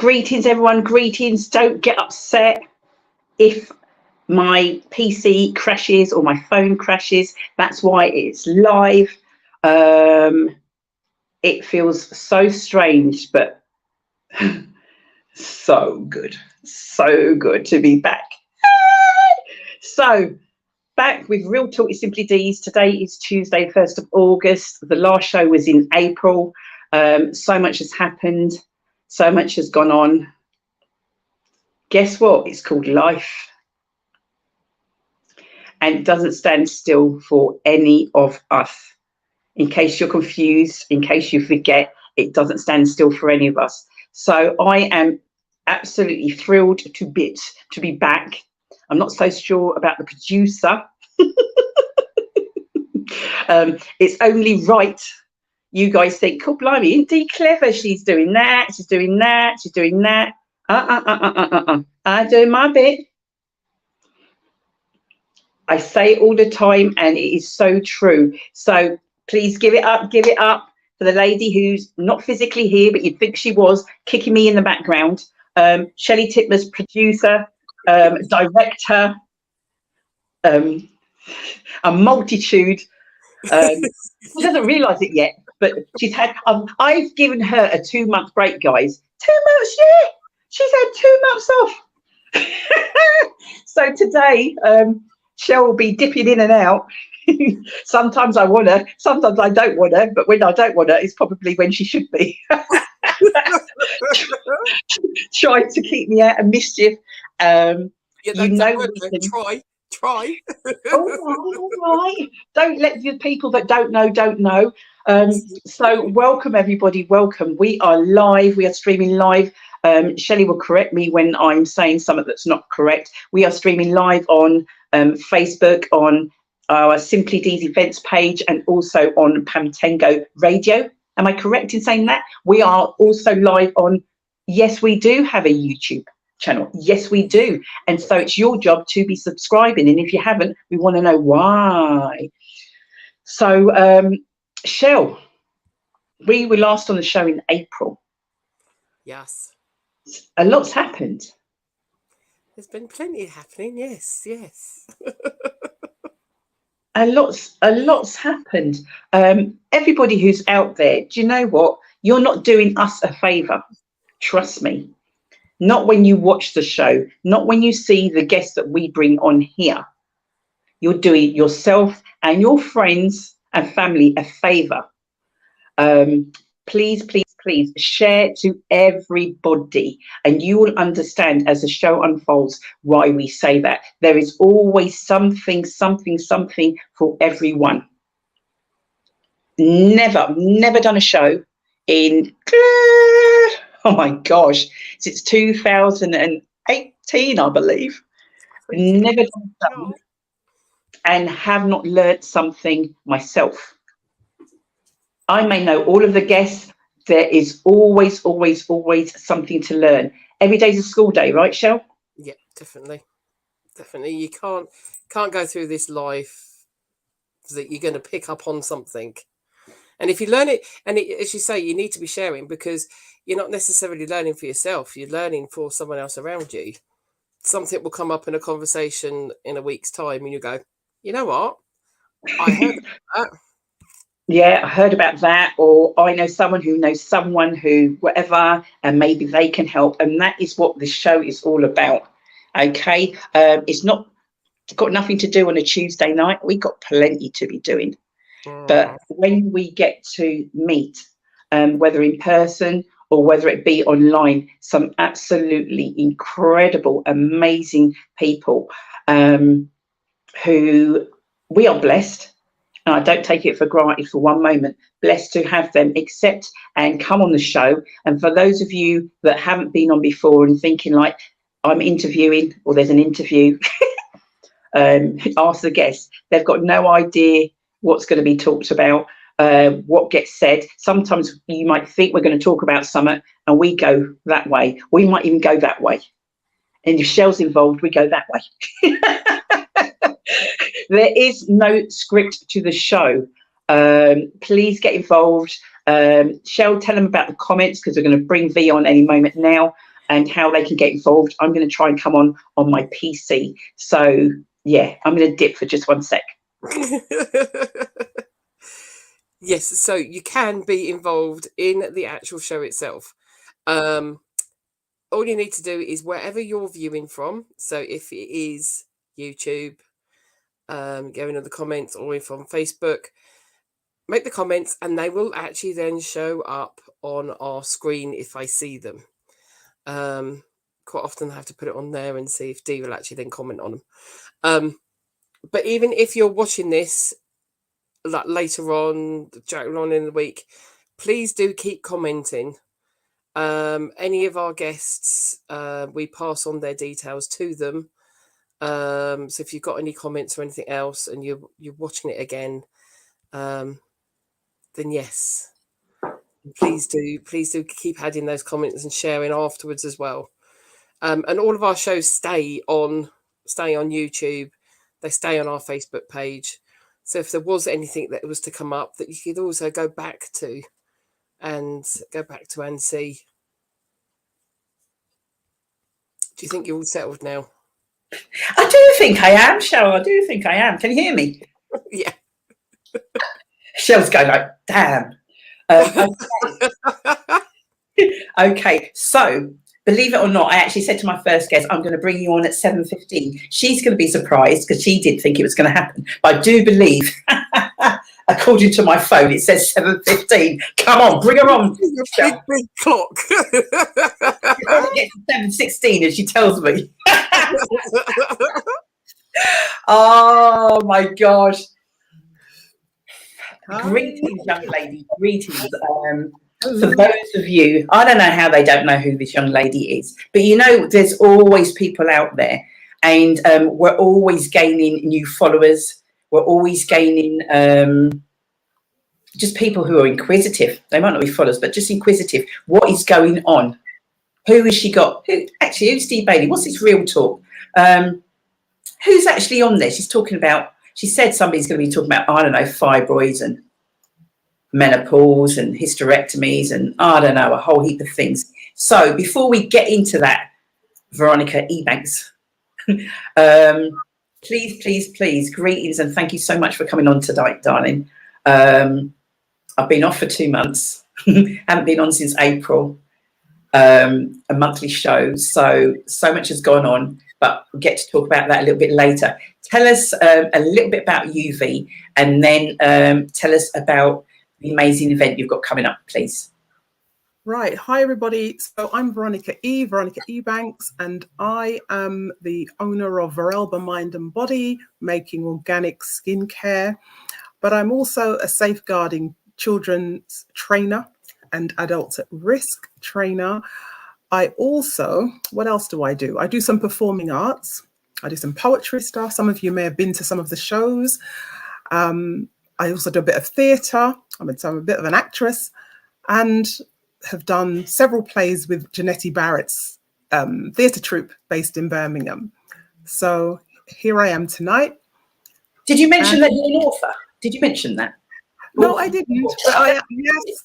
Greetings, everyone. Greetings. Don't get upset if my PC crashes or my phone crashes. That's why it's live. It feels so strange, but so good. So good to be back. So, back with Real Talk with Simply Deez. Today is Tuesday, 1st of August. The last show was in April. So much has happened. So much has gone on. Guess what? It's called life. And it doesn't stand still for any of us. In case you're confused, in case you forget, it doesn't stand still for any of us. So I am absolutely thrilled to bits to be back. I'm not so sure about the producer. It's only right. You guys think, cool, blimey, isn't he clever? She's doing that, she's doing that, she's doing that. I'm doing my bit. I say it all the time, and it is so true. So please give it up for the lady who's not physically here, but you'd think she was, kicking me in the background. Shelley Titmer's producer, director, a multitude. She doesn't realise it yet, but she's had. I've given her a 2-month break, guys. 2 months, yeah. She's had 2 months off. So today, Shell will be dipping in and out. Sometimes I want her, sometimes I don't want her. But when I don't want her, it's probably when she should be. Trying to keep me out of mischief. Yeah, you know, try. All right. Don't let the people that don't know. So welcome, everybody. Welcome. We are live. We are streaming live. Shelley will correct me when I'm saying something that's not correct. We are streaming live on Facebook, on our Simply Deez events page, and also on Pamtango Radio. Am I correct in saying that? We are also live on, yes, we do have a YouTube channel. Yes, we do. And so it's your job to be subscribing. And if you haven't, we want to know why. So, Shell, we were last on the show in April. Yes. A lot's happened. There's been plenty happening. Yes. A lot's happened. Everybody who's out there, do you know what? You're not doing us a favour. Trust me. Not when you watch the show, not when you see the guests that we bring on here. You're doing yourself and your friends and family a favour. Please share to everybody, and you will understand as the show unfolds why we say that. There is always something for everyone. Never done a show in, oh my gosh, since 2018, I believe. Never done something and have not learned something myself. I may know all of the guests. There is always something to learn. Every day's a school day, right, Shell? Yeah, definitely. You can't go through this life that you're going to pick up on something. And if you learn it, and as you say, you need to be sharing, because you're not necessarily learning for yourself. You're learning for someone else around you. Something will come up in a conversation in a week's time, and you go, you know what? I heard that. Yeah, I heard about that, or I know someone who knows someone who whatever, and maybe they can help. And that is what this show is all about. Okay, it's not got nothing to do on a Tuesday night. We got plenty to be doing. But when we get to meet, whether in person or whether it be online, some absolutely incredible, amazing people who we are blessed. And I don't take it for granted for one moment, blessed to have them accept and come on the show. And for those of you that haven't been on before and thinking like, I'm interviewing, or there's an interview, ask the guests. They've got no idea what's going to be talked about, what gets said. Sometimes you might think we're going to talk about something and we go that way. We might even go that way. And if Shell's involved, we go that way. There is no script to the show. Please get involved. Shell, tell them about the comments, because we're going to bring V on any moment now. and how they can get involved, I'm going to try and come on my PC. So yeah, I'm going to dip for just 1 sec. Yes, so you can be involved in the actual show itself. All you need to do is wherever you're viewing from. So if it is YouTube, go into the comments, or if on Facebook, make the comments, and they will actually then show up on our screen if I see them. Quite often I have to put it on there and see if Dee will actually then comment on them. But even if you're watching this like later on in the week, please do keep commenting. Any of our guests, we pass on their details to them. So if you've got any comments or anything else and you're watching it again, then yes, please do keep adding those comments and sharing afterwards as well. And all of our shows stay on YouTube. They stay on our Facebook page. So if there was anything that was to come up, that you could also go back to and see. Do you think you're all settled now? I do think I am, Cheryl. I do think I am. Can you hear me? Yeah. Cheryl's going like, damn. Okay, so believe it or not, I actually said to my first guest, I'm going to bring you on at 7:15. She's going to be surprised because she didn't think it was going to happen. But I do believe, according to my phone, it says 7:15. Come on, bring her on. Big clock. You're going to get to 7:16 as she tells me. Oh my gosh. Hi. Greetings, young lady. Greetings. For those of you, I don't know how they don't know who this young lady is, but you know, there's always people out there, and we're always gaining new followers. We're always gaining just people who are inquisitive. They might not be followers, but just inquisitive. What is going on? Who has she got? Who's Steve Bailey? What's this real talk? Who's actually on there? She's talking about, she said somebody's going to be talking about, I don't know, fibroids and menopause and hysterectomies and I don't know, a whole heap of things. So before we get into that, Veronica Ebanks, please, greetings and thank you so much for coming on tonight, darling. I've been off for 2 months, haven't been on since April, a monthly show. So much has gone on, but we'll get to talk about that a little bit later. Tell us a little bit about you, V, and then tell us about the amazing event you've got coming up, please. Right. Hi, everybody. So I'm Veronica Ebanks, and I am the owner of Verelba Mind and Body, making organic skincare. But I'm also a safeguarding children's trainer and adults at risk trainer. I also, what else do? I do some performing arts. I do some poetry stuff. Some of you may have been to some of the shows. I also do a bit of theatre. I'm a bit of an actress, and have done several plays with Janetti Barrett's theatre troupe based in Birmingham. So here I am tonight. Did you mention that you're an author? Did you mention that? No, I didn't. But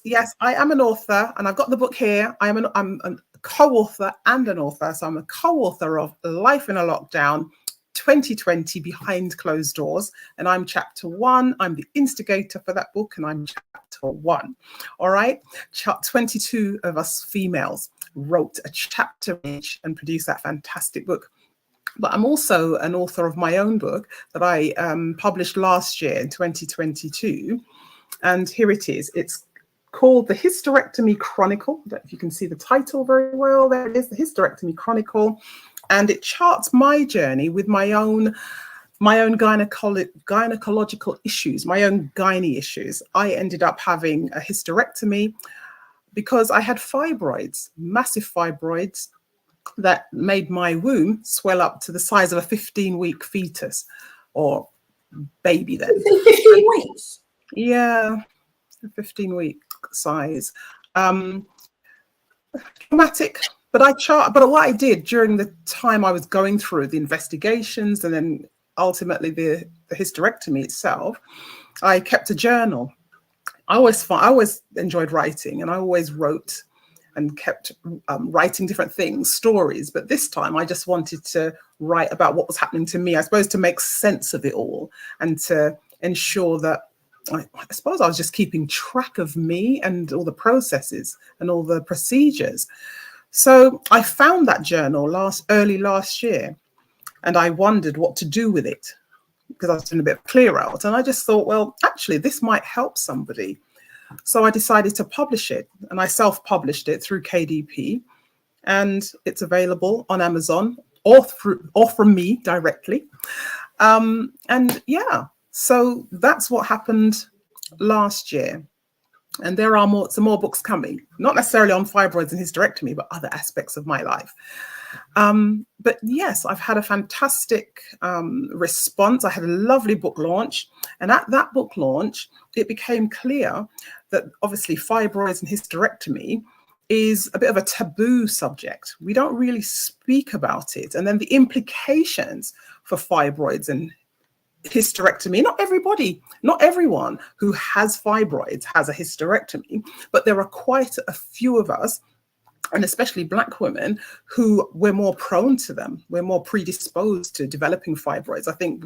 yes, I am an author, and I've got the book here. I'm a co-author and an author. So I'm a co-author of Life in a Lockdown 2020 Behind Closed Doors, and I'm chapter 1. I'm the instigator for that book, and I'm chapter 1. All right. 22 of us females wrote a chapter each and produced that fantastic book. But I'm also an author of my own book that I published last year in 2022. And here it is. It's called The Hysterectomy Chronicle. I don't know if you can see the title very well. There it is, The Hysterectomy Chronicle. And it charts my journey with my own gynecological issues, my own gynae issues. I ended up having a hysterectomy because I had fibroids, massive fibroids, that made my womb swell up to the size of a 15-week fetus or baby then. 15 weeks? Yeah, a 15-week size. Traumatic, but what I did during the time I was going through the investigations and then ultimately the hysterectomy itself, I kept a journal. I always enjoyed writing, and I always wrote and kept writing different things, stories. But this time I just wanted to write about what was happening to me, I suppose, to make sense of it all and to ensure that I suppose I was just keeping track of me and all the processes and all the procedures. So I found that journal early last year, and I wondered what to do with it because I was doing a bit of clear out. And I just thought, well, actually, this might help somebody. So I decided to publish it, and I self-published it through KDP, and it's available on Amazon or from me directly. And yeah, so that's what happened last year. And there are some more books coming, not necessarily on fibroids and hysterectomy, but other aspects of my life. But yes, I've had a fantastic response. I had a lovely book launch. And at that book launch, it became clear that obviously fibroids and hysterectomy is a bit of a taboo subject. We don't really speak about it. And then the implications for fibroids and hysterectomy. Not everyone who has fibroids has a hysterectomy, but there are quite a few of us, and especially Black women, who we're more prone to them. We're more predisposed to developing fibroids. I think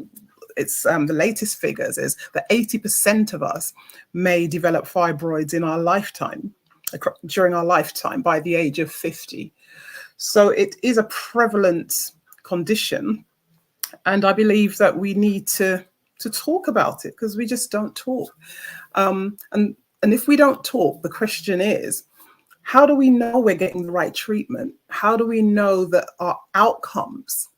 it's the latest figures is that 80% of us may develop fibroids in our lifetime, during our lifetime, by the age of 50. So it is a prevalent condition. And I believe that we need to talk about it, because we just don't talk. And if we don't talk, the question is, how do we know we're getting the right treatment? How do we know that our outcomes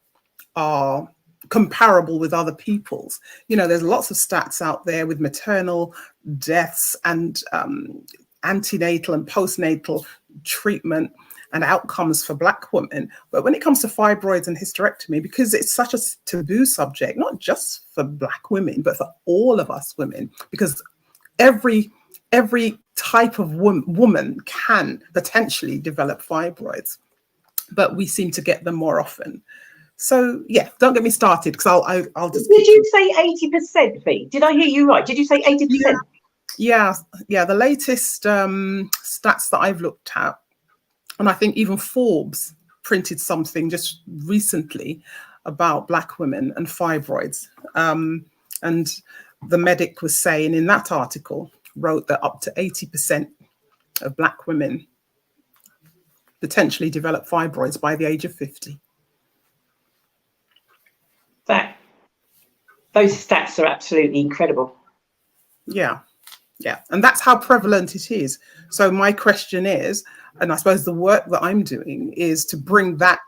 are comparable with other people's? You know, there's lots of stats out there with maternal deaths and antenatal and postnatal treatment and outcomes for Black women. But when it comes to fibroids and hysterectomy, because it's such a taboo subject, not just for Black women, but for all of us women, because every type of woman can potentially develop fibroids, but we seem to get them more often. So yeah, don't get me started, because I'll just. Did you say 80%, Fee? Did I hear you right? Did you say 80%? Yeah. The latest stats that I've looked at, and I think even Forbes printed something just recently about Black women and fibroids. And the medic was saying in that article, wrote that up to 80% of Black women potentially develop fibroids by the age of 50. Those stats are absolutely incredible. Yeah. And that's how prevalent it is. So my question is, and I suppose the work that I'm doing is to bring that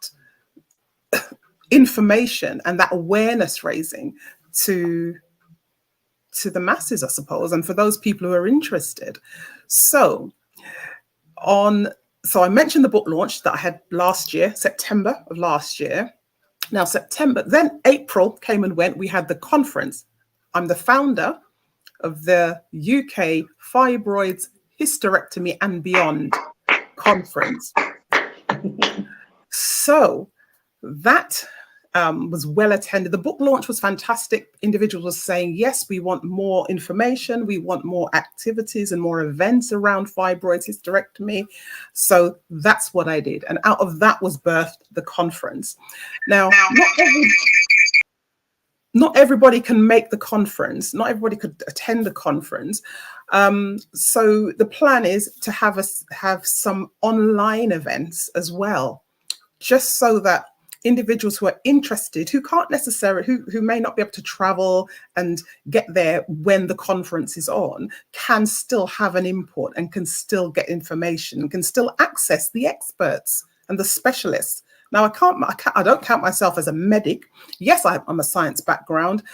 information and that awareness raising to the masses, I suppose, and for those people who are interested. So I mentioned the book launch that I had last year, September of last year. Now then April came and went. We had the conference. I'm the founder of the UK Fibroids, Hysterectomy and Beyond conference. So that was well attended. The book launch was fantastic. Individuals were saying, yes, we want more information. We want more activities and more events around fibroids, hysterectomy. So that's what I did. And out of that was birthed the conference. Now, not everybody can make the conference. Not everybody could attend the conference. So the plan is to have some online events as well, just so that individuals who are interested, who can't necessarily, who may not be able to travel and get there when the conference is on, can still have an input and can still get information and can still access the experts and the specialists. Now, I don't count myself as a medic. Yes, I'm a science background,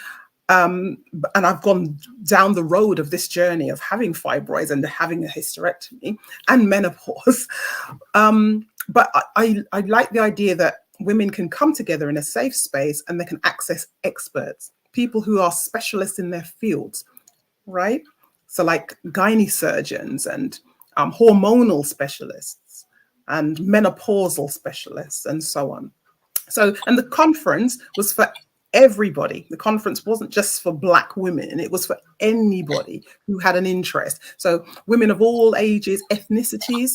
and I've gone down the road of this journey of having fibroids and having a hysterectomy and menopause. But I like the idea that women can come together in a safe space and they can access experts, people who are specialists in their fields, right? So like gynae surgeons and hormonal specialists and menopausal specialists and so on. So, and the conference was for everybody. The conference wasn't just for Black women, it was for anybody who had an interest. So women of all ages, ethnicities,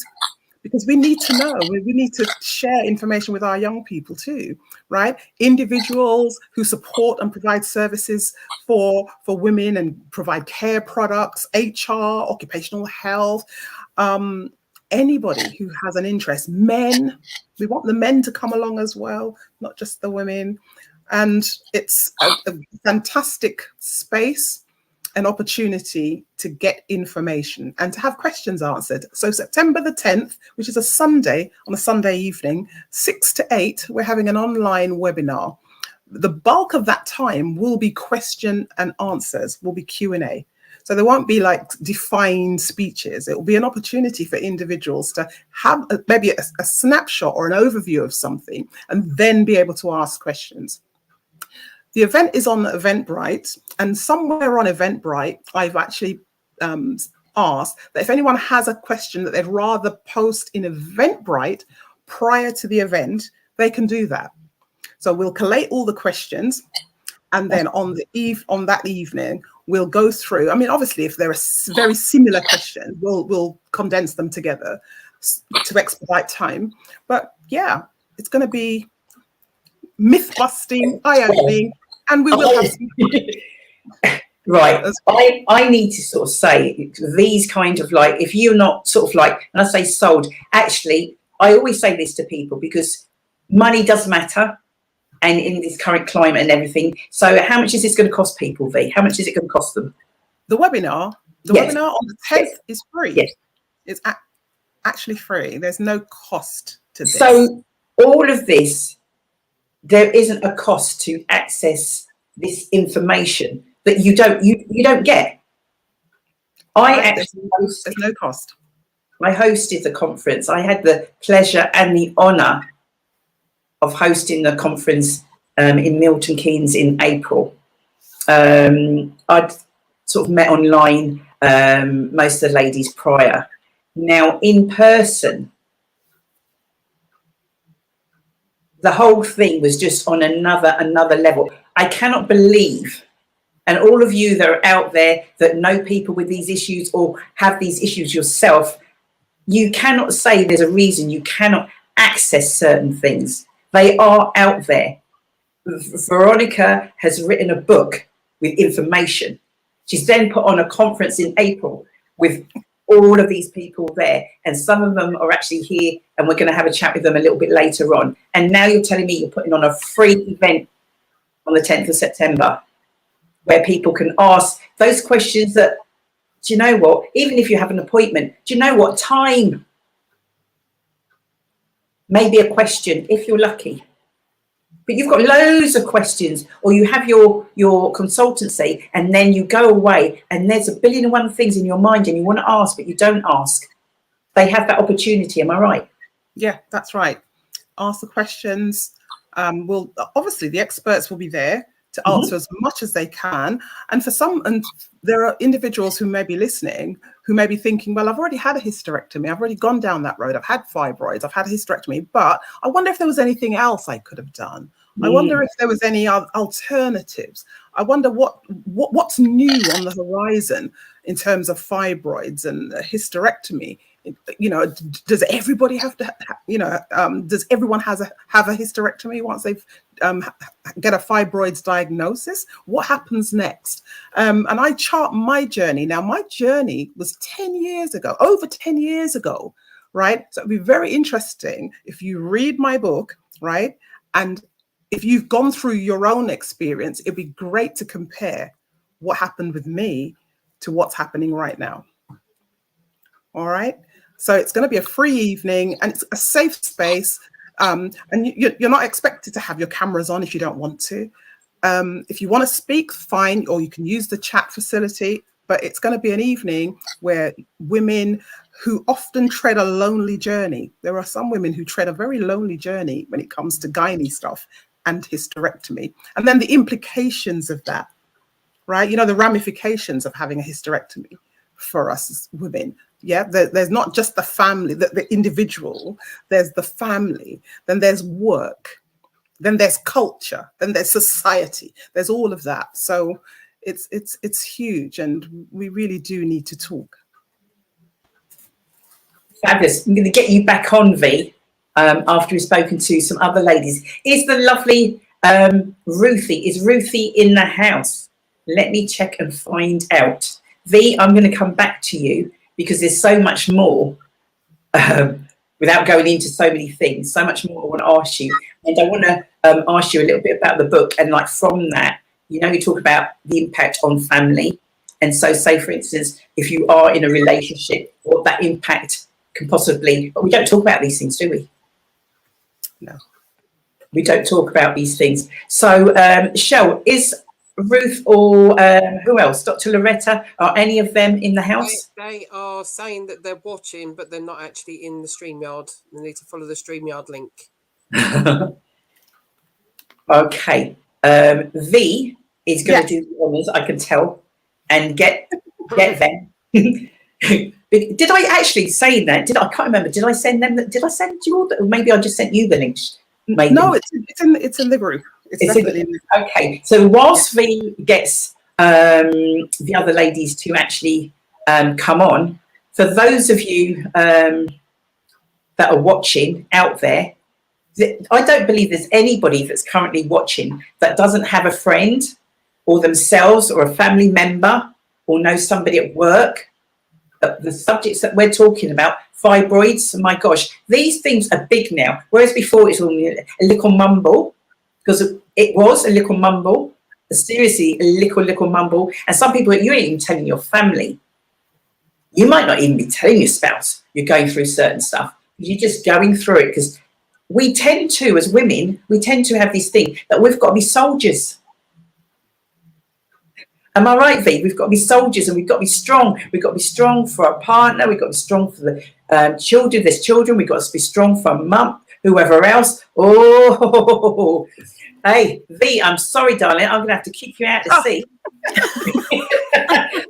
because we need to know. We need to share information with our young people too, right? Individuals who support and provide services for women and provide care products, HR, occupational health, anybody who has an interest. Men, we want the men to come along as well, not just the women. And it's a fantastic space, an opportunity to get information and to have questions answered. So September the 10th, which is a Sunday, on a Sunday evening, 6 to 8, we're having an online webinar. The bulk of that time will be question and answers, will be Q&A. So there won't be like defined speeches. It will be an opportunity for individuals to have maybe a snapshot or an overview of something and then be able to ask questions. The event is on Eventbrite, and somewhere on Eventbrite, I've actually asked that if anyone has a question that they'd rather post in Eventbrite prior to the event, they can do that. So we'll collate all the questions, and then on that evening, we'll go through. I mean, obviously, if there are very similar questions, we'll condense them together to expedite time. But yeah, it's going to be myth busting, eye-opening, and we will have some. Right. I need to sort of say these kind of like, if you're not sort of like, and I say sold, actually, I always say this to people because money does matter. And in this current climate and everything. So how much is this going to cost people, V? How much is it going to cost them? The webinar webinar on the 10th is free. Yes. It's actually free. There's no cost to this. So all of this, there isn't a cost to access this information that you don't get. There's no cost. I hosted the conference. I had the pleasure and the honour of hosting the conference in Milton Keynes in April. I'd sort of met online most of the ladies prior. Now, in person, the whole thing was just on another level. I cannot believe, and all of you that are out there that know people with these issues or have these issues yourself, you cannot say there's a reason you cannot access certain things. They are out there. Veronica has written a book with information. She's then put on a conference in April with all of these people there. And some of them are actually here, and we're going to have a chat with them a little bit later on. And now you're telling me you're putting on a free event on the 10th of September where people can ask those questions that, do you know what, even if you have an appointment, do you know what, time? Maybe a question if you're lucky, but you've got loads of questions, or you have your consultancy and then you go away and there's 1,000,001 things in your mind and you want to ask but you don't ask. They have that opportunity. Am I right? Yeah, that's right. Ask the questions. Well, obviously the experts will be there to answer as much as they can. And for some, and there are individuals who may be listening who may be thinking, well, I've already had a hysterectomy. I've already gone down that road. I've had fibroids. I've had a hysterectomy, but I wonder if there was anything else I could have done. I wonder if there was any alternatives. I wonder what's new on the horizon in terms of fibroids and hysterectomy. You know, does everybody have to, does everyone have a hysterectomy once they've get a fibroids diagnosis? What happens next? And I chart my journey. Now, my journey was 10 years ago, over 10 years ago, right? So it'd be very interesting if you read my book, right? And if you've gone through your own experience, it'd be great to compare what happened with me to what's happening right now. All right. So it's going to be a free evening and it's a safe space. And you're not expected to have your cameras on if you don't want to. If you want to speak, fine, or you can use the chat facility. But it's going to be an evening where women who often tread a lonely journey. There are some women who tread a very lonely journey when it comes to gynae stuff and hysterectomy. And then the implications of that, right? You know, the ramifications of having a hysterectomy for us as women. Yeah, there's not just the family, the individual, there's the family, then there's work, then there's culture, then there's society, there's all of that. So it's huge, and we really do need to talk. Fabulous. I'm going to get you back on, V, after we've spoken to some other ladies. Is the lovely Ruthie, is Ruthie in the house? Let me check and find out. V, I'm going to come back to you because there's so much more, without going into so many things, so much more I want to ask you. And I want to ask you a little bit about the book. And like from that, you know, you talk about the impact on family. And so say, for instance, if you are in a relationship, what that impact can possibly, but we don't talk about these things, do we? No. We don't talk about these things. So, Shell, is Ruth or who else? Dr. Loretta, are any of them in the house? They are saying that they're watching, but they're not actually in the StreamYard. They need to follow the StreamYard link. Okay. V is going to do the honours, I can tell, and get them. Did I actually say that? I can't remember. Did I send them? Did I send you all? Maybe I just sent you the links. Maybe. No, it's in the group. It's definitely in the group. Okay. So whilst V gets the other ladies to actually come on, for those of you that are watching out there, I don't believe there's anybody that's currently watching that doesn't have a friend or themselves or a family member or know somebody at work. The subjects that we're talking about, fibroids, my gosh, these things are big now. Whereas before it was only a little mumble, because it was a little mumble, seriously, a little mumble. And some people, you ain't even telling your family. You might not even be telling your spouse you're going through certain stuff. You're just going through it because we tend to, as women, we tend to have this thing that we've got to be soldiers. Am I right, V? We've got to be soldiers and we've got to be strong. We've got to be strong for our partner. We've got to be strong for the children. There's children. We've got to be strong for mum, whoever else. Oh, hey, V, I'm sorry, darling. I'm going to have to kick you out to sea.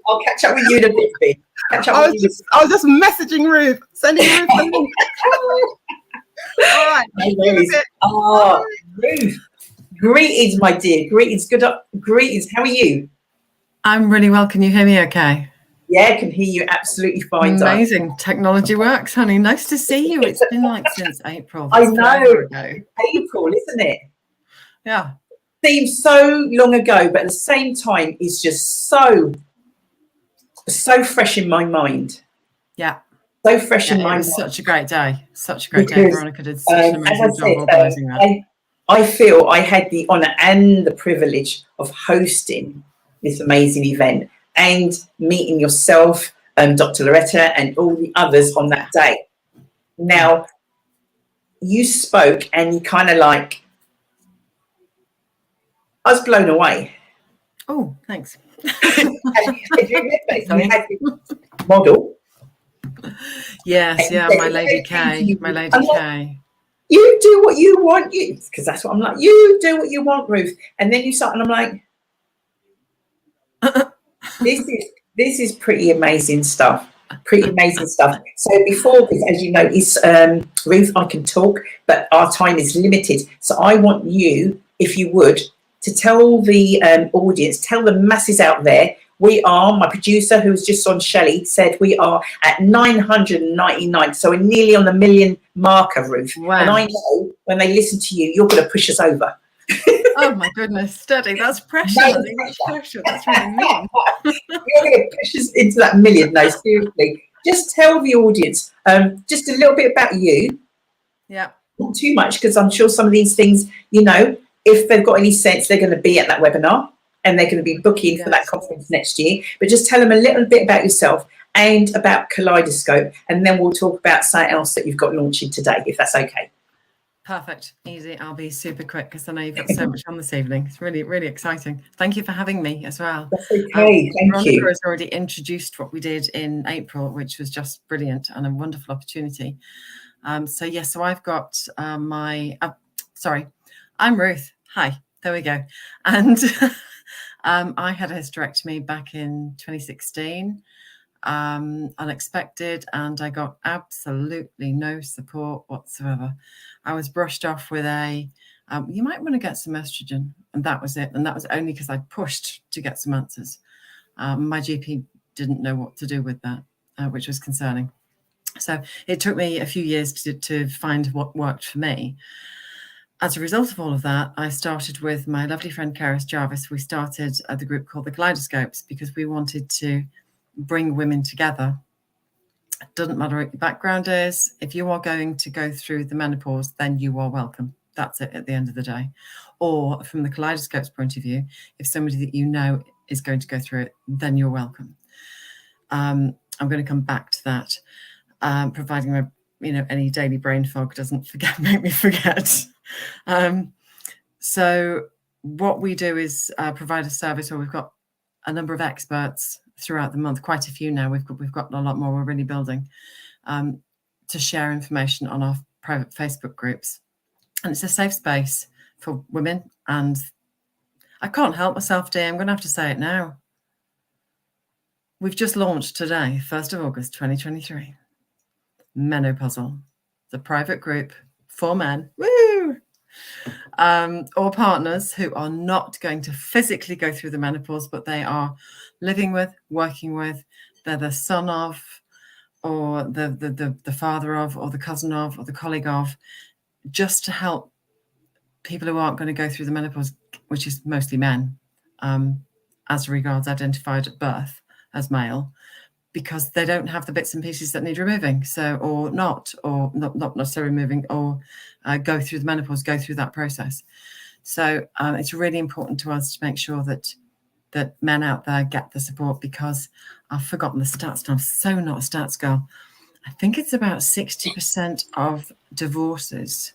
I'll catch up with you in a bit, V. I was just messaging Ruth, sending Ruth the link. All right. Oh, Ruth. Greetings, my dear. Greetings. Greetings. How are you? I'm really well. Can you hear me okay? Yeah, I can hear you absolutely fine. Amazing. Darling. Technology works, honey. Nice to see you. It's been like since April. I know. April, isn't it? Yeah. Seems so long ago, but at the same time, it's just so fresh in my mind. Yeah. So fresh in my mind. It was such a great day. Such a great day. Veronica did such an amazing job organising that. I feel I had the honour and the privilege of hosting this amazing event and meeting yourself, Dr. Loretta, and all the others on that day. Now, you spoke and you kind of like, I was blown away. Oh, thanks. If you remember, you had this model. Yes, yeah, my Lady K. My Lady K. You do what you want, because that's what I'm like. You do what you want, Ruth. And then you start, and I'm like, this is pretty amazing stuff. Pretty amazing stuff. So before this, as you know, is Ruth, I can talk, but our time is limited. So I want you, if you would, to tell the audience, tell the masses out there, we are, my producer who was just on Shelley said we are at 999. So we're nearly on the million marker, Ruth. Wow. And I know when they listen to you, you're going to push us over. Oh my goodness, steady. That's pressure. Honey. That's pressure. That's really mean. You're going to push us into that million. No, seriously. Just tell the audience just a little bit about you. Yeah. Not too much, because I'm sure some of these things, you know, if they've got any sense, they're going to be at that webinar and they're going to be booking for that conference next year. But just tell them a little bit about yourself and about Kaleidoscope, and then we'll talk about something else that you've got launching today, if that's okay. Perfect. Easy. I'll be super quick because I know you've got so much on this evening. It's really, really exciting. Thank you for having me as well. That's okay. Thank Veronica you. has already introduced what we did in April, which was just brilliant and a wonderful opportunity. So I've got I'm Ruth. Hi. There we go. And I had a hysterectomy back in 2016. Unexpected, and I got absolutely no support whatsoever. I was brushed off with you might want to get some estrogen, and that was it. And that was only because I pushed to get some answers. My GP didn't know what to do with that, which was concerning. So it took me a few years to find what worked for me. As a result of all of that, I started with my lovely friend Karis Jarvis. We started the group called the Kaleidoscopes because we wanted to bring women together. It doesn't matter what your background is. If you are going to go through the menopause, then you are welcome. That's it at the end of the day. Or from the Kaleidoscopes point of view, if somebody that you know is going to go through it, then you're welcome. I'm going to come back to that, providing my, any daily brain fog doesn't make me forget. So what we do is provide a service where we've got a number of experts throughout the month, quite a few now. We've got a lot more. We're really building to share information on our private Facebook groups, and it's a safe space for women. And I can't help myself, dear. I'm going to have to say it now. We've just launched today, 1st of August, 2023. Menopuzzle, the private group for men, woo, or partners who are not going to physically go through the menopause, but they are living with, working with, they're the son of, or the father of, or the cousin of, or the colleague of, just to help people who aren't going to go through the menopause, which is mostly men, as regards identified at birth as male, because they don't have the bits and pieces that need removing, or not necessarily removing, or go through the menopause, go through that process. So it's really important to us to make sure that men out there get the support, because I've forgotten the stats, and I'm so not a stats girl. I think it's about 60% of divorces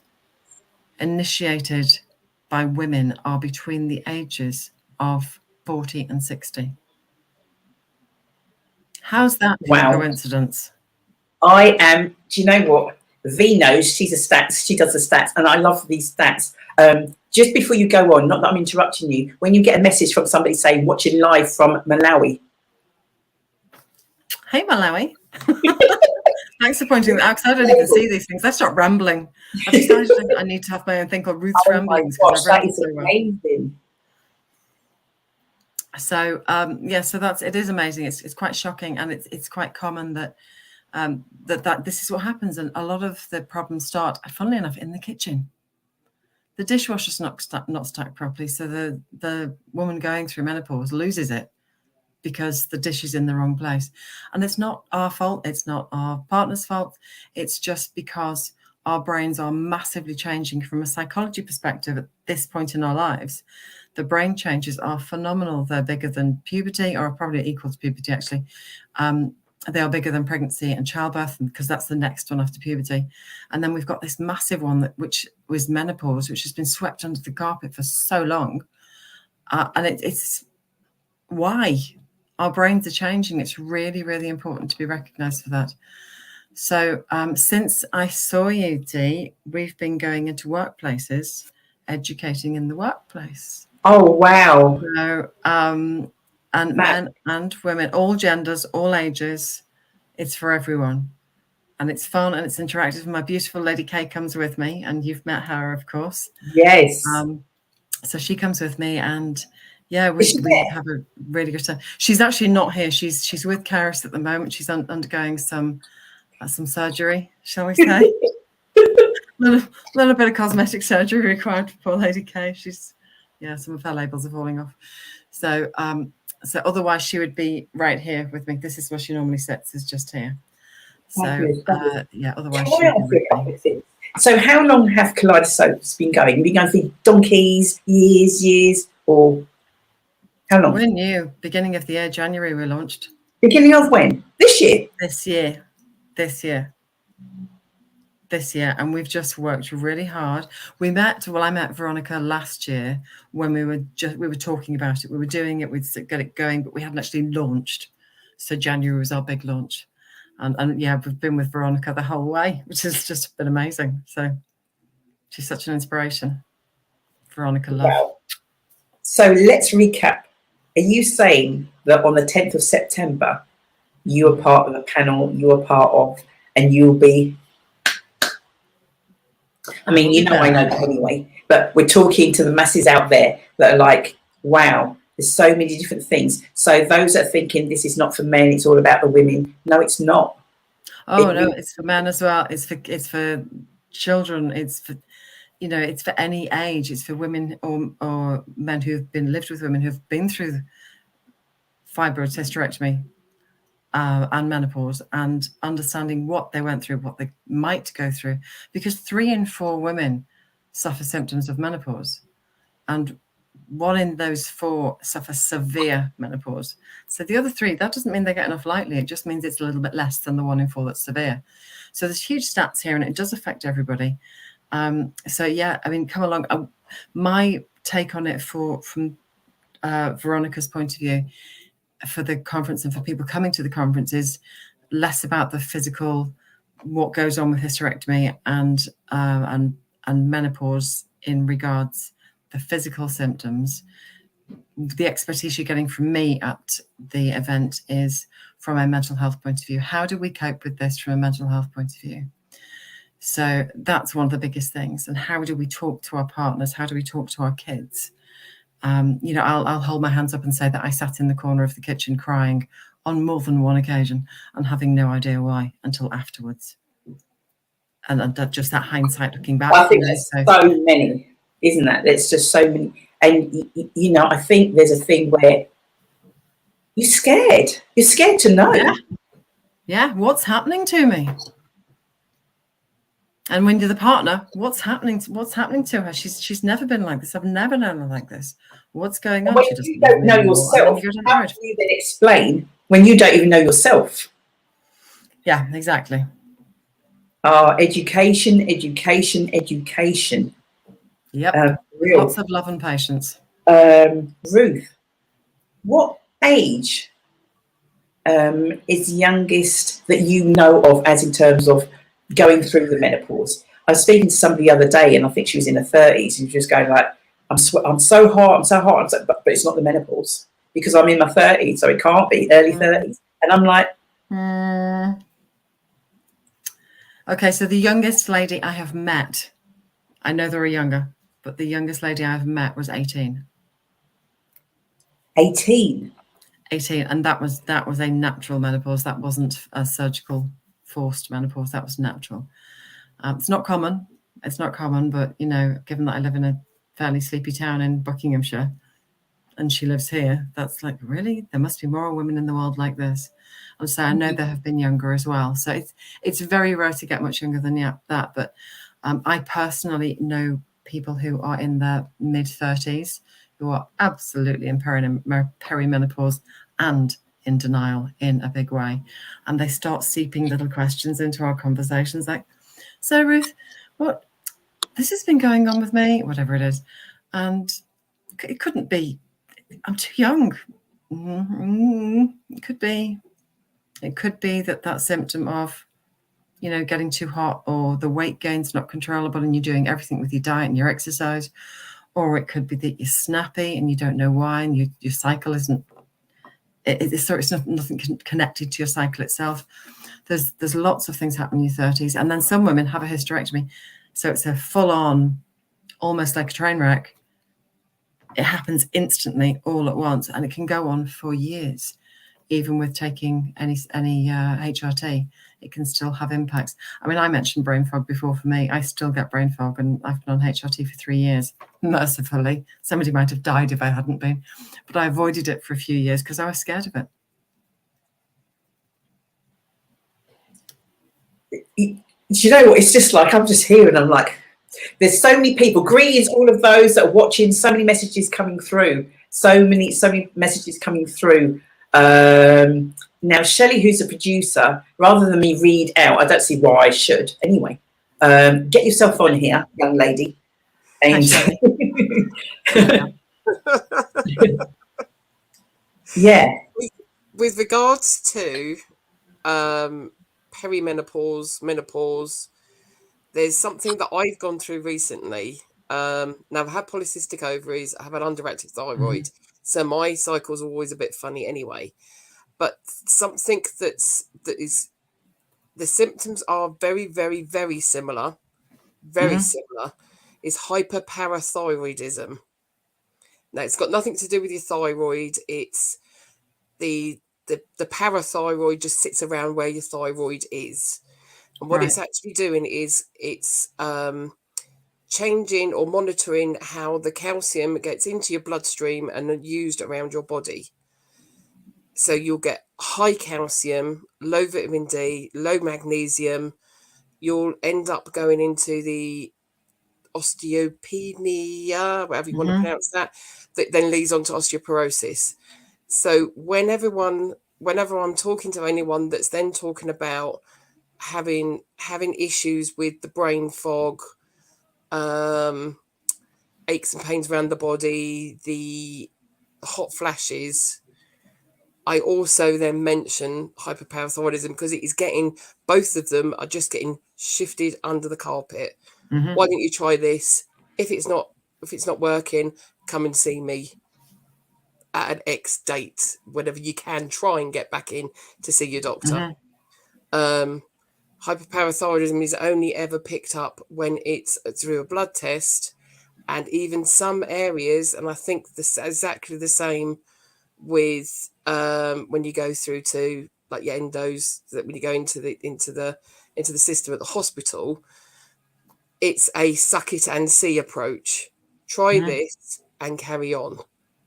initiated by women are between the ages of 40 and 60. How's that for a coincidence? I am, do you know what? V knows, she does the stats, and I love these stats. Just before you go on, not that I'm interrupting you, when you get a message from somebody saying watching live from Malawi. Hey, Malawi. Thanks for pointing that out, because I don't even see these things. I start rambling. I've decided I need to have my own thing called Ruth's Ramblings. Oh my gosh, that is amazing. So so it is amazing. It's quite shocking, and it's quite common that that this is what happens, and a lot of the problems start, funnily enough, in the kitchen. The dishwasher's not stacked properly, so the woman going through menopause loses it because the dish is in the wrong place. And it's not our fault, it's not our partner's fault, it's just because our brains are massively changing from a psychology perspective at this point in our lives. The brain changes are phenomenal. They're bigger than puberty, or probably equal to puberty, actually. They are bigger than pregnancy and childbirth, because that's the next one after puberty. And then we've got this massive one, which was menopause, which has been swept under the carpet for so long. And it's why our brains are changing. It's really, really important to be recognised for that. So since I saw you, Dee, we've been going into workplaces, educating in the workplace. Oh, wow. So, and men and women, all genders, all ages, it's for everyone. And it's fun and it's interactive. My beautiful Lady Kay comes with me, and you've met her, of course. Yes. So she comes with me, and yeah, we have a really good time. She's actually not here. She's with Karis at the moment. She's undergoing some surgery, shall we say? little bit of cosmetic surgery required for poor Lady Kay. Some of her labels are falling off. So otherwise she would be right here with me. This is where she normally sits, is just here. So otherwise she would be with me. So how long have Kaleidoscopes been going? Have you been going for donkeys, years, or how long? We're new. Beginning of the year, January we launched. Beginning of when? This year? This year, and we've just worked really hard. I met Veronica last year when we were talking about it. We were doing it, we'd get it going, but we hadn't actually launched. So January was our big launch. And we've been with Veronica the whole way, which has just been amazing. So she's such an inspiration. Veronica Love. Wow. So let's recap. Are you saying that on the 10th of September, you are part of a panel and you'll be, I know that anyway, but we're talking to the masses out there that are like, wow, there's so many different things. So those that are thinking this is not for men, it's all about the women. No, it's not. Oh no, it's for men as well. It's for children. It's for, you know, it's for any age. It's for women or men who've lived with women who've been through fibroid hysterectomy and menopause, and understanding what they went through, what they might go through, because 3 in 4 women suffer symptoms of menopause, and 1 in those 4 suffer severe menopause. So the other 3, that doesn't mean they get enough lightly. It just means it's a little bit less than the 1 in 4 that's severe. So there's huge stats here, and it does affect everybody. So yeah, I mean, come along. My take on it from Veronica's point of view for the conference and for people coming to the conference is less about the physical, what goes on with hysterectomy and menopause in regards the physical symptoms. The expertise you're getting from me at the event is from a mental health point of view. How do we cope with this from a mental health point of view? So that's one of the biggest things. And how do we talk to our partners? How do we talk to our kids? You know, I'll hold my hands up and say that I sat in the corner of the kitchen crying on more than one occasion and having no idea why until afterwards. And just that hindsight looking back. I think there's so many, isn't that? There's just so many. And, you know, I think there's a thing where you're scared. You're scared to know. Yeah. What's happening to me? And when you're the partner, what's happening to her? She's never been like this. I've never known her like this. What's going on? When you don't know yourself, how do you then explain when you don't even know yourself? Yeah, exactly. Education. Yep. Lots of love and patience. Ruth, what age is the youngest that you know of, as in terms of going through the menopause? I was speaking to somebody the other day, and I think she was in her 30s, and she was going like, I'm so hot, but it's not the menopause because I'm in my 30s, so it can't be early 30s. And I'm like, Okay, so the youngest lady I have met, I know there are younger, but the youngest lady I have met was 18. 18, and that was a natural menopause. That wasn't a surgical forced menopause. That was natural. It's not common, but you know, given that I live in a fairly sleepy town in Buckinghamshire and she lives here, that's like, really, there must be more women in the world like this. And so I know there have been younger as well. So it's very rare to get much younger than that. But I personally know people who are in their mid-30s who are absolutely in perimenopause and in denial in a big way. And they start seeping little questions into our conversations like, so Ruth, what, this has been going on with me, whatever it is. And it couldn't be, I'm too young. It could be that symptom of, you know, getting too hot, or the weight gain's not controllable and you're doing everything with your diet and your exercise. Or it could be that you're snappy and you don't know why, and your cycle isn't, it's nothing connected to your cycle itself. There's lots of things happening in your 30s. And then some women have a hysterectomy. So it's a full-on, almost like a train wreck. It happens instantly, all at once, and it can go on for years. Even with taking any HRT, it can still have impacts. I mean, I mentioned brain fog before. For me, I still get brain fog, and I've been on HRT for 3 years. Mercifully, somebody might have died if I hadn't been, but I avoided it for a few years because I was scared of it. You know what? It's just like, I'm just here and I'm like, there's so many people. Greetings, all of those that are watching. So many messages coming through. So many messages coming through. Now, Shelley, who's a producer, rather than me read out, I don't see why I should. Anyway, get yourself on here, young lady. And yeah. With regards to perimenopause, menopause, there's something that I've gone through recently. Now, I've had polycystic ovaries, I have an underactive thyroid, so my cycle's always a bit funny anyway. But something that is, the symptoms are very, very, very similar, similar, is hyperparathyroidism. Now, it's got nothing to do with your thyroid. It's the the parathyroid just sits around where your thyroid is. And what it's actually doing is it's changing or monitoring how the calcium gets into your bloodstream and used around your body. So you'll get high calcium, low vitamin D, low magnesium. You'll end up going into the osteopenia, whatever you want to pronounce that then leads on to osteoporosis. So whenever I'm talking to anyone that's then talking about having issues with the brain fog, aches and pains around the body, the hot flashes, I also then mention hyperparathyroidism, because it is getting, both of them are just getting shifted under the carpet. Why don't you try this? If it's not working, come and see me at an X date, whenever you can, try and get back in to see your doctor. Hyperparathyroidism is only ever picked up when it's through a blood test, and even some areas, and I think this is exactly the same with when you go through to like your endos, that when you go into the system at the hospital, it's a suck it and see approach. Try this and carry on,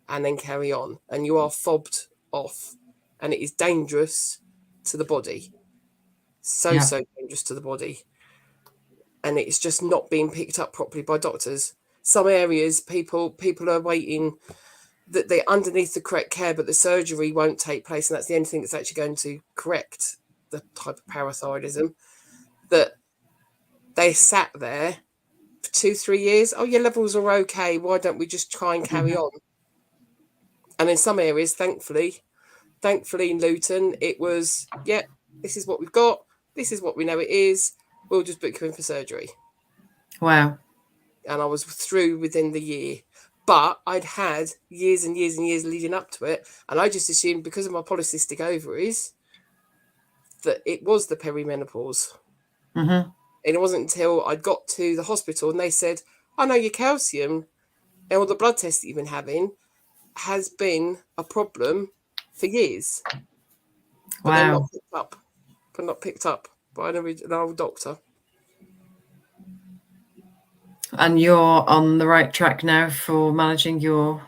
and then carry on, and you are fobbed off, and it is dangerous to the body. So dangerous to the body, and it's just not being picked up properly by doctors. Some areas, people are waiting that they're underneath the correct care, but the surgery won't take place, and that's the only thing that's actually going to correct the hyperparathyroidism. That they sat there for 2-3 years. Oh, your levels are okay. Why don't we just try and carry on? And in some areas, thankfully in Luton, it was, this is what we've got. This is what we know it is. We'll just book you in for surgery. Wow. And I was through within the year. But I'd had years and years and years leading up to it. And I just assumed, because of my polycystic ovaries, that it was the perimenopause. And it wasn't until I got to the hospital and they said, "I know your calcium and all the blood tests that you've been having has been a problem for years." But they're not picked up by an old doctor. And you're on the right track now for managing your...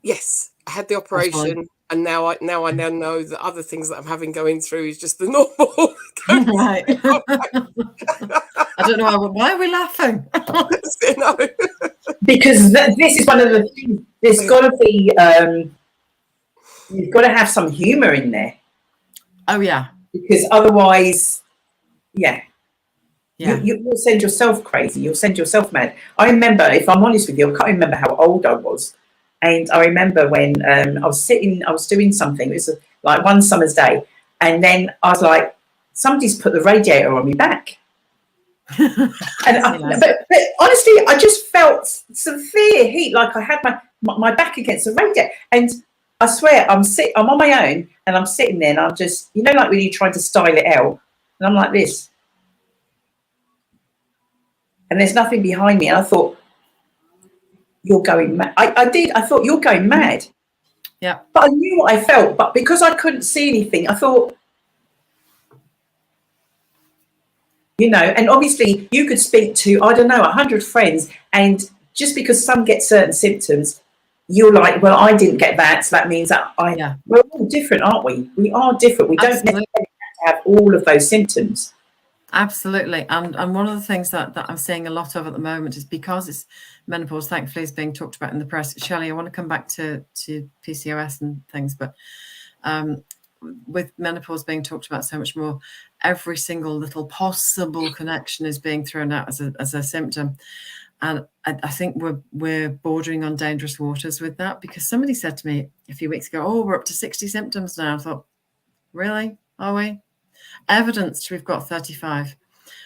Yes, I had the operation, and now I know that other things that I'm having going through is just the normal. Right. I don't know why are we laughing? Because this is one of the things. There's got to be you've got to have some humour in there. Oh yeah. Because otherwise, you'll send yourself crazy. You'll send yourself mad. I remember, if I'm honest with you, I can't remember how old I was. And I remember when I was doing something. It was like one summer's day. And then I was like, somebody's put the radiator on my back. And but honestly, I just felt severe heat, like I had my back against the radiator. And I swear, I'm on my own, and I'm sitting there, and I'm just, like when you're trying to style it out, and I'm like this. And there's nothing behind me. And I thought, you're going mad. I thought, you're going mad. Yeah. But I knew what I felt. But because I couldn't see anything, I thought, and obviously you could speak to, 100 friends. And just because some get certain symptoms, you're like, well, I didn't get that. So that means that we're all different, aren't we? We are different. We don't necessarily have to have all of those symptoms. Absolutely. And one of the things that I'm seeing a lot of at the moment is, because it's menopause, thankfully, is being talked about in the press. Shelley, I want to come back to PCOS and things, but with menopause being talked about so much more, every single little possible connection is being thrown out as a symptom. And I think we're bordering on dangerous waters with that, because somebody said to me a few weeks ago, "Oh, we're up to 60 symptoms now." I thought, really? Are we? Evidenced, we've got 35.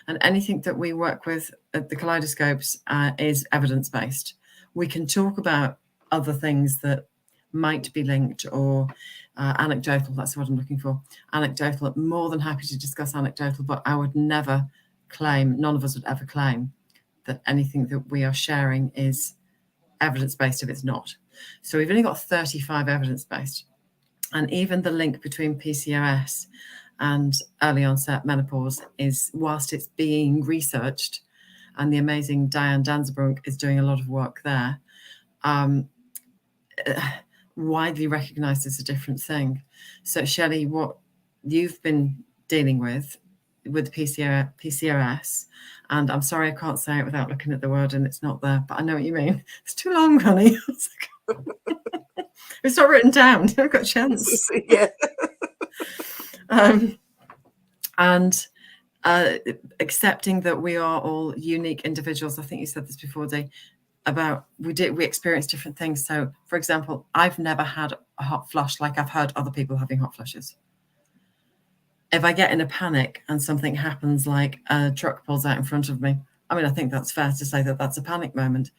And anything that we work with at the Kaleidoscopes is evidence-based. We can talk about other things that might be linked or anecdotal. That's what I'm looking for. Anecdotal. I'm more than happy to discuss anecdotal, but I would never claim, none of us would ever claim, that anything that we are sharing is evidence-based if it's not. So we've only got 35 evidence-based. And even the link between PCOS and early onset menopause is, whilst it's being researched, and the amazing Diane Danzebrunk is doing a lot of work there, widely recognized as a different thing. So Shelley, what you've been dealing with PCOS, and I'm sorry I can't say it without looking at the word and it's not there, but I know what you mean. It's too long, honey. It's not written down. I've got a chance. Yeah. And accepting that we are all unique individuals. I think you said this before, Dee, about we experience different things. So, for example, I've never had a hot flush like I've heard other people having hot flushes. If I get in a panic and something happens, like a truck pulls out in front of me, I mean, I think that's fair to say that that's a panic moment.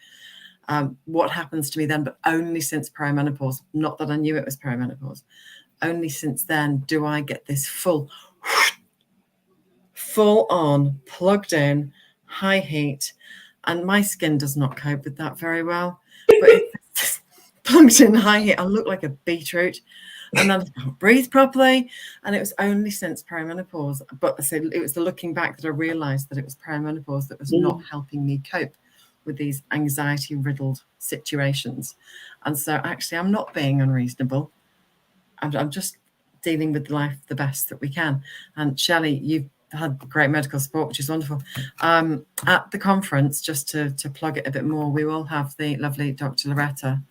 What happens to me then, but only since perimenopause, not that I knew it was perimenopause, only since then do I get this full on, plugged in, high heat, and my skin does not cope with that very well. But it's plugged in high heat, I look like a beetroot, and then I can't breathe properly. And it was only since perimenopause, but so it was the looking back that I realized that it was perimenopause that was not helping me cope with these anxiety-riddled situations. And so actually I'm not being unreasonable. I'm just dealing with life the best that we can. And Shelley, you've had great medical support, which is wonderful. At the conference, just to plug it a bit more, we will have the lovely Dr. Loretta,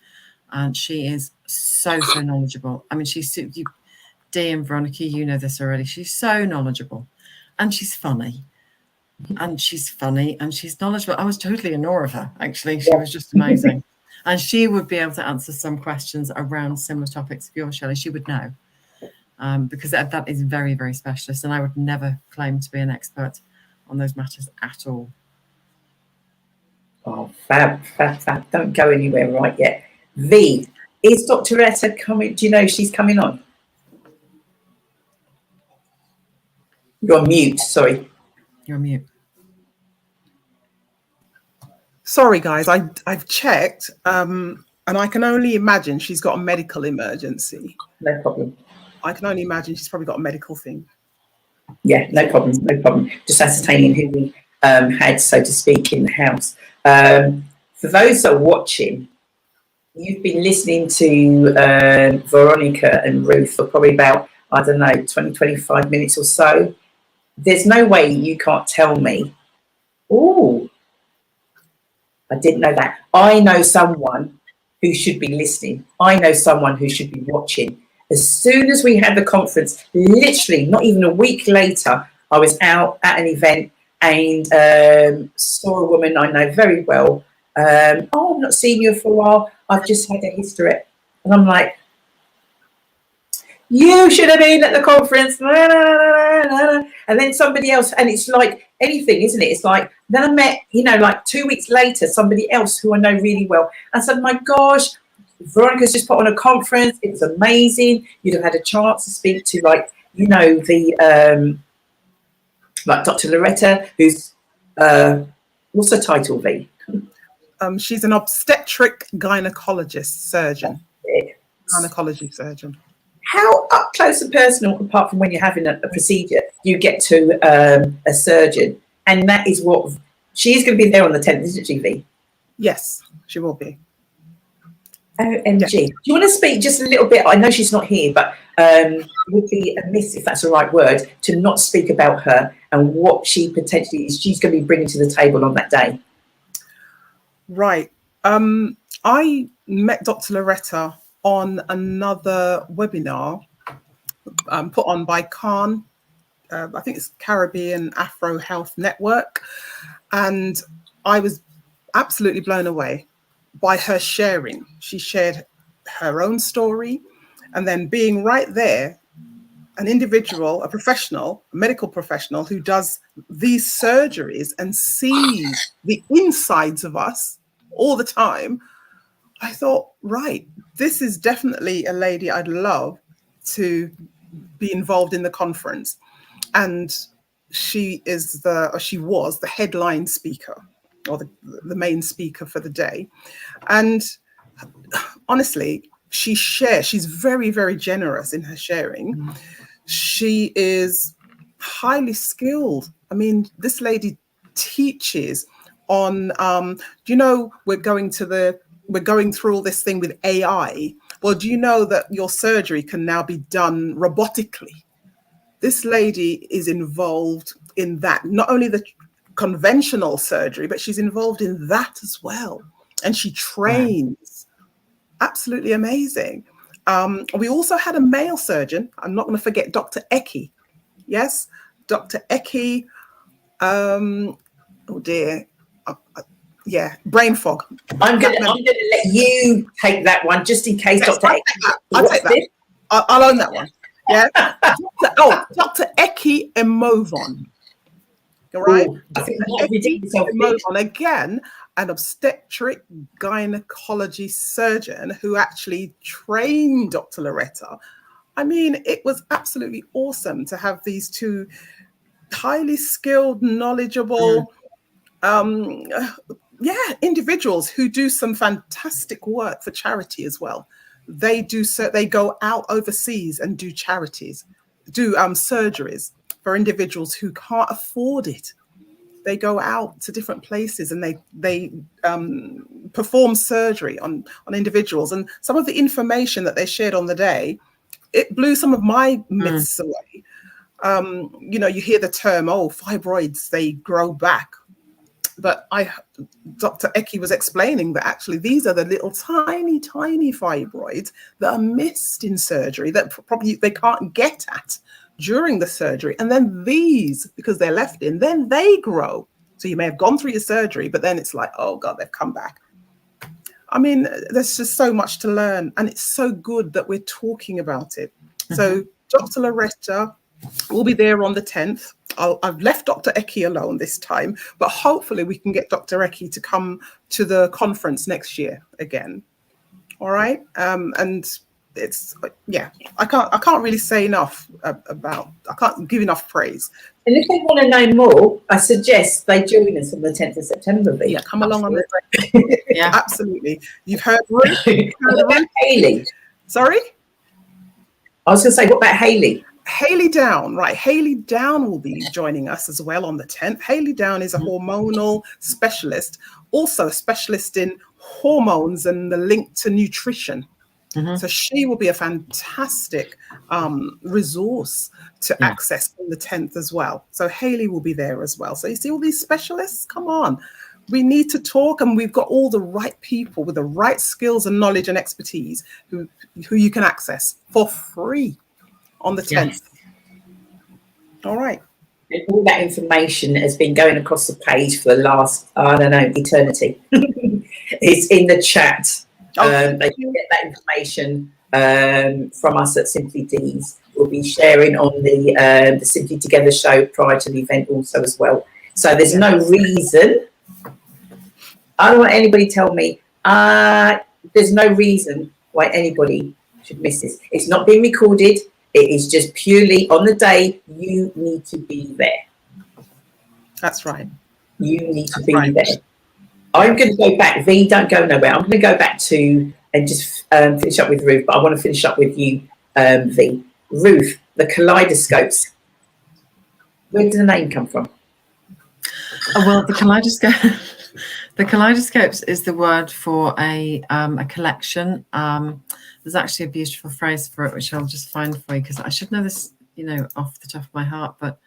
and she is so knowledgeable. I mean, Dee and Veronica, you know this already. She's so knowledgeable, and she's funny, and she's knowledgeable. I was totally in awe of her, actually. She was just amazing. And she would be able to answer some questions around similar topics of yours, Shelley. She would know. Because that is very, very specialist, and I would never claim to be an expert on those matters at all. Oh, fab. Don't go anywhere right yet. V, is Dr. Retta coming? Do you know she's coming on? You're on mute, sorry. You're on mute. Sorry, guys, I've checked, and I can only imagine she's got a medical emergency. No problem. I can only imagine she's probably got a medical thing. Yeah, no problem. Just ascertaining who we had, so to speak, in the house. For those that are watching, you've been listening to Veronica and Ruth for probably about, 20-25 minutes or so. There's no way you can't tell me, oh, I didn't know that. I know someone who should be listening. I know someone who should be watching. As soon as we had the conference, literally not even a week later, I was out at an event and saw a woman I know very well. I've not seen you for a while. I've just had a hysterect. And I'm like, you should have been at the conference. And then somebody else, and it's like anything, isn't it? It's like, then I met, like 2 weeks later, somebody else who I know really well. I said, my gosh, Veronica's just put on a conference. It was amazing. You'd have had a chance to speak to, like Dr. Loretta, who's, what's her title, V? She's an obstetric gynecologist surgeon. Gynecology surgeon. How up close and personal, apart from when you're having a procedure, you get to a surgeon? And that is what she's going to be there on the 10th, isn't she, V? Yes, she will be. OMG. Yeah. Do you want to speak just a little bit? I know she's not here, but it would be amiss, if that's the right word, to not speak about her and what she potentially is. She's going to be bringing to the table on that day. Right. I met Dr. Loretta on another webinar put on by Khan. I think it's Caribbean Afro Health Network. And I was absolutely blown away by her sharing. She shared her own story, and then being right there, an individual, a professional, a medical professional who does these surgeries and sees the insides of us all the time. I thought, right, this is definitely a lady I'd love to be involved in the conference. And she was the headline speaker, or the main speaker for the day. And honestly, she's very, very generous in her sharing. She is highly skilled. I mean, this lady teaches on, do you know, we're going through all this thing with AI. Well, do you know that your surgery can now be done robotically? This lady is involved in that, not only the conventional surgery, but she's involved in that as well. And she trains. Absolutely amazing. We also had a male surgeon. I'm not going to forget Dr. Eki. Yes, Dr. Eki. Oh dear. Yeah, brain fog. I'm going to let you take that one just in case, Yes, Dr. I'll take that. I'll own that one. Yeah. Dr. Eki Emovon. All right. I think Emovon, again, an obstetric gynecology surgeon who actually trained Dr. Loretta. I mean, it was absolutely awesome to have these two highly skilled, knowledgeable, individuals who do some fantastic work for charity as well. They go out overseas and do charities, do surgeries for individuals who can't afford it. They go out to different places and they perform surgery on individuals. And some of the information that they shared on the day, it blew some of my myths away. You hear the term, fibroids, they grow back. But Dr. Eki was explaining that actually these are the little tiny, tiny fibroids that are missed in surgery that probably they can't get at during the surgery. And then these, because they're left in, then they grow. So you may have gone through your surgery, but then it's like, oh God, they've come back. I mean, there's just so much to learn. And it's so good that we're talking about it. So Dr. Loretta will be there on the 10th. I've left Dr. Eki alone this time, but hopefully we can get Dr. Eki to come to the conference next year again. All right. And it's, I can't really say enough about, I can't give enough praise. And if they want to know more, I suggest they join us on the 10th of September. V. Yeah, come along on the Yeah, absolutely. You've heard Ruth. What about Hayley? Sorry? I was going to say, what about Hayley? Hayley Down, right. Hayley Down will be joining us as well on the 10th. Hayley Down is a hormonal specialist, also a specialist in hormones and the link to nutrition. So she will be a fantastic resource to access on the 10th as well. So Hayley will be there as well. So you see all these specialists, come on. We need to talk, and we've got all the right people with the right skills and knowledge and expertise who you can access for free on the 10th. All right. And all that information has been going across the page for the last, eternity. It's in the chat. They can get that information from us at Simply Deez. We'll be sharing on the Simply Together show prior to the event also as well. So there's no reason. I don't want anybody to tell me there's no reason why anybody should miss this. It's not being recorded. It is just purely on the day you need to be there. That's right. You need to be there. I'm going to go back. V, don't go nowhere. I'm going to go back to and just finish up with Ruth, but I want to finish up with you, V. Ruth, the kaleidoscopes. Where did the name come from? Well, the kaleidoscope. The kaleidoscopes is the word for a collection. There's actually a beautiful phrase for it, which I'll just find for you, because I should know this, off the top of my heart, but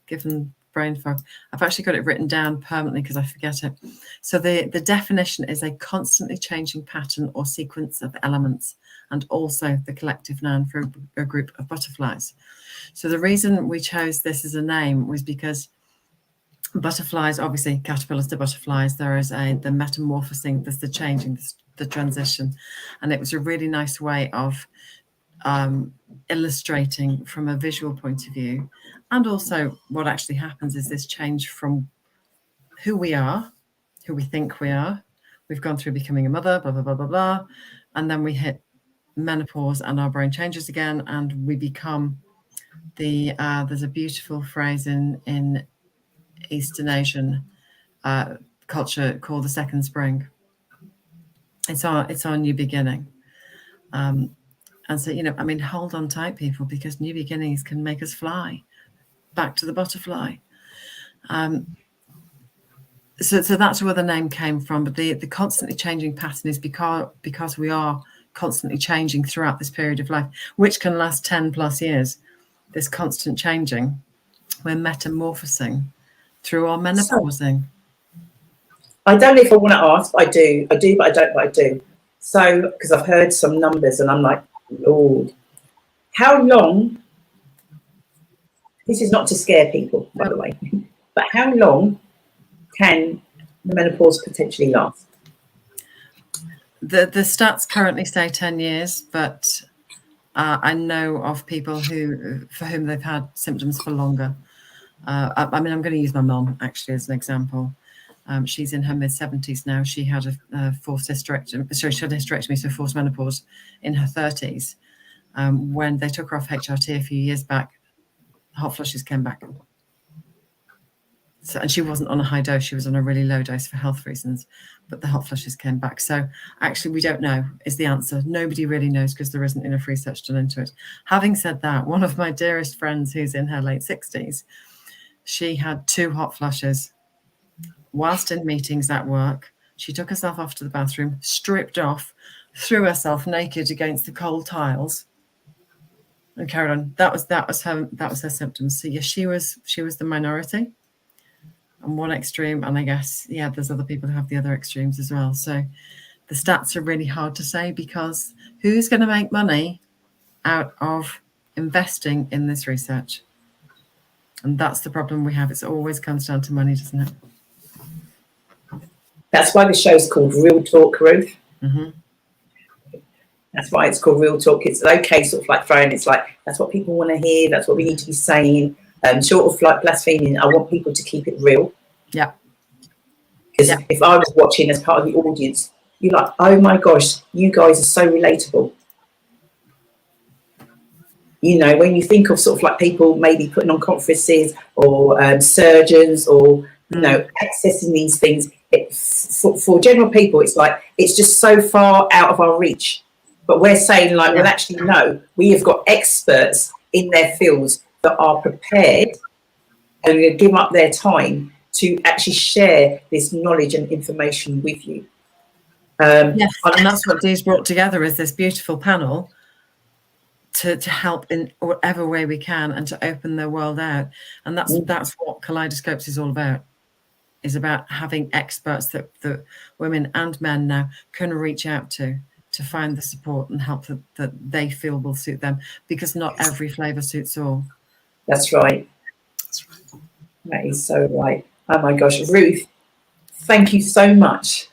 given brain fog, I've actually got it written down permanently because I forget it. So the definition is a constantly changing pattern or sequence of elements, and also the collective noun for a group of butterflies. So the reason we chose this as a name was because butterflies, obviously caterpillars to butterflies, there is the metamorphosing, there's the changing, the transition, and it was a really nice way of illustrating from a visual point of view. And also what actually happens is this change from who we are, who we think we are. We've gone through becoming a mother, blah, blah, blah, blah, blah. And then we hit menopause and our brain changes again, and we become there's a beautiful phrase in Eastern Asian culture called the second spring. It's our new beginning. And so, you know, I mean, hold on tight, people, because new beginnings can make us fly back to the butterfly. So that's where the name came from. But the constantly changing pattern is because we are constantly changing throughout this period of life, which can last 10 plus years. This constant changing, we're metamorphosing through our menopausing. I don't know if I want to ask. I do, but I don't, but I do. So, because I've heard some numbers and I'm like, Lord, how long, this is not to scare people, by the way, but how long can the menopause potentially last? The stats currently say 10 years, but I know of people for whom they've had symptoms for longer. I mean, I'm going to use my mum actually as an example. She's in her mid-70s now. She had a forced hysterectomy. Sorry, she had a hysterectomy, so forced menopause in her 30s. When they took her off HRT a few years back, hot flushes came back. So, and she wasn't on a high dose. She was on a really low dose for health reasons, but the hot flushes came back. So actually, we don't know is the answer. Nobody really knows because there isn't enough research done into it. Having said that, one of my dearest friends who's in her late 60s, she had 2 hot flushes whilst in meetings at work. She took herself off to the bathroom, stripped off, threw herself naked against the cold tiles, and carried on. That was her symptoms. So yes, she was the minority on one extreme, and I guess there's other people who have the other extremes as well. So the stats are really hard to say because who's going to make money out of investing in this research? And that's the problem we have. It always comes down to money, doesn't it? That's why the show's called Real Talk, Ruth. Mm-hmm. That's why it's called Real Talk. It's okay, sort of like throwing. It's like that's what people want to hear. That's what we need to be saying. Short of like blaspheming, I want people to keep it real. Yeah. Because if I was watching as part of the audience, you're like, oh my gosh, you guys are so relatable. You know, when you think of sort of like people maybe putting on conferences or surgeons or, you know, accessing these things, for general people, it's like, it's just so far out of our reach. But we're saying like, well, actually, no, we have got experts in their fields that are prepared and going to give up their time to actually share this knowledge and information with you. Yes, and that's what Deez brought together is this beautiful panel to help in whatever way we can and to open their world out. And that's what Kaleidoscopes is all about. Is about having experts that women and men now can reach out to find the support and help that they feel will suit them, because not every flavour suits all. That's right. That's right. That is so right. Oh my gosh, Ruth, thank you so much.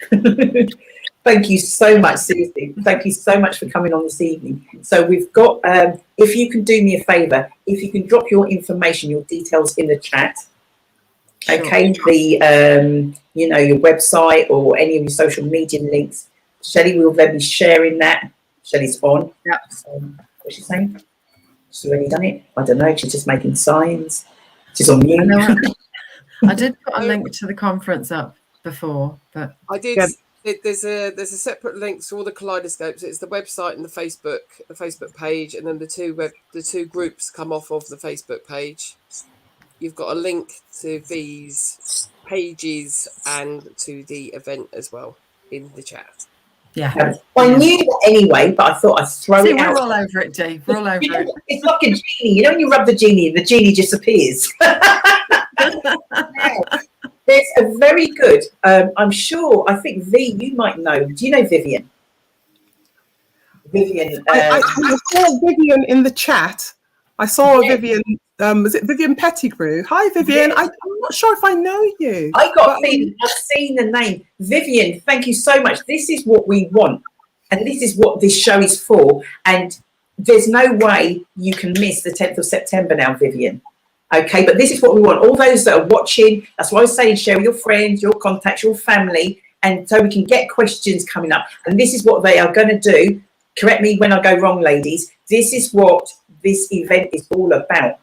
Thank you so much, seriously. Thank you so much for coming on this evening. So we've got, if you can do me a favour, if you can drop your information, your details in the chat. Sure. Okay, the you know, your website or any of your social media links. Shelley will then be sharing that. Shelley's on. Yeah. What's she saying? She's already done it. I don't know. She's just making signs. She's on mute. I did put a link to the conference up before, but I did. Yeah. There's a separate link to all the Kaleidoscopes. It's the website and the Facebook page, and then the two groups come off of the Facebook page. You've got a link to these pages and to the event as well in the chat. Yeah. I knew that anyway, but I thought I'd throw it out. We're all over it, Dave. We're all over it. It's like a genie. You know when you rub the genie just appears. There's a very good, I'm sure, I think V, you might know. Do you know Vivian? Vivian. I saw Vivian in the chat. I saw Vivian. Was it Vivian Pettigrew? Hi, Vivian. Yes. I'm not sure if I know you. I've seen the name. Vivian, thank you so much. This is what we want. And this is what this show is for. And there's no way you can miss the 10th of September now, Vivian. Okay, but this is what we want. All those that are watching, that's why I was saying share with your friends, your contacts, your family, and so we can get questions coming up. And this is what they are going to do. Correct me when I go wrong, ladies. This is what this event is all about.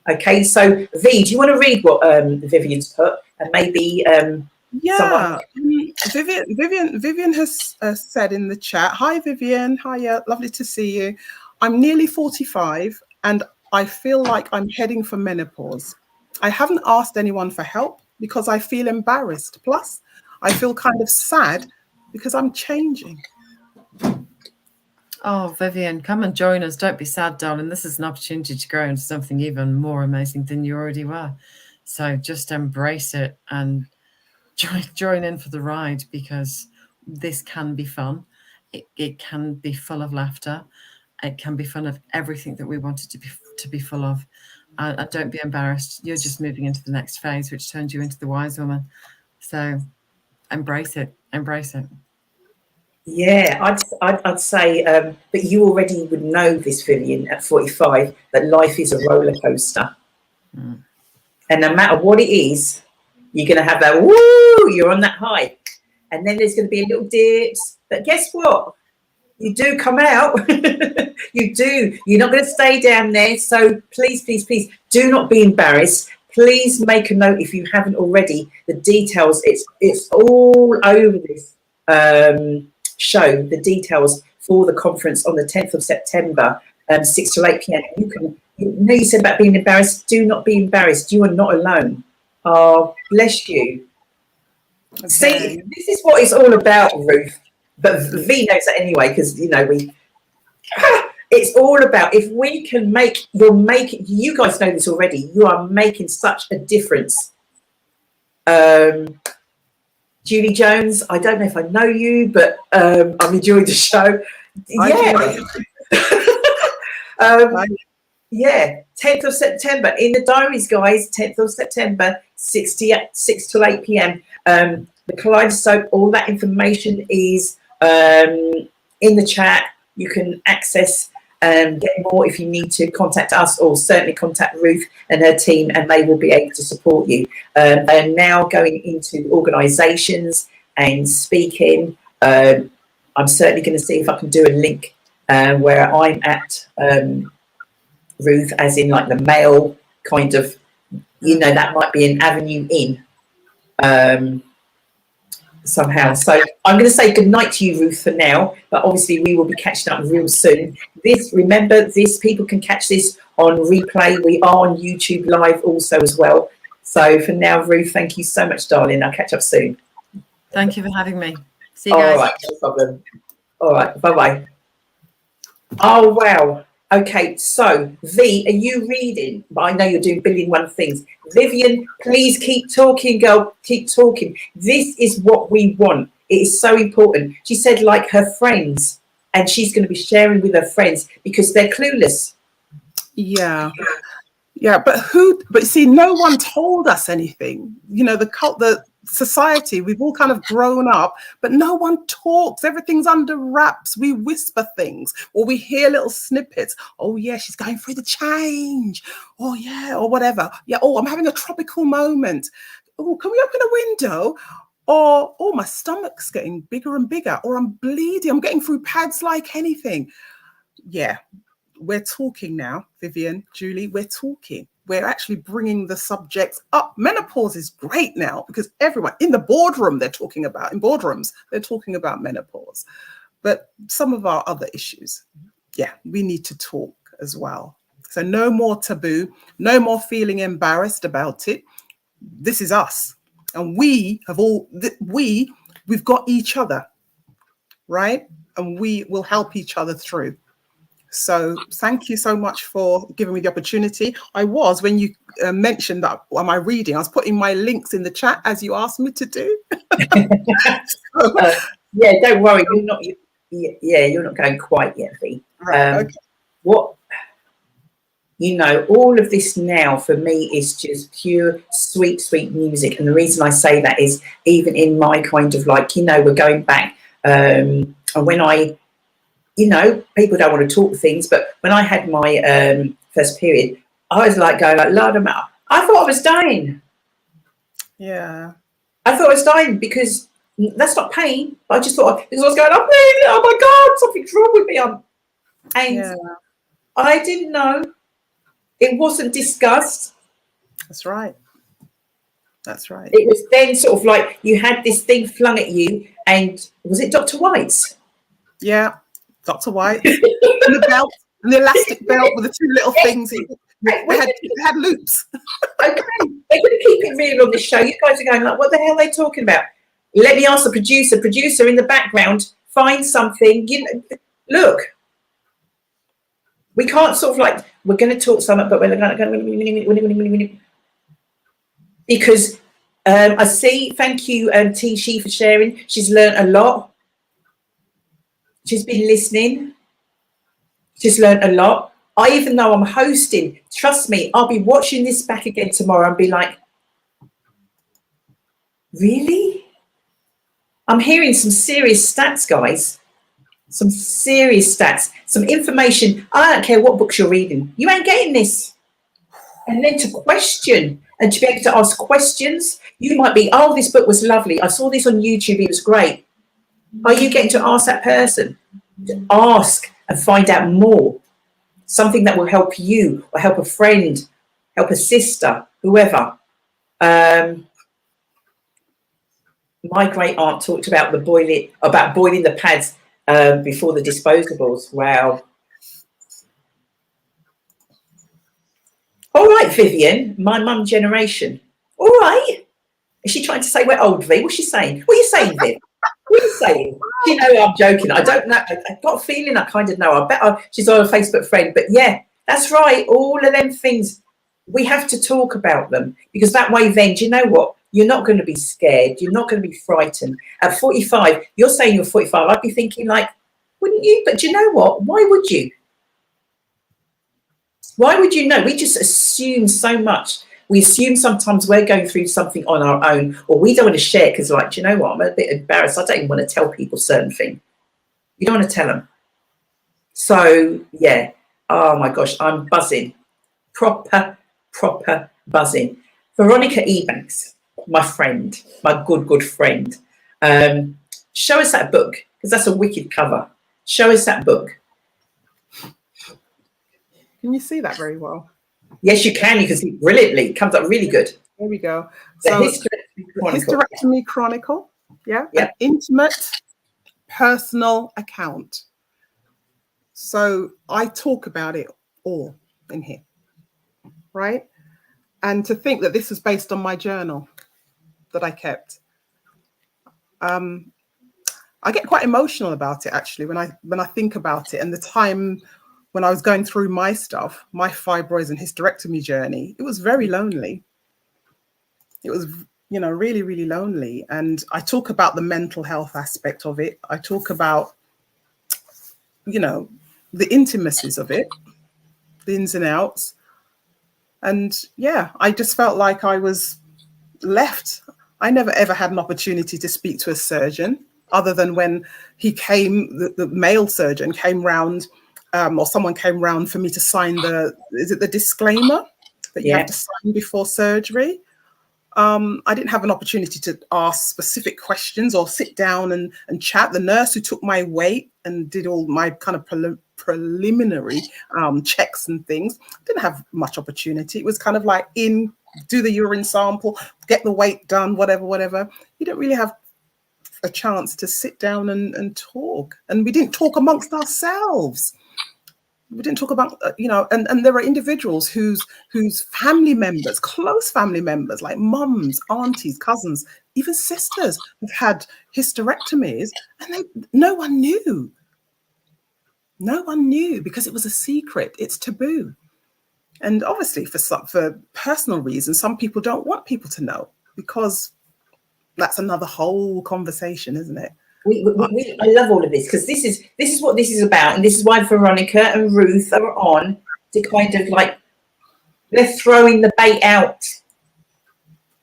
Okay, so V, do you want to read what Vivian's put? And maybe someone... Vivian has said in the chat, hi Vivian, hiya, lovely to see you. I'm nearly 45 and I feel like I'm heading for menopause. I haven't asked anyone for help because I feel embarrassed. Plus, I feel kind of sad because I'm changing. Oh, Vivian, come and join us. Don't be sad, darling. This is an opportunity to grow into something even more amazing than you already were. So just embrace it and join in for the ride, because this can be fun. It can be full of laughter. It can be full of everything that we wanted to be full of. And don't be embarrassed. You're just moving into the next phase, which turns you into the wise woman. So embrace it. Embrace it. Yeah, I'd say, but you already would know this, Vivian, at 45, that life is a roller coaster. Mm. And no matter what it is, you're going to have that, woo, you're on that high. And then there's going to be a little dips. But guess what? You do come out. You do. You're not going to stay down there. So please, please, please do not be embarrassed. Please make a note if you haven't already. The details, it's all over this show, the details for the conference on the 10th of September, 6 to 8 p.m. You said about being embarrassed. Do not be embarrassed. You are not alone. Oh, bless you. Okay. See, this is what it's all about, Ruth. But V knows that anyway, because, you know, it's all about, if we can you guys know this already, you are making such a difference. Julie Jones, I don't know if I know you, but I'm enjoying the show. Yeah, 10th of September in the diaries, guys. 10th of September, 6 to 8 p.m. The Kaleidoscope, all that information is in the chat. You can access get more if you need to. Contact us, or certainly contact Ruth and her team, and they will be able to support you. They are now going into organisations and speaking. I'm certainly going to see if I can do a link where I'm at, Ruth, as in like the male kind of, you know, that might be an avenue in somehow. So I'm going to say good night to you, Ruth, for now, but obviously we will be catching up real soon. Remember this, people can catch this on replay. We are on YouTube live also as well. So for now, Ruth, thank you so much, darling. I'll catch up soon. Thank you for having me. See you guys. All right, no problem. All right, bye-bye. Oh, wow. Okay, so V, are you reading? I know you're doing a billion one things. Vivian, please keep talking, girl. Keep talking. This is what we want. It is so important. She said, like her friends, and she's going to be sharing with her friends because they're clueless. Yeah. Yeah, but see, no one told us anything. You know, the society, we've all kind of grown up, but no one talks. Everything's under wraps. We whisper things, or we hear little snippets. Oh yeah, she's going through the change. Oh yeah, or whatever. Yeah, oh, I'm having a tropical moment. Oh, can we open a window? Or, oh, my stomach's getting bigger and bigger, or I'm bleeding. I'm getting through pads like anything. Yeah. We're talking now, Vivian, Julie, we're talking. We're actually bringing the subjects up. Menopause is great now because everyone in the boardroom, they're talking about menopause. But some of our other issues, yeah, we need to talk as well. So no more taboo, no more feeling embarrassed about it. This is us. And we've got each other, right? And we will help each other through. So thank you so much for giving me the opportunity. When you mentioned that, am I reading? I was putting my links in the chat as you asked me to do. Yeah, don't worry. You're not going quite yet, V. Right, okay. All of this now for me is just pure, sweet, sweet music. And the reason I say that is even in my kind of like, we're going back. And when people don't want to talk things, but when I had my first period, I was like going like, Lord, I thought I was dying. Yeah. I thought I was dying because that's not pain. I just thought, because I was going, I'm bleeding, oh my God, something's wrong with me. I didn't know. It wasn't discussed. That's right. That's right. It was then sort of like you had this thing flung at you, and was it Dr. White's? Yeah, Dr. White. And the belt, and the elastic belt with the two little things. They had loops. Okay, they're going to keep it real on this show. You guys are going like, what the hell are they talking about? Let me ask the producer in the background, find something. You know, look, we can't sort of like, we're going to talk something, but we're going to, because I see, thank you, T-She, for sharing. She's learned a lot. She's been listening. She's learned a lot. Even though I'm hosting, trust me, I'll be watching this back again tomorrow and be like, really? I'm hearing some serious stats, guys. Some serious stats, some information. I don't care what books you're reading. You ain't getting this. And then to question and to be able to ask questions, you might be, oh, this book was lovely. I saw this on YouTube. It was great. Are you getting to ask that person? To ask and find out more. Something that will help you or help a friend, help a sister, whoever. My great aunt talked about boiling the pads before the disposables. Wow. All right, Vivian, my mum generation. All right. Is she trying to say we're old, V? What's she saying? What are you saying, Viv? What are you saying? You know, I'm joking. I don't know. I've got a feeling I kind of know. I bet she's on a Facebook friend. But yeah, that's right. All of them things, we have to talk about them, because that way then, do you know what? You're not going to be scared. You're not going to be frightened. At 45, you're saying you're 45. I'd be thinking like, wouldn't you? But do you know what? Why would you? Why would you know? We just assume so much. We assume sometimes we're going through something on our own, or we don't want to share because, like, do you know what? I'm a bit embarrassed. I don't even want to tell people certain things. You don't want to tell them. So, yeah. Oh, my gosh. I'm buzzing. Proper buzzing. Veronica Ebanks, my friend, my good friend. Show us that book, because that's a wicked cover. Show us that book. Can you see that very well? Yes, you can. You can see it brilliantly. It comes up really good. There we go. The So, Hysterectomy Chronicle. Hysterectomy Chronicle. Yeah. Yep. An intimate, personal account. So I talk about it all in here, right? And to think that this was based on my journal that I kept. I get quite emotional about it, actually, when I think about it, and the time when I was going through my stuff, my fibroids and hysterectomy journey. It was very lonely. It was, you know, really, really lonely. And I talk about the mental health aspect of it. I talk about, you know, the intimacies of it, the ins and outs. And yeah, I just felt like I was left. I never ever had an opportunity to speak to a surgeon, other than when he came, the male surgeon came round, or someone came round for me to sign the disclaimer that you have to sign before surgery. I didn't have an opportunity to ask specific questions or sit down and chat. The nurse who took my weight and did all my kind of preliminary checks and things didn't have much opportunity. It was kind of like do the urine sample, get the weight done, whatever. You didn't really have a chance to sit down and talk. And we didn't talk amongst ourselves. We didn't talk about, you know, and there are individuals whose family members, close family members, like mums, aunties, cousins, even sisters, have had hysterectomies, and no one knew. No one knew, because it was a secret. It's taboo. And obviously for personal reasons, some people don't want people to know, because that's another whole conversation, isn't it? I love all of this, because this is what this is about, and this is why Veronica and Ruth are on, to kind of like, they're throwing the bait out.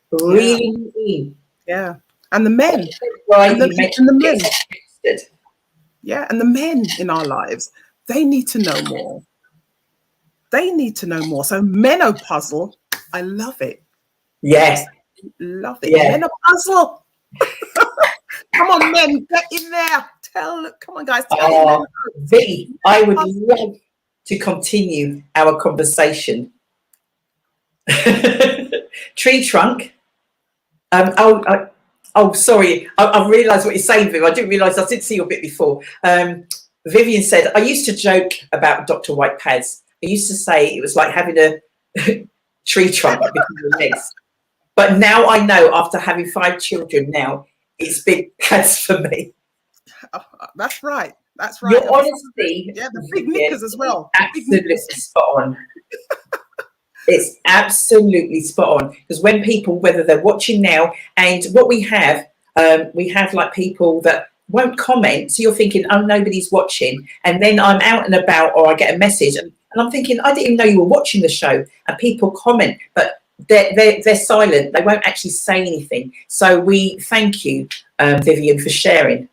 Really? Yeah. And the men. Right. And the men. Yeah, and the men in our lives, they need to know more. They need to know more. So menopausal, I love it. Yes. Love it. Yeah. Menopausal. Come on, men, get in there. Come on, guys. Tell V, I would love to continue our conversation. Tree trunk, Oh, sorry. I've realised what you're saying, Viv. I didn't realise. I did see your bit before. Vivian said, I used to joke about Dr. White pads. I used to say it was like having a tree trunk between your legs. But now I know, after having 5 children now, it's big pads for me. That's right. That's right. Your honesty. Yeah, the big knickers as well. Absolutely spot on. It's absolutely spot on, because when people, whether they're watching now, and what we have like people that won't comment, so you're thinking, oh, nobody's watching, and then I'm out and about, or I get a message, and I'm thinking, I didn't even know you were watching the show, and people comment, but they're silent. They won't actually say anything. So we thank you, Vivian, for sharing.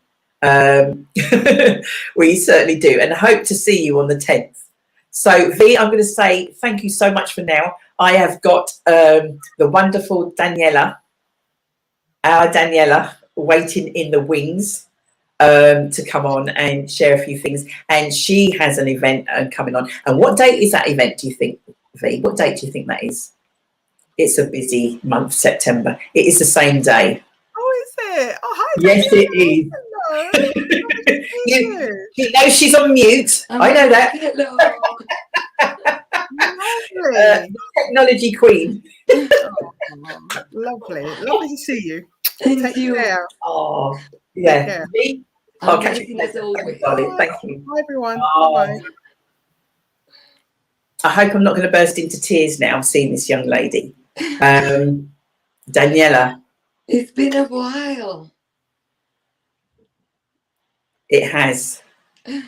We certainly do, and hope to see you on the 10th. So, V, I'm going to say thank you so much for now. I have got the wonderful Daniela, our Daniela, waiting in the wings to come on and share a few things. And she has an event coming on. And what date is that event, do you think, V? What date do you think that is? It's a busy month, September. It is the same day. Oh, is it? Oh, hi, Yes, Daniela. it is. Hello. You know she's on mute. I know that. Hello. Lovely. Technology queen. Lovely. Lovely to see you. Thank Take you. care. Oh, yeah. care. Me? I'll catch Amazing you as later. always. Darling. Thank you. Hi, everyone. Oh. Bye-bye. I hope I'm not going to burst into tears now seeing this young lady. Daniela. It's been a while. It has. You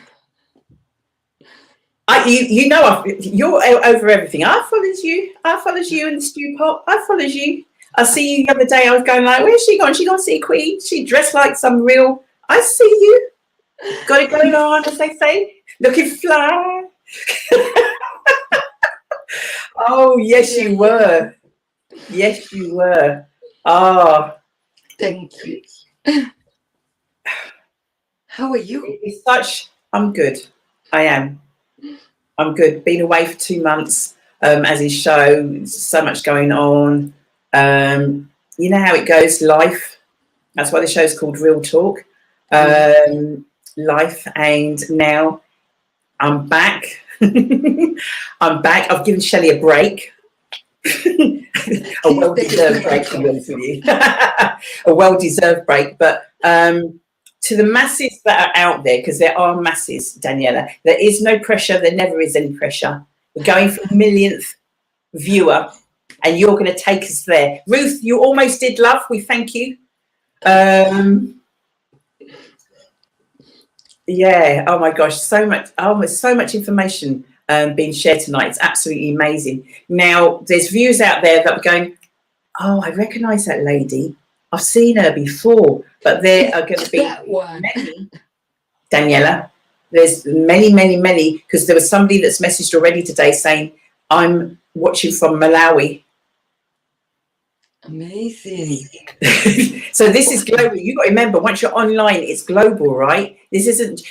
know, you're over everything. I followed you. I followed you in the stew pot. I followed you. I see you the other day. I was going like, where's she gone? She gone see Queen. She dressed like some real. I see you. Got it going on, as they say. Looking fly. Oh, yes, you were. Yes, you were. Oh. Thank you. How are you? It's such. I'm good. I am. I'm good. Been away for 2 months, as his show. So much going on. You know how it goes. Life. That's why the show's called Real Talk. Life, and now I'm back. I'm back. I've given Shelley a break. A well-deserved break, to be honest with you. A well-deserved break, but to the masses that are out there, because there are masses, Daniela, there is no pressure. There never is any pressure. We're going for the millionth viewer, and you're going to take us there. Ruth, you almost did, love. We thank you. Yeah. Oh my gosh, so much. Almost so much information being shared tonight. It's absolutely amazing. Now, there's viewers out there that are going, oh, I recognise that lady. I've seen her before, but there are going to be many, Daniela. There's many, many, many, because there was somebody that's messaged already today saying, I'm watching from Malawi. Amazing. So this is global. You've got to remember, once you're online, it's global, right? This isn't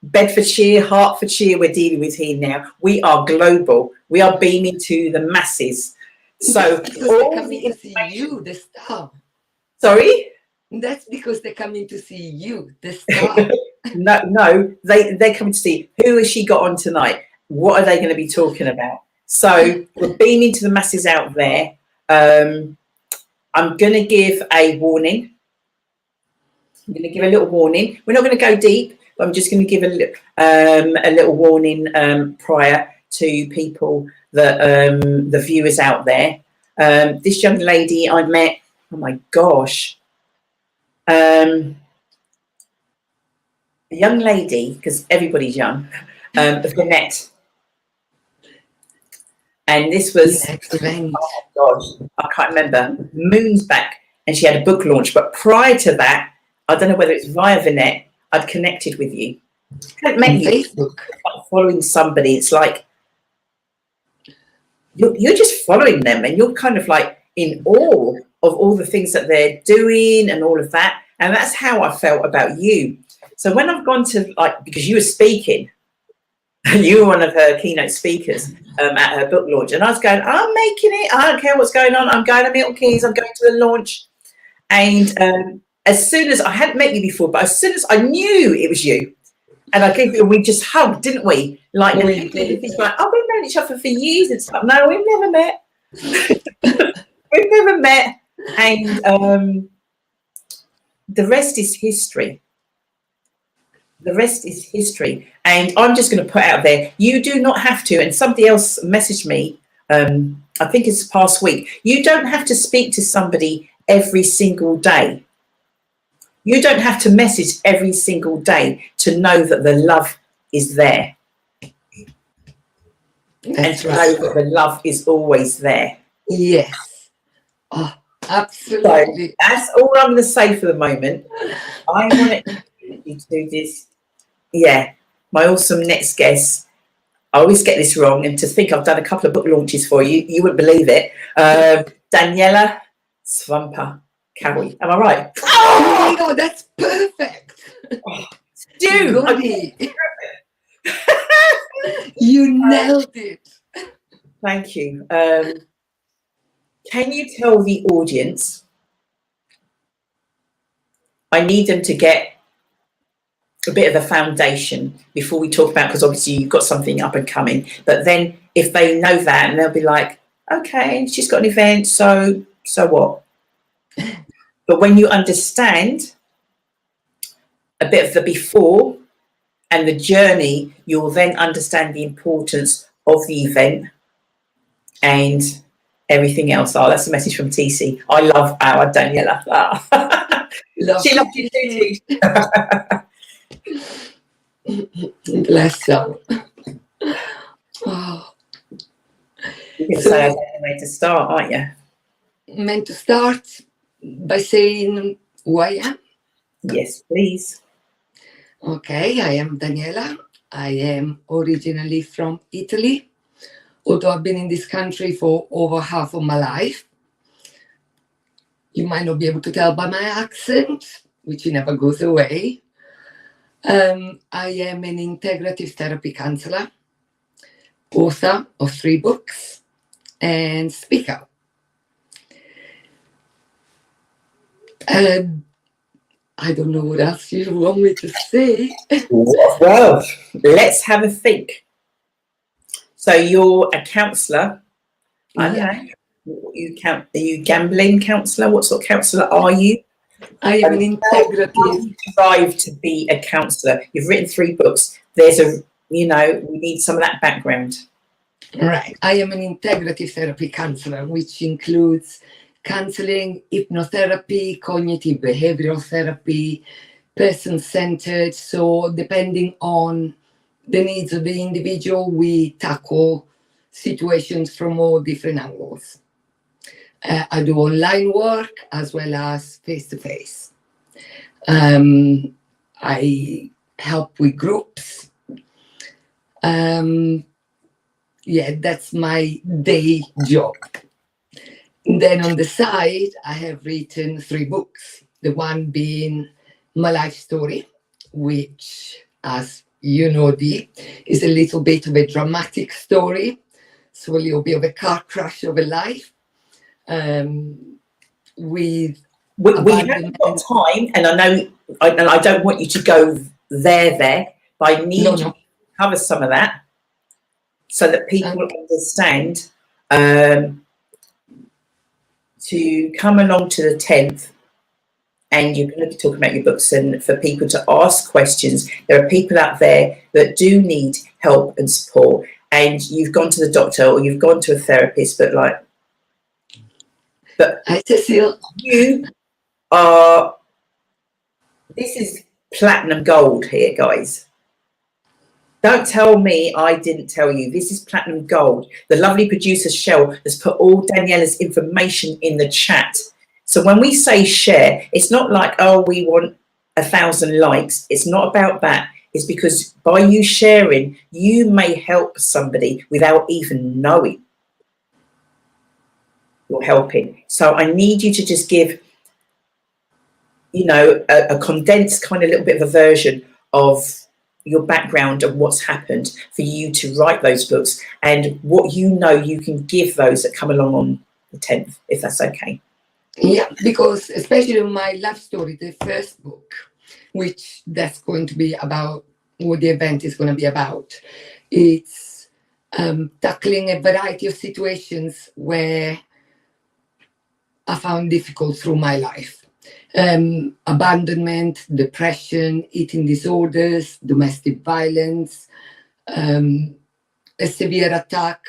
Bedfordshire, Hertfordshire we're dealing with here now. We are global. We are beaming to the masses. So they're coming to see you, the star. Sorry? That's because they're coming to see you, the star. No, they're coming to see who has she got on tonight. What are they going to be talking about? So we're beaming to the masses out there. I'm going to give a warning. I'm going to give a little warning. We're not going to go deep, but I'm just going to give a little warning prior to people that the viewers out there. This young lady I met, oh my gosh, a young lady, because everybody's young, Vanette. And this was, oh gosh, I can't remember, moons back, and she had a book launch. But prior to that, I don't know whether it's via Vanette, I'd connected with you. I hadn't met you. Facebook. Following somebody, it's like, you're just following them, and you're kind of like in awe of all the things that they're doing and all of that. And that's how I felt about you. So when I've gone to, like, because you were speaking, And you were one of her keynote speakers at her book launch. And I was going, I'm making it. I don't care what's going on. I'm going to Milton Keynes. I'm going to the launch. And as soon as I hadn't met you before, but as soon as I knew it was you, and I gave you, we just hugged, didn't we? Like, We did. like, oh, we've known each other for years and stuff. No, we've never met. We've never met. And the rest is history. The rest is history. And I'm just going to put out there, you do not have to, and somebody else messaged me, I think it's past week, you don't have to speak to somebody every single day. You don't have to message every single day to know that the love is there. That's and to right. know that the love is always there. Yes. Oh, So absolutely. that's all I'm going to say for the moment. I want you to do this. Yeah, my awesome next guest. I always get this wrong, and to think I've done a couple of book launches for you, you wouldn't believe it. Daniela Svampa Cowie. Am I right? Oh my God, that's perfect. Dude, Goody. You nailed it. thank you. Can you tell the audience? I need them to get a bit of a foundation before we talk about, because obviously you've got something up and coming, but then if they know that, and they'll be like, okay, she's got an event, so what? But when you understand a bit of the before and the journey, you'll then understand the importance of the event and everything else. Oh, that's a message from TC. I love our Daniela. Love She loves you too. Bless her. Oh, You can say I don't know where to start, aren't you? meant to start by saying who I am. Yes, please. Okay, I am Daniela. I am originally from Italy, although I've been in this country for over half of my life. You might not be able to tell by my accent, which never goes away. I am an integrative therapy counselor, author of 3 books, and speaker. I don't know what else you want me to say. Well, let's have a think. So you're a counsellor. I don't know. Are you gambling counsellor? What sort of counsellor are you? I am an integrative. How did you strive to be a counsellor? You've written 3 books. There's we need some of that background. Right. I am an integrative therapy counselor, which includes counseling, hypnotherapy, cognitive behavioral therapy, person-centered. So depending on the needs of the individual, we tackle situations from all different angles. I do online work as well as face-to-face. I help with groups. Yeah, that's my day job. And then on the side, I have written 3 books. The one being my life story, which, as you know, Dee, is a little bit of a dramatic story. So a little bit of a car crash of a life. With We haven't got time, and I know, and I don't want you to go there, but I need you to cover some of that so that people understand. To come along to the 10th, and you're going to be talking about your books, and for people to ask questions. There are people out there that do need help and support, and you've gone to the doctor or you've gone to a therapist, but you are, this is platinum gold here, guys. Don't tell me I didn't tell you. This is platinum gold. The lovely producer, Shell, has put all Daniela's information in the chat. So when we say share, it's not like, oh, we want 1,000 likes. It's not about that. It's because by you sharing, you may help somebody without even knowing you're helping. So I need you to just give, a condensed kind of little bit of a version of, your background and what's happened for you to write those books, and what you can give those that come along on the 10th, if that's okay. Yeah, because especially my life story, the first book, which that's going to be about, what the event is going to be about, it's tackling a variety of situations where I found difficult through my life. Abandonment, depression, eating disorders, domestic violence, a severe attack,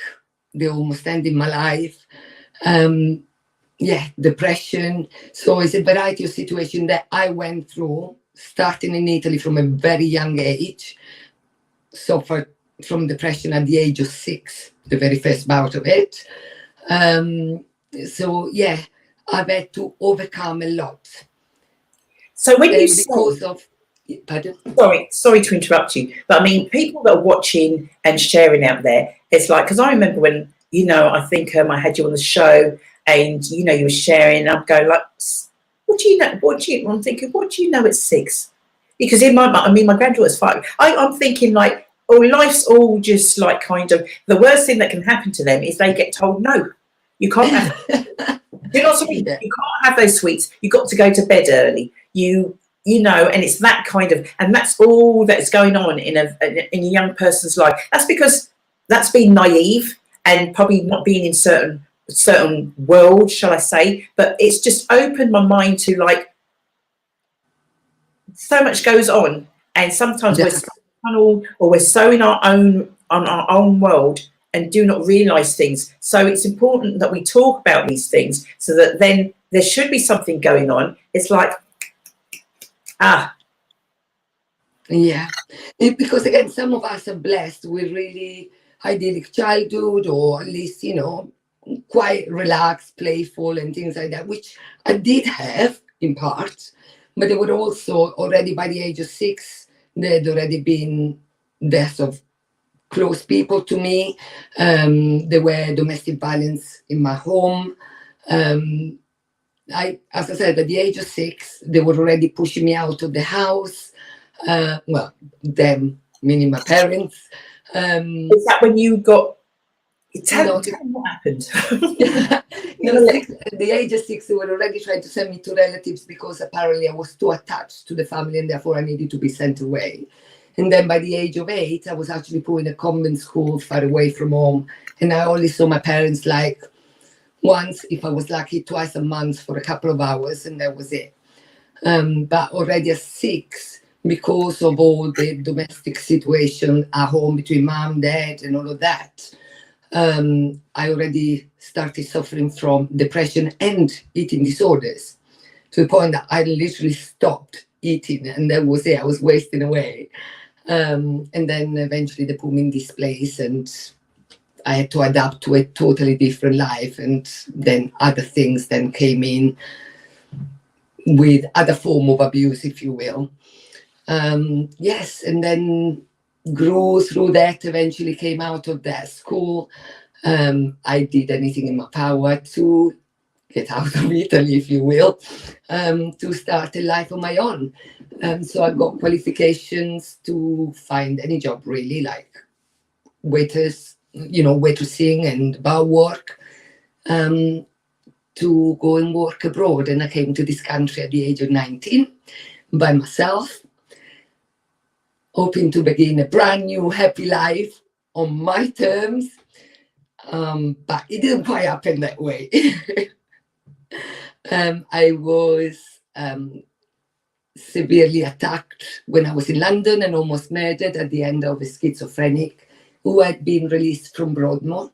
they almost ended my life. Depression. So it's a variety of situations that I went through, starting in Italy from a very young age. Suffered from depression at the age of 6, the very first bout of it. I've had to overcome a lot. So when you because of, pardon? Sorry to interrupt you, but I mean, people that are watching and sharing out there, it's like, because I remember when, I think I had you on the show, and you were sharing, and I'd go like, what do you know? I'm thinking, what do you know at 6? Because in my granddaughter's 5. I'm thinking like, oh, life's all just like kind of, the worst thing that can happen to them is they get told no, you can't have. You know what I mean? You can't have those sweets. You've got to go to bed early. And it's that kind of, and that's all that's going on in a young person's life. That's because that's being naive and probably not being in certain world, shall I say? But it's just opened my mind to like, so much goes on, and sometimes we're so tunnel, or we're so in our own world and do not realize things. So it's important that we talk about these things, so that then there should be something going on. It's like, because again, some of us are blessed with really idyllic childhood, or at least quite relaxed, playful, and things like that, which I did have in part. But there were also, already by the age of 6, there had already been deaths of close people to me. There were domestic violence in my home. As I said, at the age of 6, they were already pushing me out of the house. Them, meaning my parents. Is that when you got... Tell me what happened. At the age of 6, they were already trying to send me to relatives, because apparently I was too attached to the family and therefore I needed to be sent away. And then by the age of 8, I was actually put in a convent school far away from home. And I only saw my parents like once, if I was lucky, twice a month for a couple of hours, and that was it. But already at 6, because of all the domestic situation at home between mom, dad, and all of that, I already started suffering from depression and eating disorders, to the point that I literally stopped eating, and that was it. I was wasting away. And then eventually they put me in this place, and I had to adapt to a totally different life. And then other things then came in with other form of abuse, if you will. And then grew through that, eventually came out of that school. I did anything in my power to get out of Italy, if you will, to start a life on my own. So I got qualifications to find any job, really, like waitressing and bar work, to go and work abroad. And I came to this country at the age of 19 by myself, hoping to begin a brand new happy life on my terms. But it didn't quite happen that way. I was severely attacked when I was in London and almost murdered at the end of a schizophrenic who had been released from Broadmoor.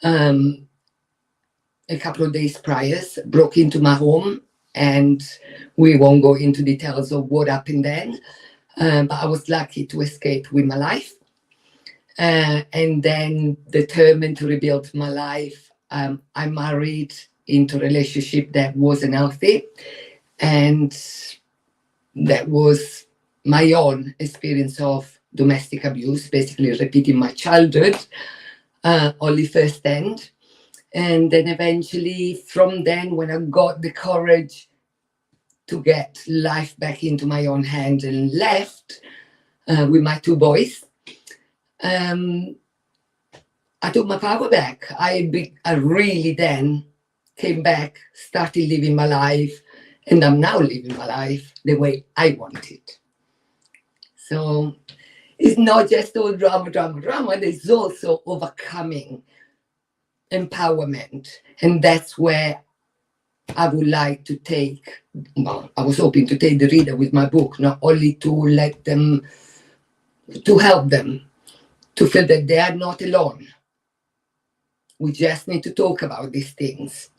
A couple of days prior, broke into my home, and we won't go into details of what happened then, but I was lucky to escape with my life. And then, determined to rebuild my life, I married into a relationship that wasn't healthy, and that was my own experience of domestic abuse, basically repeating my childhood, only firsthand. And then eventually, from then, when I got the courage to get life back into my own hand and left, with my 2 boys. I took my power back. I really then came back, started living my life, and I'm now living my life the way I want it. So it's not just all drama. There's also overcoming, empowerment. And that's where I would like to take, well, I was hoping to take the reader with my book, not only to let them, to help them, to feel that they are not alone. We just need to talk about these things.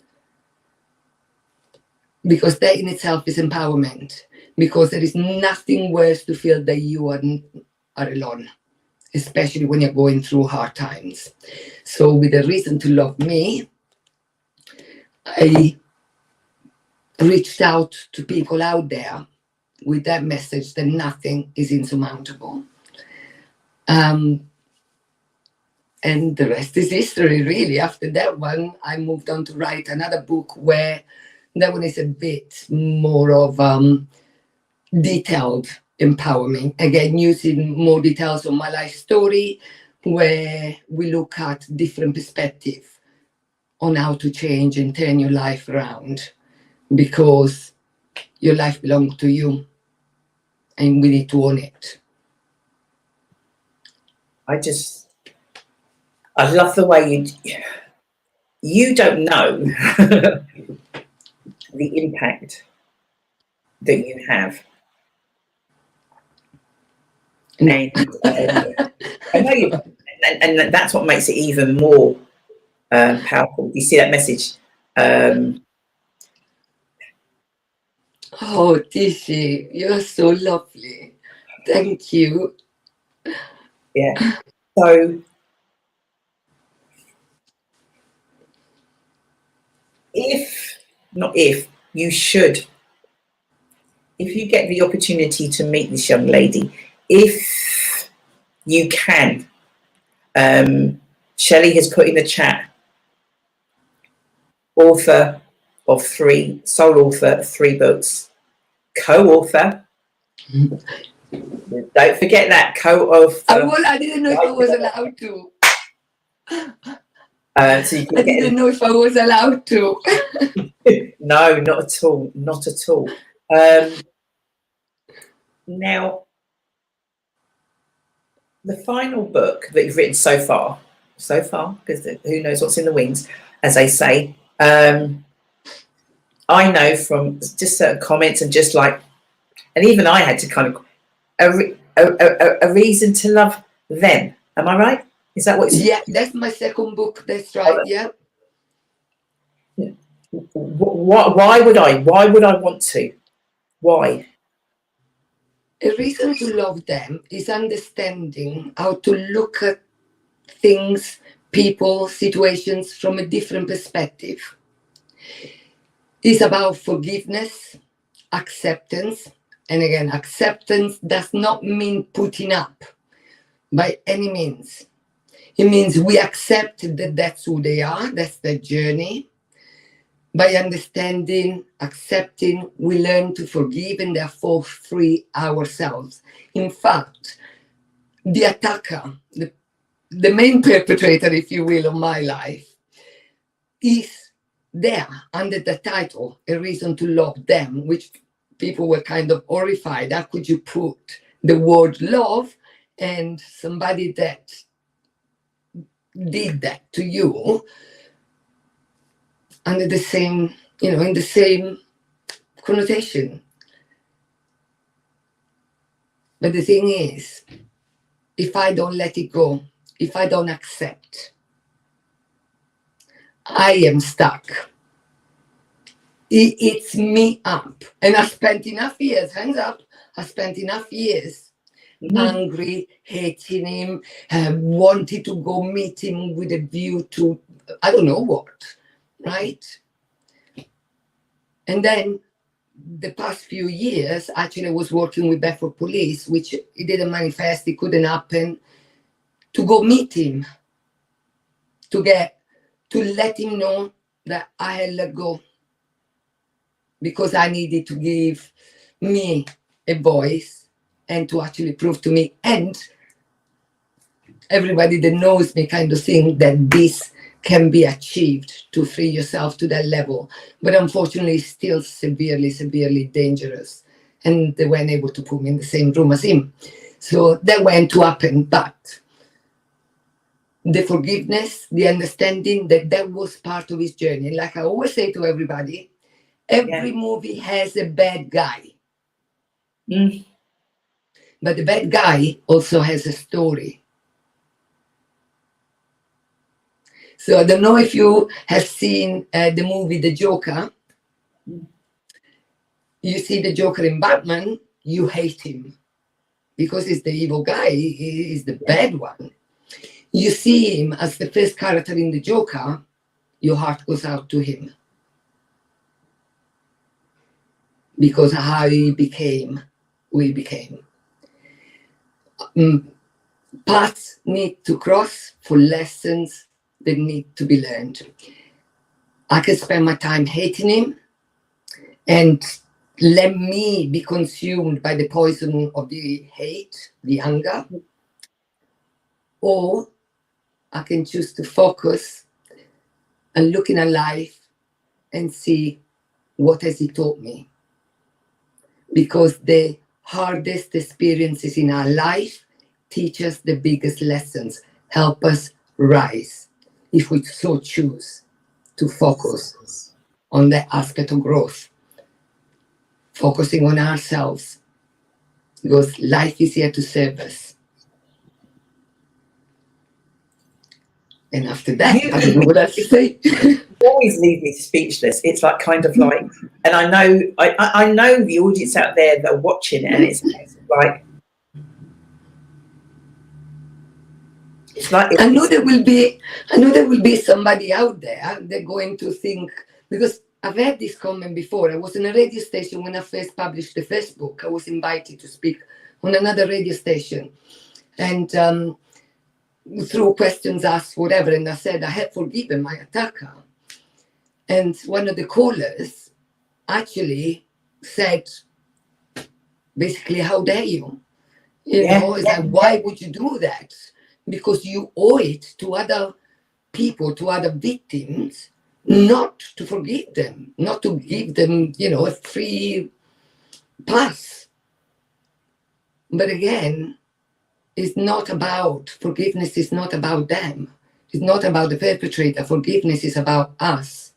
Because that in itself is empowerment. Because there is nothing worse to feel that you are alone, especially when you're going through hard times. So with a reason to love me, I reached out to people out there with that message that nothing is insurmountable. And the rest is history, really. After that one, I moved on to write another book where that one is a bit more of detailed empowerment. Again, using more details on my life story, where we look at different perspectives on how to change and turn your life around, because your life belongs to you and we need to own it. I love the way you don't know the impact that you have. And I know you, and that's what makes it even more powerful. You see that message? Oh, Tishy, you're so lovely. Thank you. Yeah. So if you get the opportunity to meet this young lady, if you can, Shelley has put in the chat, author of 3, sole author of 3 books, co-author. Don't forget that, co-author. I didn't know if I was allowed to. So you I didn't know if I was allowed to. No, not at all. Not at all. Now, the final book that you've written so far, because who knows what's in the wings, as they say. I know from just certain comments and just like, and even I had to kind of a reason to love them. Am I right? Is that what? Yeah, that's my second book. That's right. Yeah. Why would I want to? Why? A reason to love them is understanding how to look at things, people, situations from a different perspective. It's about forgiveness, acceptance. And again, acceptance does not mean putting up by any means. It means we accept that that's who they are, that's their journey. By understanding, accepting, we learn to forgive and therefore free ourselves. In fact, the attacker, the main perpetrator, if you will, of my life, is there under the title, A Reason to Love Them, which people were kind of horrified. How could you put the word love and somebody that did that to you under the same, in the same connotation? But the thing is, if I don't let it go, if I don't accept, I am stuck. It eats me up. And I spent enough years, hands up, I spent enough years angry, hating him, wanted to go meet him with a view to, I don't know what, right? And then the past few years, actually I was working with Bedford Police, which it didn't manifest, it couldn't happen, to go meet him, to let him know that I had let go, because I needed to give me a voice and to actually prove to me and everybody that knows me kind of think that this can be achieved to free yourself to that level. But unfortunately, it's still severely, severely dangerous. And they weren't able to put me in the same room as him. So that went to happen. But the forgiveness, the understanding that that was part of his journey. Like I always say to everybody, every movie has a bad guy. But the bad guy also has a story. So I don't know if you have seen the movie The Joker. You see the Joker in Batman, you hate him because he's the evil guy, he's the bad one. You see him as the first character in The Joker, your heart goes out to him. Because how he became, we became. Paths need to cross for lessons that need to be learned. I can spend my time hating him and let me be consumed by the poison of the hate, the anger. Or I can choose to focus and look in at life and see what has he taught me. Because the hardest experiences in our life teach us the biggest lessons, help us rise, if we so choose to focus on that aspect of growth, focusing on ourselves, because life is here to serve us. And after that, I don't know what else to say. Always leave me speechless. It's like kind of like, and I know the audience out there that are watching it, and it's like I know there will be somebody out there they're going to think, because I've had this comment before. I was in a radio station when I first published the first book. I was invited to speak on another radio station, and through questions asked, whatever, and I said I had forgiven my attacker. And one of the callers actually said, basically, how dare you? You know, it's like, why would you do that? Because you owe it to other people, to other victims, not to forgive them, not to give them, you know, a free pass. But again, it's not about, forgiveness is not about them. It's not about the perpetrator. Forgiveness is about us,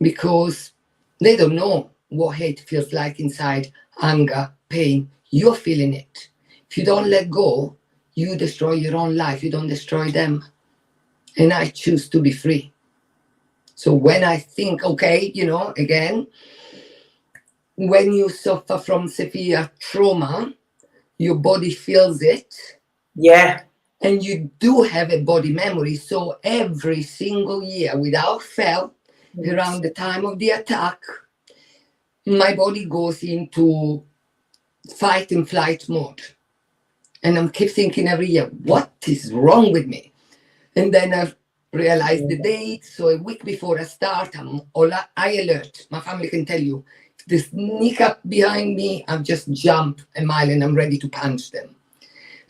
because they don't know what hate feels like inside, anger, pain. You're feeling it. If you don't let go, you destroy your own life. You don't destroy them. And I choose to be free. So when I think, okay, you know, again, when you suffer from severe trauma, your body feels it. Yeah. And you do have a body memory. So every single year, without fail, around the time of the attack, my body goes into fight and flight mode. And I keep thinking every year, what is wrong with me? And then I realize the date. So a week before I start, I alert. My family can tell you. If they sneak up behind me, I just jump a mile and I'm ready to punch them.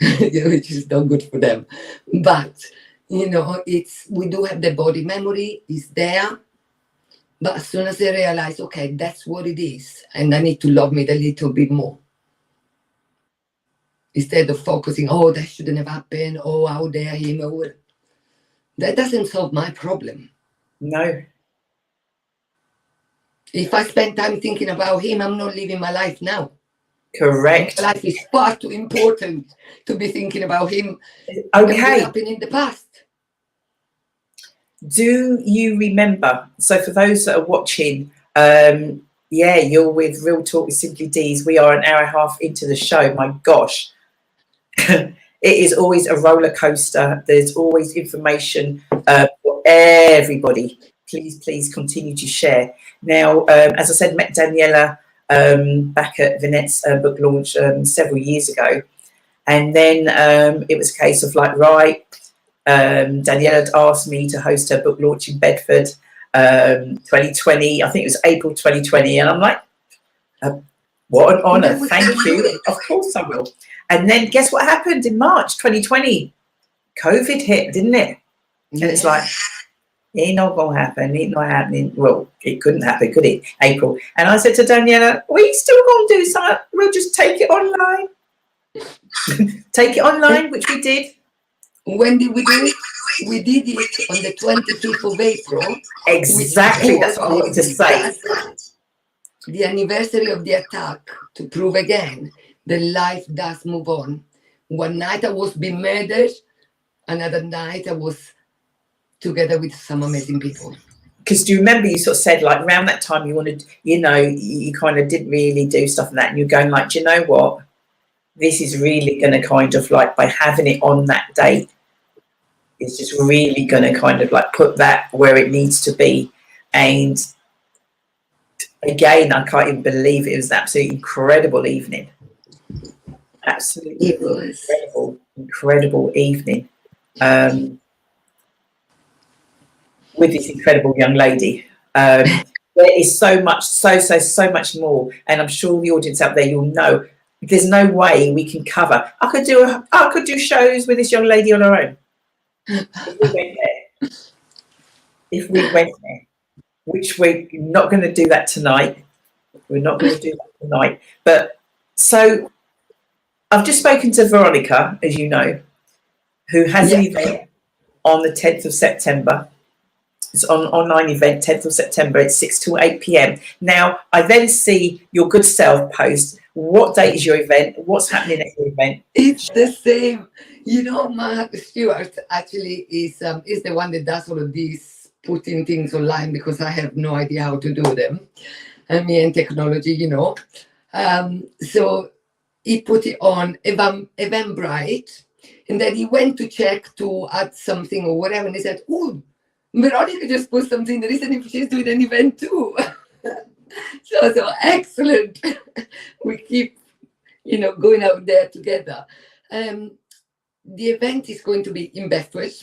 Which is not good for them. But, you know, we do have the body memory. It's there. But as soon as I realize, okay, that's what it is, and I need to love me a little bit more. Instead of focusing, oh, that shouldn't have happened, oh, how dare him, that doesn't solve my problem. No. If I spend time thinking about him, I'm not living my life now. Correct. My life is far too important to be thinking about him. Okay. And what happened in the past. Do you remember? So for those that are watching, you're with Real Talk with Simply Deez. We are an hour and a half into the show. My gosh. It is always a roller coaster. There's always information for everybody. Please continue to share. Now, as I said, met Daniela back at Vinette's book launch several years ago. And then it was a case of like, right, Daniela had asked me to host her book launch in Bedford 2020. I think it was April 2020. And I'm like, What an honour. Thank you. Of course I will. And then guess what happened in March 2020? COVID hit, didn't it? And it's like, it ain't not going to happen. It ain't not happening. Well, it couldn't happen, could it? April. And I said to Daniela, we still going to do something. We'll just take it online. Take it online, which we did. When did we do it? We did it on the 25th of April. Exactly. That's what I wanted to say. The anniversary of the attack, to prove again that life does move on. One night I was being murdered. Another night I was together with some amazing people. Because do you remember you sort of said like around that time you wanted, you know, you kind of didn't really do stuff and that, and you're going like, do you know what? This is really going to kind of like, by having it on that date, it's just really going to kind of like put that where it needs to be. And again, I can't even believe it was an absolutely incredible evening. Absolutely incredible evening. With this incredible young lady. There is so much, so much more. And I'm sure the audience out there, you'll know, there's no way we can cover. I could do shows with this young lady on her own. If we went there, which we're not going to do that tonight. We're not going to do that tonight. But so I've just spoken to Veronica, as you know, who has an event on the 10th of September. It's an online event, 10th of September. It's 6 to 8 p.m. Now, I then see your good self post. What date is your event? What's happening at your event? It's the same. You know, Mark Stewart actually is the one that does all of these putting things online, because I have no idea how to do them. Me and technology, you know. So he put it on Eventbrite, and then he went to check to add something or whatever, and he said, "Oh, Veronica just put something. There isn't if she's doing an event too." so excellent. We keep, you know, going out there together. The event is going to be in Bedford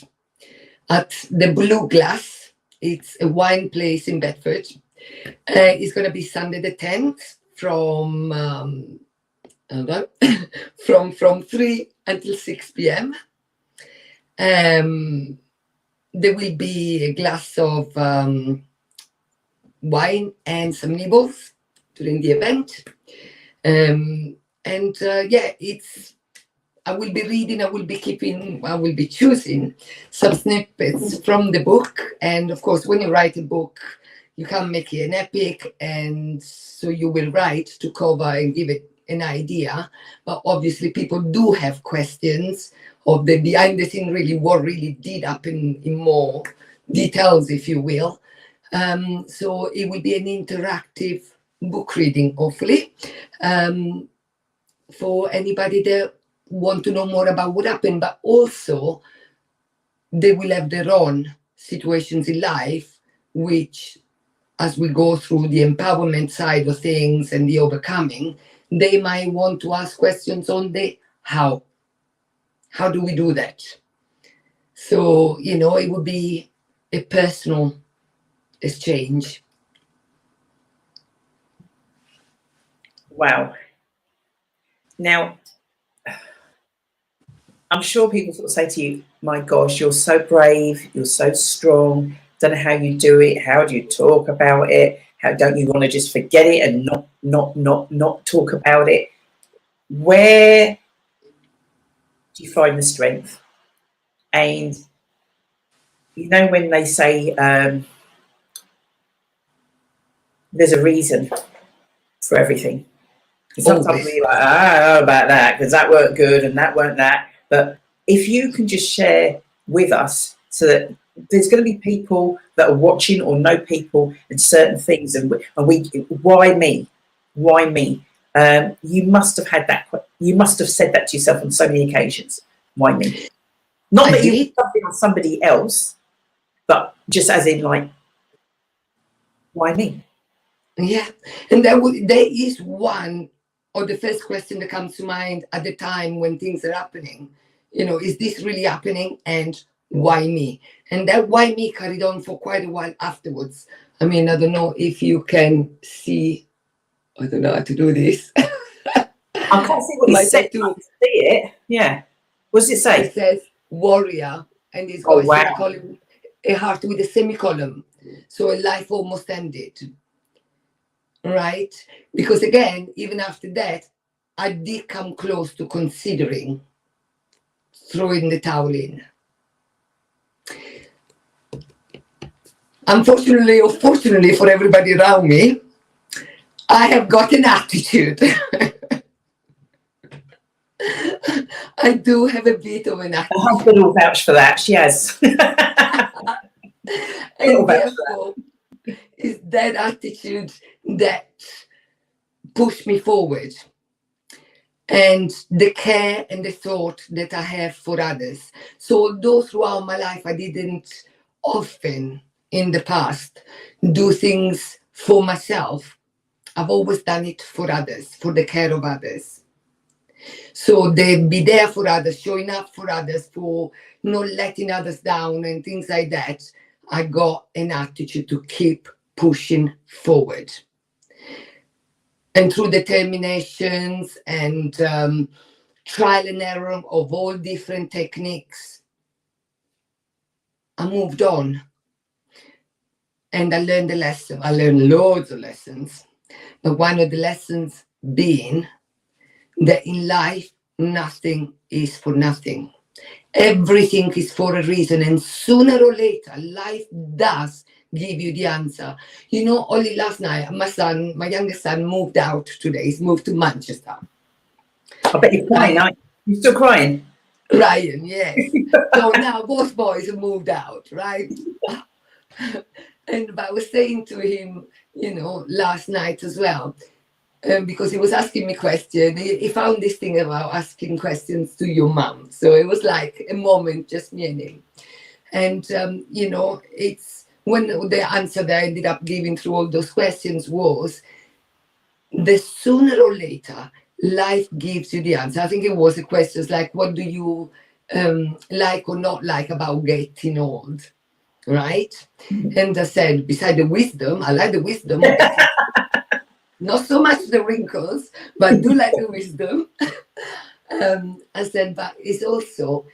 at the Blue Glass. It's a wine place in Bedford. It's going to be Sunday the 10th from from 3 until 6 p.m. There will be a glass of wine and some nibbles during the event. I will be reading, I will be choosing some snippets from the book. And of course, when you write a book, you can't make it an epic. And so you will write to cover and give it an idea. But obviously people do have questions of the behind the scene, really what really did happen in more details, if you will. So it will be an interactive book reading, hopefully, for anybody that want to know more about what happened, but also they will have their own situations in life, which as we go through the empowerment side of things and the overcoming, they might want to ask questions on the how. How do we do that? So, you know, it would be a personal exchange. Wow. Now, I'm sure people sort of say to you, my gosh, you're so brave, you're so strong, don't know how you do it, how do you talk about it, how don't you want to just forget it and not talk about it? Where do you find the strength? And you know when they say there's a reason for everything. And sometimes we're like, I don't know about that because that weren't good and that weren't that. But if you can just share with us so that there's going to be people that are watching or know people and certain things, and we why me? Why me? You must have had that. You must have said that to yourself on so many occasions. Why me? Not that you did something on somebody else, but just as in like, why me? Yeah, and there is one, or the first question that comes to mind at the time when things are happening. You know, is this really happening, and why me? And that why me carried on for quite a while afterwards. I mean, I don't know if you can see I don't know how to do this. I can't see what you said. I can see it. Yeah. What does it say? It says warrior, and it's Oh, got a wow. semicolon, a heart with a semicolon. So a life almost ended. Right? Because again, even after that, I did come close to considering throwing the towel in. Unfortunately or fortunately for everybody around me, I have got an attitude. I do have a bit of an attitude. My husband will vouch for that. She has. And therefore, it's that attitude that pushed me forward. And the care and the thought that I have for others. So although throughout my life I didn't often in the past do things for myself, I've always done it for others, for the care of others. So they be there for others, showing up for others, for not letting others down and things like that. I got an attitude to keep pushing forward. And through determinations and trial and error of all different techniques, I moved on. And I learned a lesson. I learned loads of lessons. But one of the lessons being that in life, nothing is for nothing. Everything is for a reason. And sooner or later, life does give you the answer. You know, only last night, my youngest son moved out today. He's moved to Manchester. I bet you're crying, aren't you? You're still crying? Ryan, yes. So now both boys have moved out, right? And but I was saying to him, you know, last night as well, because he was asking me questions. He found this thing about asking questions to your mum. So it was like a moment, just me and him. And, you know, it's when the answer that I ended up giving through all those questions was the sooner or later, life gives you the answer. I think it was a question like, what do you like or not like about getting old? Right? And I said, beside the wisdom, I like the wisdom. Not so much the wrinkles, but I do like the wisdom. I said, but it's also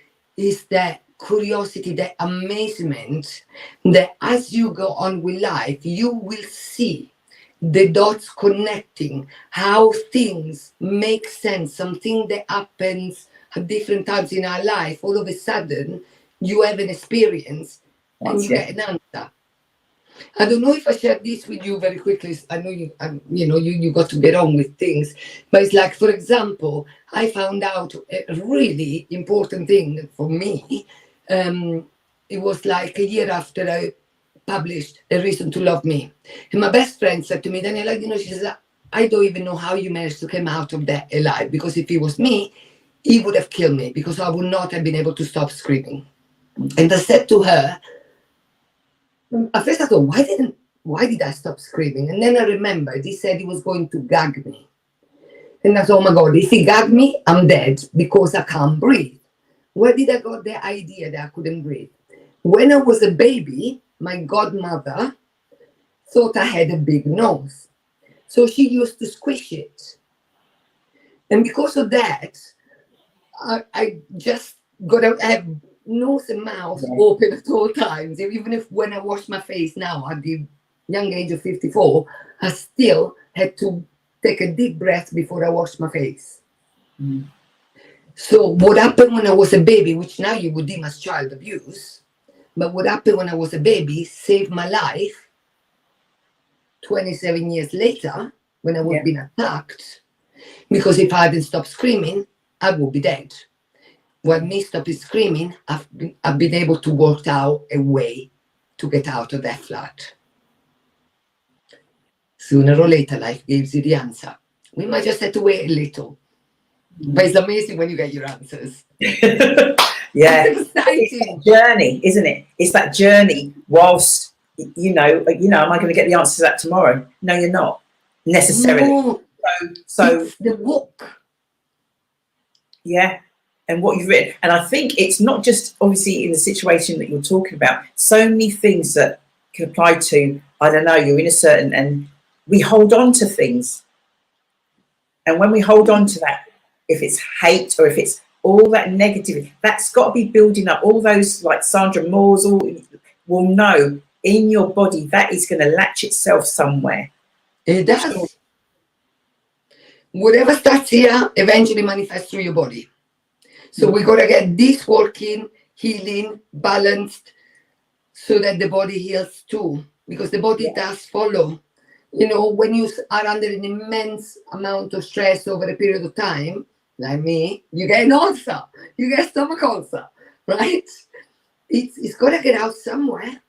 that curiosity, that amazement that as you go on with life, you will see the dots connecting, how things make sense, something that happens at different times in our life. All of a sudden, you have an experience and you get an answer. I don't know if I shared this with you very quickly. I know you got to get on with things, but it's like, for example, I found out a really important thing for me. It was like a year after I published A Reason to Love Me. And my best friend said to me, Daniela, you know, she said, I don't even know how you managed to come out of that alive, because if it was me, he would have killed me, because I would not have been able to stop screaming. And I said to her, at first I thought, why did I stop screaming? And then I remembered he said he was going to gag me. And I thought, oh my God, if he gagged me, I'm dead because I can't breathe. Where did I get the idea that I couldn't breathe? When I was a baby, my godmother thought I had a big nose. So she used to squish it. And because of that, I just got to have nose and mouth open at all times. Even if when I wash my face now at the young age of 54, I still had to take a deep breath before I wash my face. So what happened when I was a baby, which now you would deem as child abuse, but what happened when I was a baby saved my life 27 years later when I was being attacked, because if I hadn't stopped screaming, I would be dead. When me stopping screaming, I've been able to work out a way to get out of that flat. Sooner or later, life gives you the answer. We might just have to wait a little. But it's amazing when you get your answers. It's exciting. It's that journey, isn't it? It's that journey whilst, you know, am I going to get the answer to that tomorrow? No, you're not necessarily. No, so it's the book. Yeah. And what you've written. And I think it's not just obviously in the situation that you're talking about, so many things that can apply to, I don't know, you're in a certain, and we hold on to things And when we hold on to that, if it's hate or if it's all that negativity, that's got to be building up. All those, like Sandra Moore's, all will know in your body that is going to latch itself somewhere. It does. Whatever starts here eventually manifests through your body. So we got to get this working, healing, balanced, so that the body heals too. Because the body does follow. You know, when you are under an immense amount of stress over a period of time, like me, you get an ulcer, you get stomach ulcer, right? It's got to get out somewhere.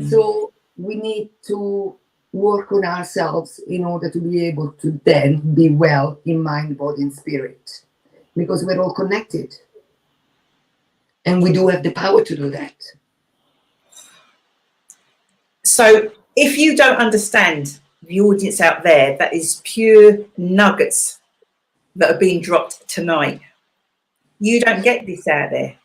So we need to work on ourselves in order to be able to then be well in mind, body, and spirit, because we're all connected. And we do have the power to do that. So if you don't understand, the audience out there, that is pure nuggets that are being dropped tonight. You don't get this out there.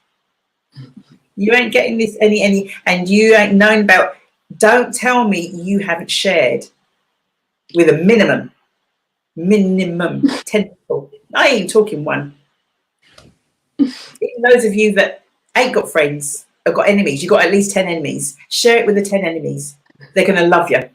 You ain't getting this any, and you ain't known about. Don't tell me you haven't shared with a minimum 10 people. I ain't talking one. Even those of you that ain't got friends, have got enemies, you've got at least 10 enemies. Share it with the 10 enemies. They're going to love you.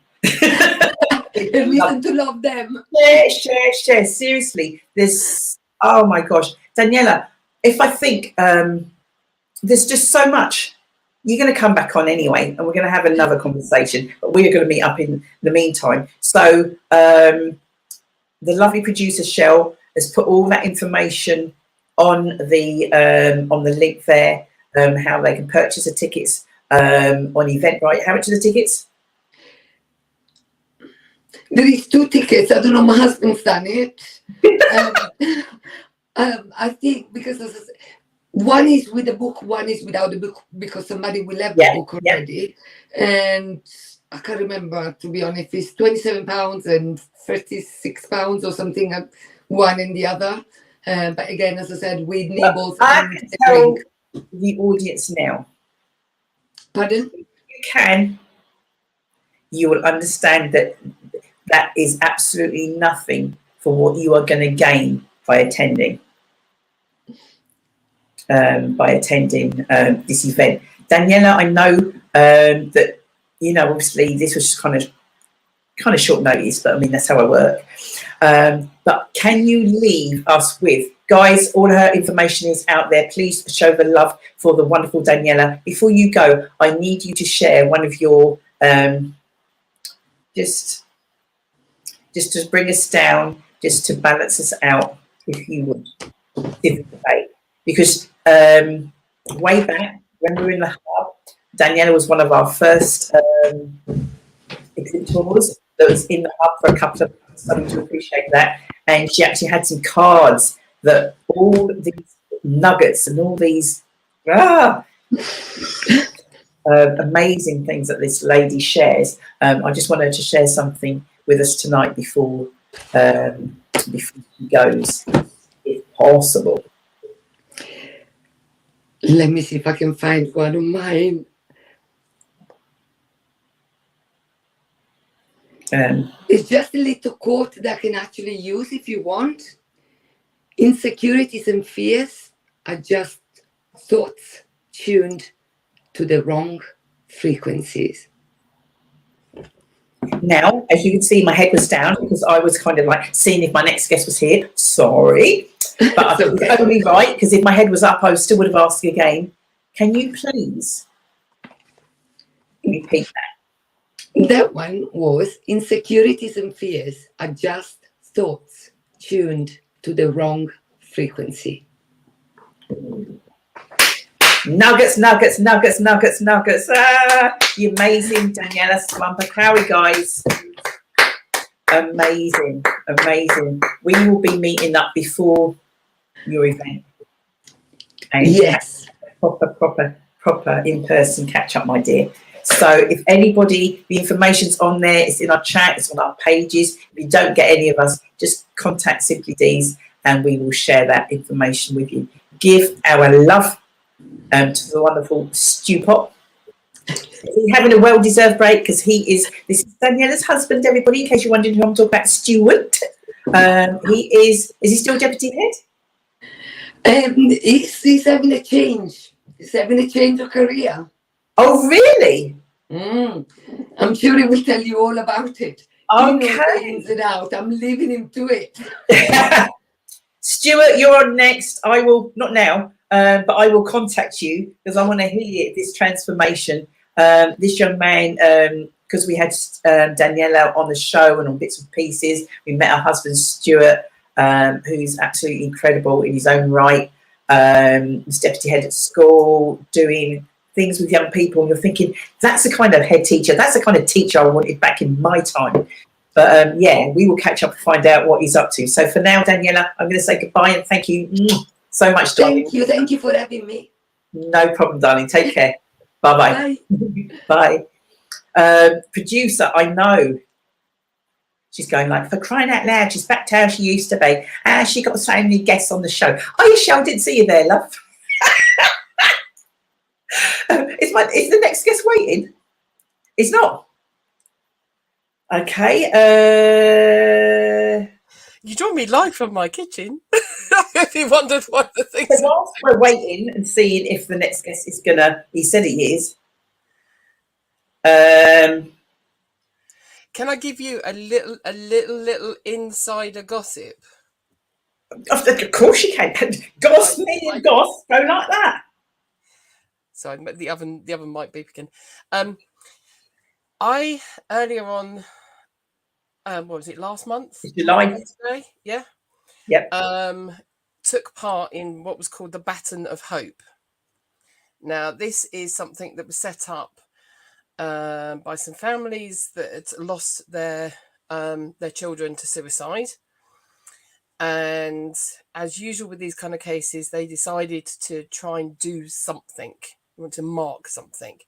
A reason to love them. Share. Seriously, there's, oh my gosh. Daniela, if I think there's just so much. You're going to come back on anyway, and we're going to have another conversation, but we are going to meet up in the meantime. So the lovely producer, Shell, has put all that information on the link there, how they can purchase the tickets on Eventbrite. How much are the tickets? There is 2 tickets. I don't know, my husband's done it. I think because one is with the book, one is without the book, because somebody will have the book already. And I can't remember, to be honest, it's £27 and £36 or something, one and the other. But again, as I said, with nibbles and can tell the audience now. Pardon? You will understand that that is absolutely nothing for what you are going to gain by attending. This event. Daniela, I know that, you know, obviously this was just kind of short notice, but I mean, that's how I work. But can you leave us with, guys, all her information is out there. Please show the love for the wonderful Daniela. Before you go, I need you to share one of your, just to bring us down, just to balance us out, if you would. Because way back when we were in the hub, Daniela was one of our first exhibitors that was in the hub for a couple of months. Something to appreciate that. And she actually had some cards that all these nuggets and all these amazing things that this lady shares. I just wanted to share something with us tonight before she goes, if possible. Let me see if I can find one of mine. It's just a little quote that I can actually use if you want. Insecurities and fears are just thoughts tuned to the wrong frequencies. Now, as you can see, my head was down because I was kind of like seeing if my next guest was here. Sorry. But I think it's only right, because if my head was up, I still would have asked you again. Can you please repeat that? That one was, insecurities and fears are just thoughts tuned to the wrong frequency. Nuggets. The amazing Daniela Swamper-Crowley, guys. Amazing. We will be meeting up before your event. And yes. Proper in-person catch-up, my dear. So if anybody, the information's on there, it's in our chat, it's on our pages. If you don't get any of us, just contact Simply Deez and we will share that information with you. Give our love to the wonderful Stu Pop. He's having a well-deserved break because this is Daniela's husband, everybody, in case you're wondering who I'm talking about, Stuart. Is he still deputy head? He's having a change. He's having a change of career. Oh, really? I'm sure he will tell you all about it. He knows the Okay. ins and out. I'm leaving him to it. Stuart, you're on next. I will, not now, but I will contact you because I want to hear this transformation. This young man, because we had Daniela on the show and on bits and pieces. We met her husband, Stuart, who's absolutely incredible in his own right. He's deputy head at school, doing things with young people. And you're thinking, that's the kind of head teacher, that's the kind of teacher I wanted back in my time. But yeah, we will catch up and find out what he's up to. So for now, Daniela, I'm going to say goodbye and thank you so much, darling. Thank you for having me. No problem, darling. Take care. Bye-bye. Bye. Bye. Producer, I know. She's going like, for crying out loud, she's back to how she used to be. She got so many guests on the show. Oh, you sure? I didn't see you there, love. Is the next guest waiting? It's not. Okay. You joined me live from my kitchen. If you wondered what the things. So whilst we're waiting and seeing if the next guest is gonna, he said he is. Can I give you a little insider gossip? Of course you can. Goss me and goss go like that. Sorry, the oven might beep again. I earlier on, what was it, last month? July. Yeah. Yep. Took part in what was called the Baton of Hope. Now, this is something that was set up by some families that had lost their children to suicide. And as usual with these kind of cases, they decided to try and do something. They want to mark something.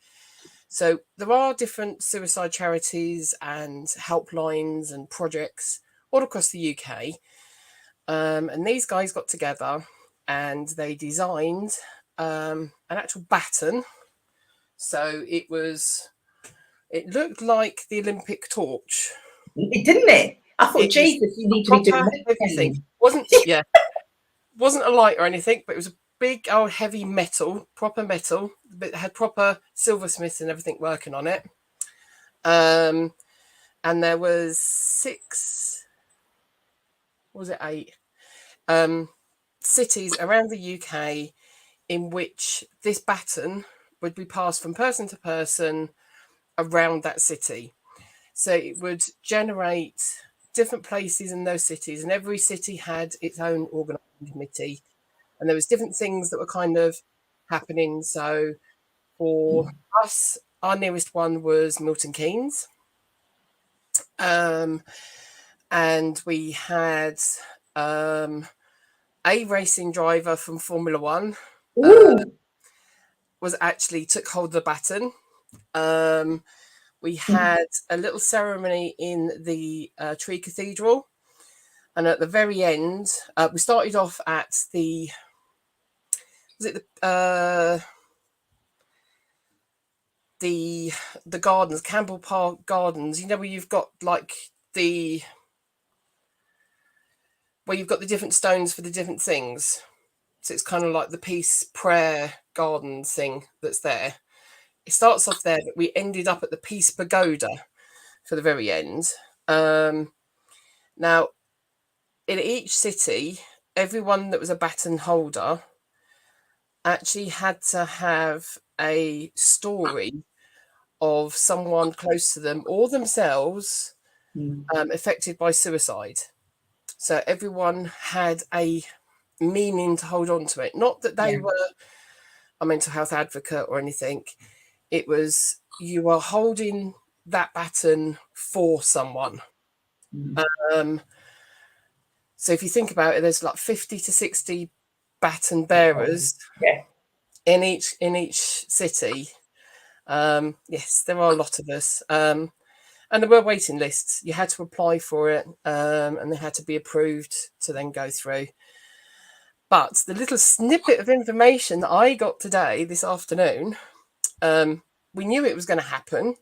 So there are different suicide charities and helplines and projects all across the UK. And these guys got together and they designed an actual baton. So it looked like the Olympic torch. It didn't it? I thought, Jesus, you need to be doing everything. Wasn't a light or anything, but it was a big old heavy metal, proper metal. It had proper silversmiths and everything working on it. And there was 8 cities around the UK in which this baton would be passed from person to person around that city. So it would generate different places in those cities, and every city had its own organising committee, and there was different things that were kind of happening. So for us, our nearest one was Milton Keynes, and we had a racing driver from Formula One was actually took hold of the baton. We had a little ceremony in the Tree Cathedral. And at the very end, we started off at the gardens, Campbell Park Gardens. You know, where you've got like where you've got the different stones for the different things. So it's kind of like the Peace Prayer Garden thing that's there. It starts off there, but we ended up at the Peace Pagoda for the very end. Now, in each city, everyone that was a baton holder actually had to have a story of someone close to them or themselves affected by suicide. So everyone had a meaning to hold on to it. Not that they were a mental health advocate or anything. It was, you are holding that baton for someone. So if you think about it, there's like 50 to 60 baton bearers in each city. Yes, there are a lot of us. And there were waiting lists. You had to apply for it, and they had to be approved to then go through. But the little snippet of information that I got today, this afternoon, we knew it was going to happen,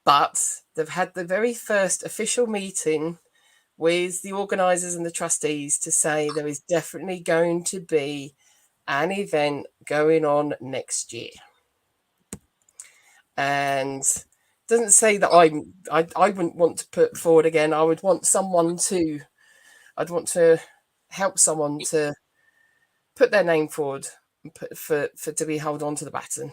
but they've had the very first official meeting with the organisers and the trustees to say there is definitely going to be an event going on next year. And it doesn't say that I wouldn't want to put forward again. I would want someone to, I'd want to help someone to put their name forward and put for to be held on to the baton.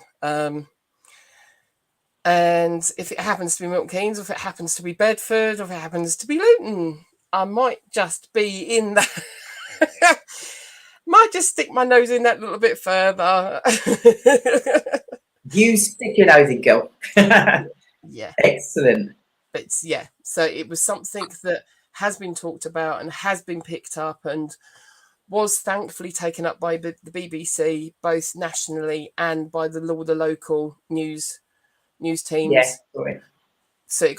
And if it happens to be Milton Keynes, or if it happens to be Bedford, or if it happens to be Luton, I might just be in that. Might just stick my nose in that little bit further. You stick your nose in, girl. Yeah. Excellent. But yeah, so it was something that has been talked about and has been picked up and was thankfully taken up by the BBC, both nationally and by the local news teams. Yeah, sorry. So it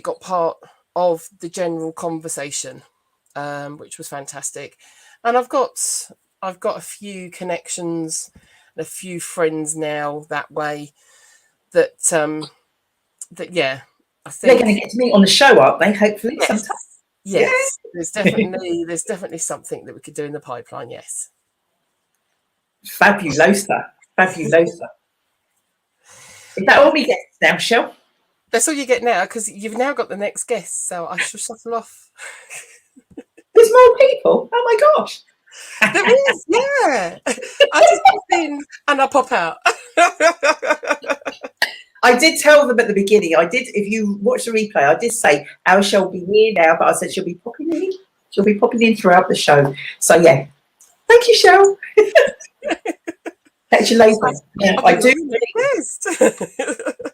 got part of the general conversation, which was fantastic. And I've got a few connections and a few friends now that way. That yeah, I think they're going to get to meet on the show, aren't they? Hopefully, yes, sometime. yes. Yeah. There's definitely something that we could do in the pipeline. Yes. Fabulosa. Fabulosa. Is that all we get now, Shell? That's all you get now, because you've now got the next guest. So I shall shuffle off. There's more people. Oh my gosh. There is, yeah. I just pop in and I pop out. I did tell them at the beginning. If you watch the replay, I did say our show will be here now, but I said she'll be popping in. She'll be popping in throughout the show. So yeah, thank you, Shell. Catch you later. Yeah, I do.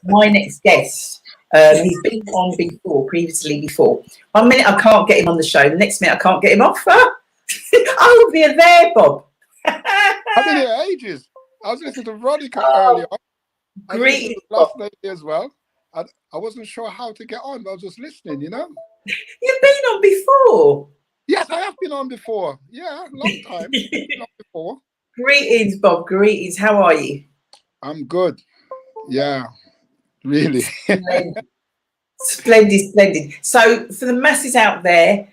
My next guest. He's been on previously before. 1 minute I can't get him on the show. The next minute I can't get him off. Oh, you're there, Bob. I've been here ages. I was listening to Veronica earlier. Great. Last night as well. I wasn't sure how to get on, but I was just listening, you know. You've been on before. Yes, I have been on before. Yeah, long time. Been on before. Greetings, Bob. Greetings. How are you? I'm good. Yeah, really. Splendid. So for the masses out there,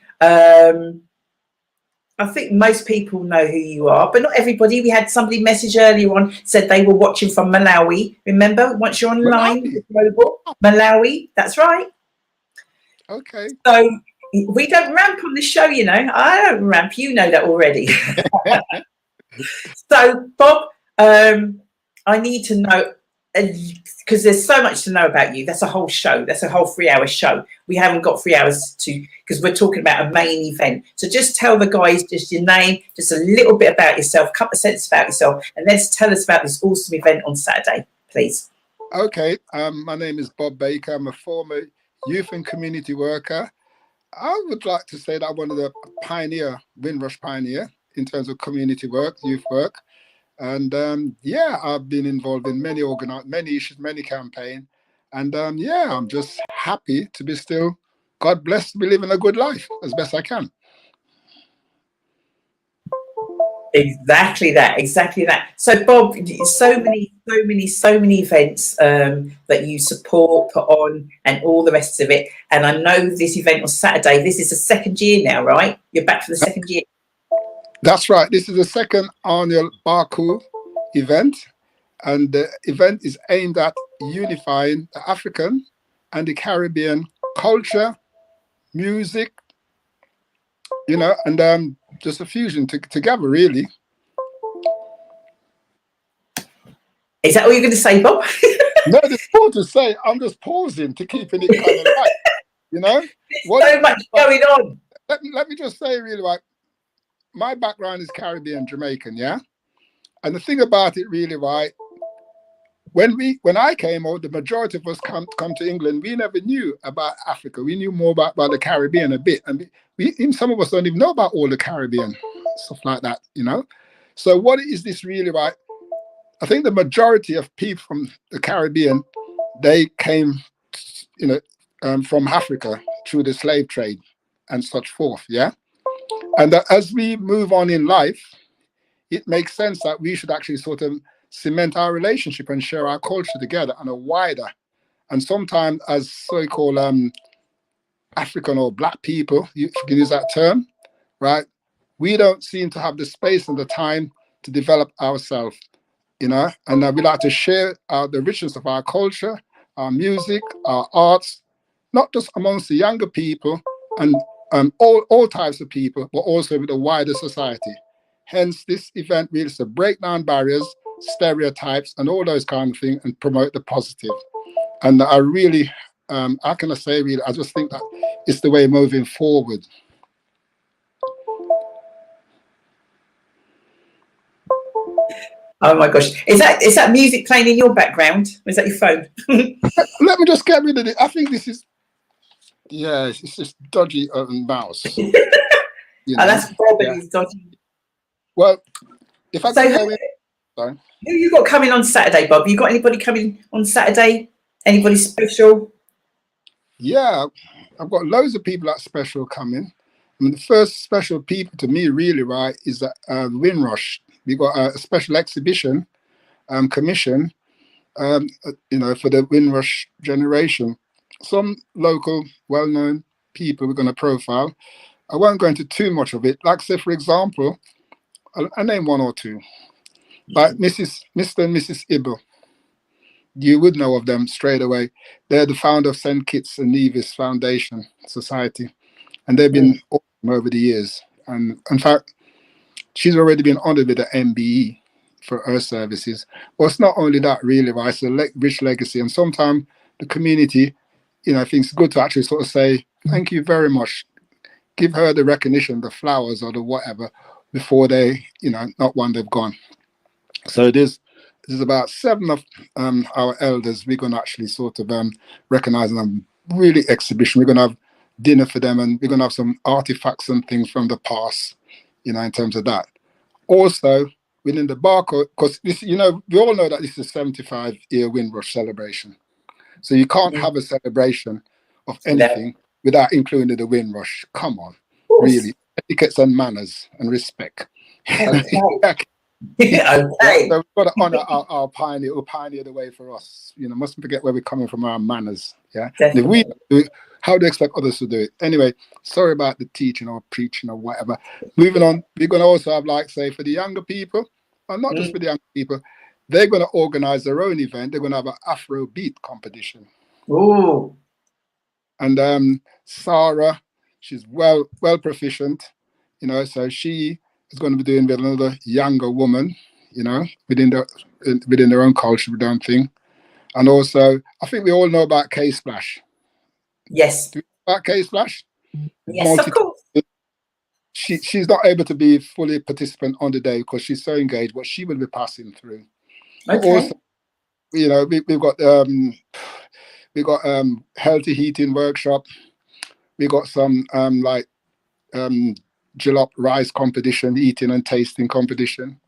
I think most people know who you are, but not everybody. We had somebody message earlier on, said they were watching from Malawi. Remember, once you're online, Malawi, that's right. Okay. So we don't ramp on the show, you know. I don't ramp, you know that already. So, Bob, I need to know, because there's so much to know about you. That's a whole show. That's a whole 3-hour show. We haven't got 3 hours because we're talking about a main event. So just tell the guys just your name, just a little bit about yourself, a couple of sentences about yourself, and then tell us about this awesome event on Saturday, please. Okay. My name is Bob Baker. I'm a former youth and community worker. I would like to say that I'm one of the Windrush pioneer in terms of community work, youth work. And yeah, I've been involved in many issues, many campaigns. And yeah, I'm just happy to be still, God bless, to be living a good life as best I can. Exactly that. So Bob, so many events that you support, put on, and all the rest of it. And I know this event on Saturday, this is the second year now, right? You're back for the second year. That's right. This is the second annual Baku event. And the event is aimed at unifying the African and the Caribbean culture, music, you know, and just a fusion together, really. Is that all you're going to say, Bob? No, there's more to say. I'm just pausing to keeping it kind of light, you know. There's so much going on. Let me just say, really, right. My background is Caribbean, Jamaican, yeah. And the thing about it, really, right. When I came out, the majority of us come to England. We never knew about Africa. We knew more about the Caribbean a bit, and even some of us don't even know about all the Caribbean stuff like that, you know. So what is this really, right? I think the majority of people from the Caribbean, they came, you know, from Africa through the slave trade and such forth, yeah. And as we move on in life, it makes sense that we should actually sort of cement our relationship and share our culture together on a wider, and sometimes as so-called African or black people, if you can use that term, right? We don't seem to have the space and the time to develop ourselves, you know, and we like to share the richness of our culture, our music, our arts, not just amongst the younger people and all types of people, but also with the wider society. Hence, this event really is to break down barriers, stereotypes, and all those kind of things, and promote the positive. And I really, how can I say, really, I just think that it's the way moving forward. Oh my gosh, is that music playing in your background? Or is that your phone? Let me just get rid of it. I think this is, yeah, it's just dodgy mouse. You know? Oh, that's Bob and Yeah. his dodgy. Well, if I So can go in, sorry. who you got coming on Saturday, Bob? You got anybody coming on Saturday? Anybody special? Yeah, I've got loads of people that special coming. I mean, the first special people to me, really, right, is the Windrush. We got a special exhibition commission, you know, for the Windrush generation. Some local, well-known people we're going to profile. I won't go into too much of it. Like, say, for example, I'll name one or two. Like Mr. and Mrs. Ibble. You would know of them straight away. They're the founder of St. Kitts and Nevis Foundation Society, and they've been awesome over the years. And in fact, she's already been honored with the MBE for her services. Well, it's not only that, really, right? It's a rich legacy, and sometimes the community, you know, thinks it's good to actually sort of say, thank you very much. Give her the recognition, the flowers or the whatever, before they, you know, not when they've gone. So there's about 7 of our elders we're going to actually sort of recognize them. Really exhibition. We're going to have dinner for them, and we're going to have some artifacts and things from the past, you know, in terms of that. Also, within the barcode, because this, you know, we all know that this is a 75-year Windrush celebration. So you can't have a celebration of anything without including the Windrush. Come on, really. Etiquettes and manners and respect. Okay. Okay. So we've got to honor our pioneer, who pioneered the way for us. You know, mustn't forget where we're coming from, our manners. Yeah. If we do it, how do you expect others to do it? Anyway, sorry about the teaching or preaching or whatever. Moving on, we're going to also have, like, say, for the younger people, and not just for the younger people, they're going to organize their own event. They're going to have an Afro beat competition. Ooh. And Sarah, she's well proficient, you know, so she is going to be doing with another younger woman, you know, within their own culture, their own thing. And also, I think we all know about K-Splash. Yes. Do you know about K-Splash? Yes, of course. She's not able to be fully participant on the day because she's so engaged, but she will be passing through. Okay. But also, you know, we've got healthy eating workshop. We got some jalop rice competition, eating and tasting competition.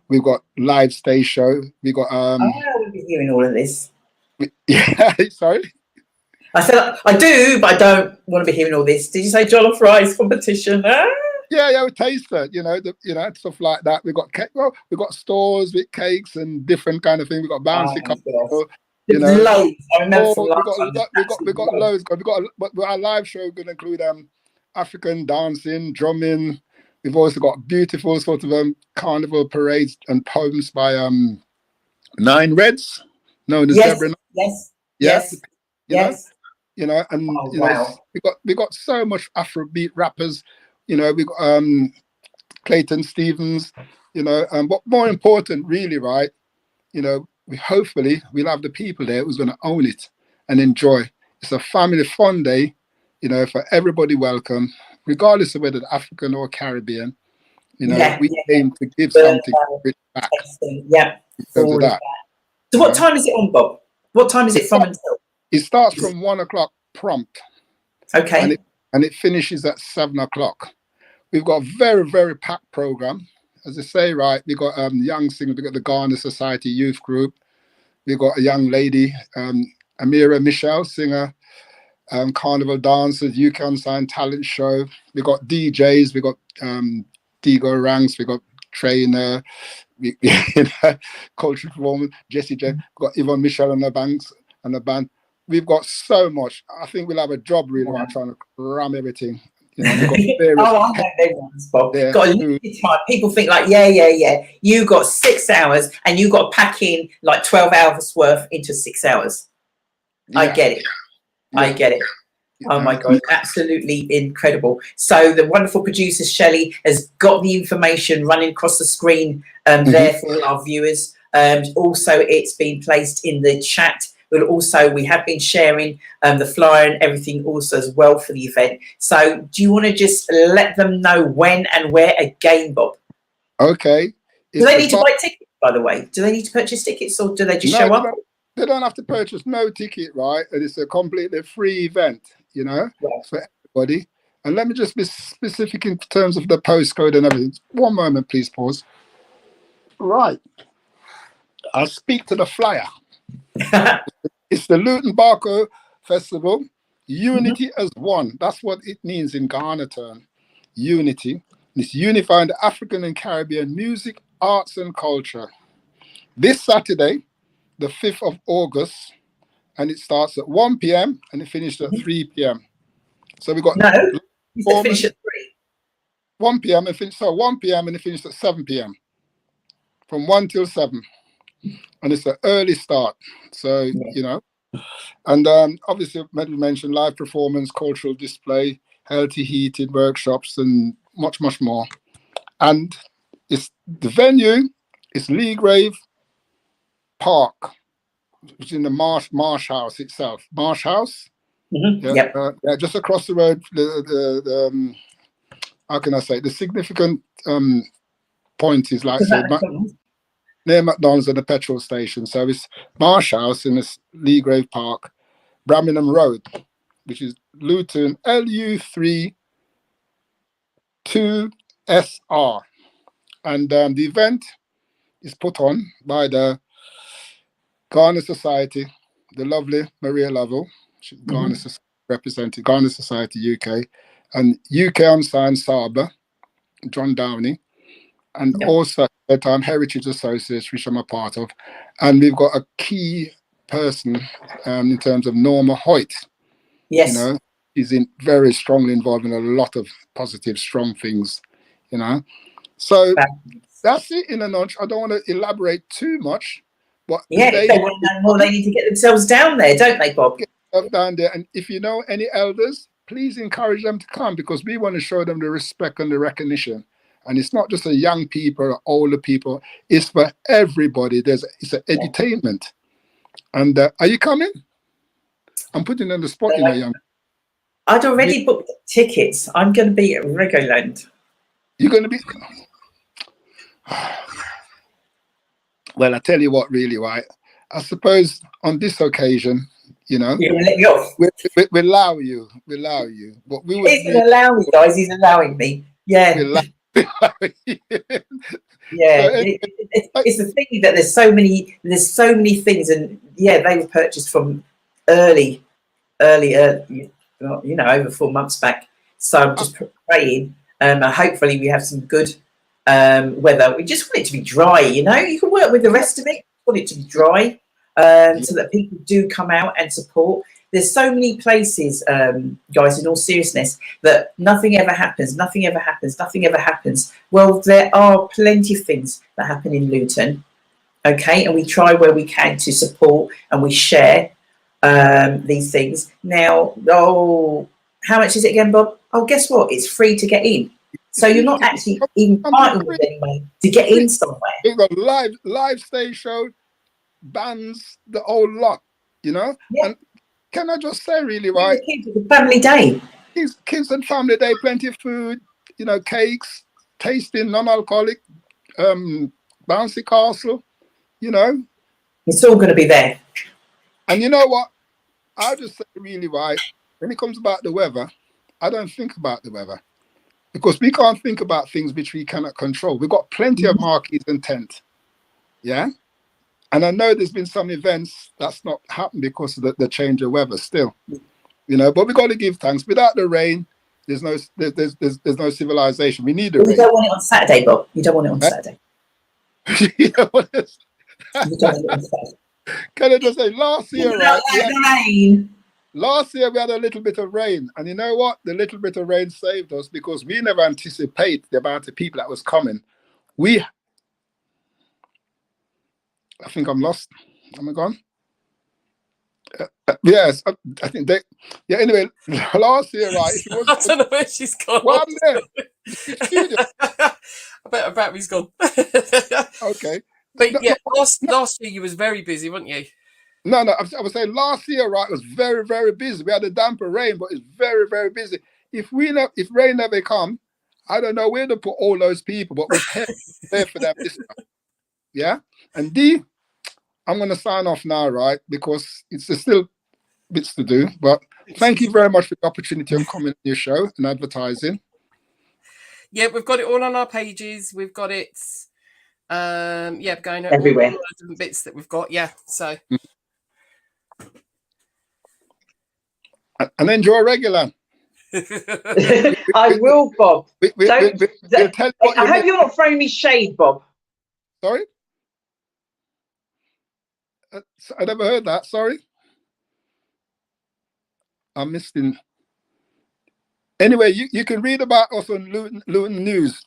We've got live stage show. We got we'll be hearing all of this. Yeah, sorry. I said I do, but I don't want to be hearing all this. Did you say jollof rice competition? Yeah, we taste it. You know, stuff like that. We got cake. Well, we got stores with cakes and different kind of things. We got bouncy castle. You know, loads. I remember from we got loads. But our live show going to include African dancing, drumming. We've also got beautiful sort of carnival parades and poems by Nine Reds, known as Deborah. Yes. You know, and you know, we got so much Afrobeat rappers. You know, we got Clayton Stevens. You know, but more important, really, right? You know, we'll have the people there who's going to own it and enjoy. It's a family fun day, you know, for everybody welcome, regardless of whether African or Caribbean. You know, we aim to give something back. Yeah. Because of that. So what time is it on, Bob? What time is it from until? It starts from 1 o'clock prompt. Okay. And it finishes at 7 o'clock. We've got a very, very packed program. As I say, right, we've got young singers. We've got the Ghana Society Youth Group. We've got a young lady, Amira Michelle, singer, carnival dancers, UK Unsigned Talent Show. We've got DJs. We've got Digo Ranks. We've got Trainer, cultural performance, Jessie J. We've got Yvonne Michelle and the band. we've got so much. I think we'll have a job really like trying to cram everything. You know, we've got various oh, I know they want, Bob. there. Got a limited time. People think like, yeah. You got 6 hours and you got to pack in like 12 hours worth into 6 hours. Yeah. I get it. I get it. Oh my God, absolutely incredible. So the wonderful producer Shelley has got the information running across the screen there for all our viewers. Also, it's been placed in the chat. We have been sharing the flyer and everything also as well for the event. So do you want to just let them know when and where again, Bob? Okay. Do they need to buy tickets, by the way? Do they need to purchase tickets or do they just show up? They don't have to purchase no ticket, right? And it's a completely free event, you know, for everybody. And let me just be specific in terms of the postcode and everything. One moment, please pause. Right. I'll speak to the flyer. It's the Luton Barco Festival. Unity as one. That's what it means in Ghana term. Unity. It's unifying the African and Caribbean music, arts and culture. This Saturday, the 5th of August, and it starts at 1 p.m. and it finishes at 3 p.m. So we got finish at 3. 1 p.m. and finish. So 1 p.m. and it finishes at 7 p.m. From 1 till 7. And it's an early start. So, you know, and obviously, we mentioned live performance, cultural display, healthy heated workshops, and much, much more. And it's the venue is Leagrave Park, which is in the Marsh House itself. Marsh House? Just across the road. The how can I say? The significant point is like near McDonald's and the petrol station. So it's Marsh House in this Leagrave Park, Birmingham Road, which is Luton, LU3 2SR. And the event is put on by the Ghana Society, the lovely Maria Lovell, Ghana Society, represented Ghana Society UK, and UK Unsigned Saba, John Downey, and also at the time Heritage Associates, which I'm a part of. And we've got a key person in terms of Norma Hoyt. Yes. You know, he's very strongly involved in a lot of positive, strong things, you know. So that's it in a nutshell. I don't want to elaborate too much. But if they want to know more, they need to get themselves down there, don't they, Bob? Get themselves down there. And if you know any elders, please encourage them to come, because we want to show them the respect and the recognition. And it's not just for young people or older people. It's for everybody. It's an entertainment. And are you coming? I'm putting on the spot, you know, young. I'd already booked tickets. I'm going to be at Regoland. You're going to be... Well, I tell you what, really, right? I suppose on this occasion, you know, you're going to let me off. We allow you. We allow you. But we would. He's going to allow me, guys. He's allowing me. Yeah. It's the thing that there's so many things, and they were purchased from early, you know, over 4 months back. So I'm just praying. Hopefully we have some good weather. We just want it to be dry, you know. You can work with the rest of it. Want it to be dry, so that people do come out and support. There's so many places, guys, in all seriousness, that nothing ever happens. Well, there are plenty of things that happen in Luton, okay? And we try where we can to support, and we share these things. Now, how much is it again, Bob? Oh, guess what? It's free to get in. So you're not actually even fighting with anyone to get in somewhere. We've got live stage show, bands, the whole lot, you know? Yeah. And can I just say, really, right? It's a family day. Kids and family day, plenty of food, you know, cakes, tasting, non-alcoholic, bouncy castle, you know. It's all going to be there. And you know what? I'll just say, really, right, when it comes about the weather, I don't think about the weather, because we can't think about things which we cannot control. We've got plenty of marquees and tent, yeah? And I know there's been some events that's not happened because of the change of weather still, you know, but we got to give thanks. Without the rain, there's no civilization. We need the rain. You don't want it on Saturday, Bob. You don't want it on Saturday. You don't want it on Saturday. Can I just say, last year, Not right? like the rain. Last year we had a little bit of rain, and you know what? The little bit of rain saved us because we never anticipate the amount of people that was coming. I think I'm lost. Am I gone? Yes, I think they. Yeah. Anyway, last year, right? If it was, I don't know where she's gone. well, I'm there. Studio. I bet he's gone. Okay. But No, yeah, no, last year you was very busy, weren't you? no. I was saying last year, right, was very, very busy. We had a damper rain, but it's very, very busy. If rain never come, I don't know where to put all those people, but we're there for them this time. Yeah. And D, I'm going to sign off now, right? Because there's still bits to do. But thank you very much for the opportunity of coming to your show and advertising. Yeah, we've got it all on our pages. We've got it, going Everywhere. all the different bits that we've got. Yeah, so. And enjoy regular. I will, Bob. We'll tell you what I you hope miss. you're not throwing me shade, Bob. Sorry? I never heard that. Sorry. I missed it. Anyway, you can read about us on Luton News,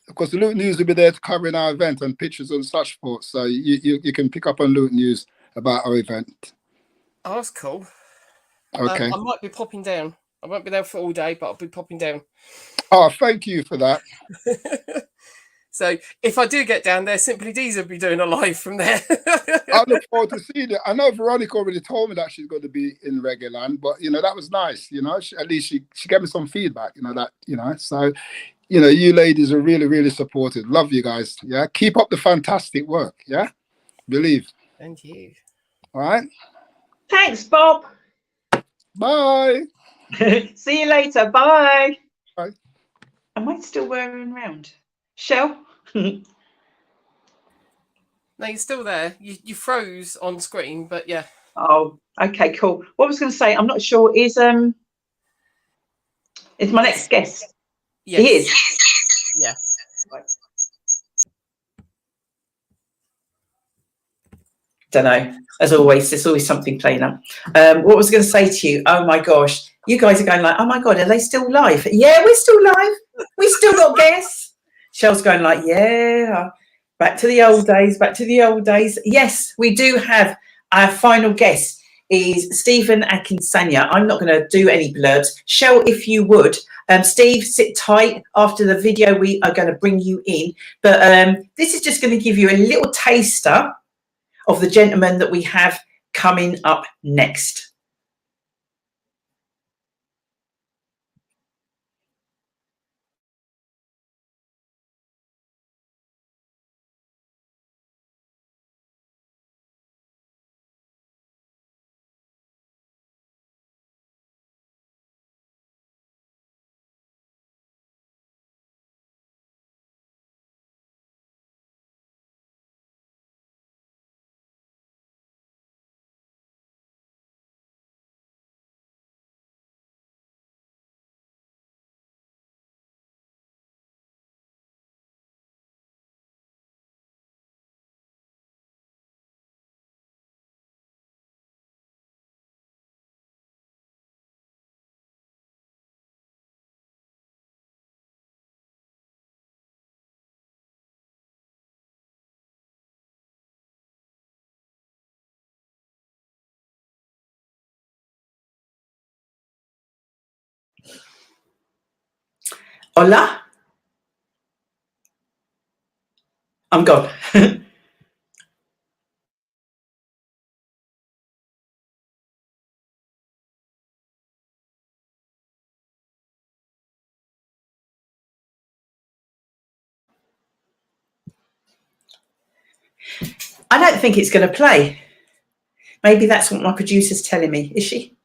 because the Luton News will be there to cover our event and pictures and such forth. So you can pick up on Luton News about our event. Oh, that's cool. Okay. I might be popping down. I won't be there for all day, but I'll be popping down. Oh, thank you for that. So if I do get down there, Simply Deez will be doing a live from there. I look forward to seeing it. I know Veronica already told me that she's going to be in Reguland, but that was nice. At least she gave me some feedback. So you ladies are really, really supportive. Love you guys. Yeah, keep up the fantastic work. Yeah, believe. And you. All right. Thanks, Bob. Bye. See you later. Bye. Bye. Am I still wearing round? Shell? No, you're still there. You froze on screen, but yeah. Oh, okay, cool. What I was going to say, I'm not sure. Is my next guest? Yes. He is. Yeah. Don't know. As always, there's always something playing up. What was I going to say to you? Oh my gosh, you guys are going like, oh my God, are they still live? Yeah, we're still live. We still got guests. Shell's going like, yeah, back to the old days, back to the old days. Yes, we do have our final guest is Stephen Akinsanya. I'm not going to do any blurbs. Shell, if you would. Steve, sit tight. After the video, we are going to bring you in. But this is just going to give you a little taster of the gentleman that we have coming up next. Hola. I'm gone. I don't think it's going to play. Maybe that's what my producer's telling me. Is she?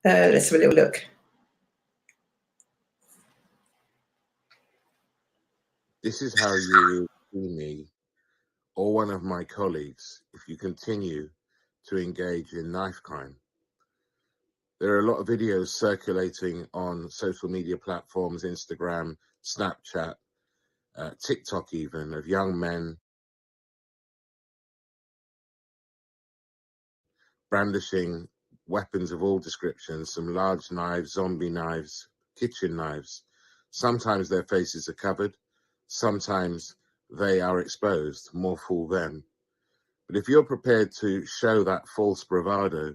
Let's have a little look. This is how you will see me or one of my colleagues if you continue to engage in knife crime. There are a lot of videos circulating on social media platforms, Instagram, Snapchat, TikTok even, of young men brandishing weapons of all descriptions, some large knives, zombie knives, kitchen knives. Sometimes their faces are covered, sometimes they are exposed, more fool them. But if you're prepared to show that false bravado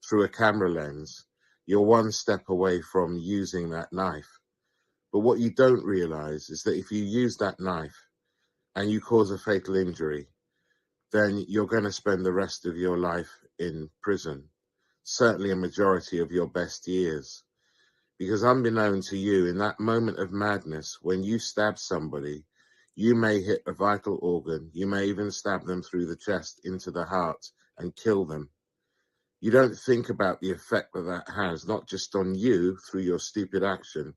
through a camera lens, you're one step away from using that knife. But what you don't realize is that if you use that knife and you cause a fatal injury, then you're going to spend the rest of your life in prison, certainly a majority of your best years. Because unbeknown to you, in that moment of madness, when you stab somebody, you may hit a vital organ, you may even stab them through the chest into the heart and kill them. You don't think about the effect that that has, not just on you through your stupid action,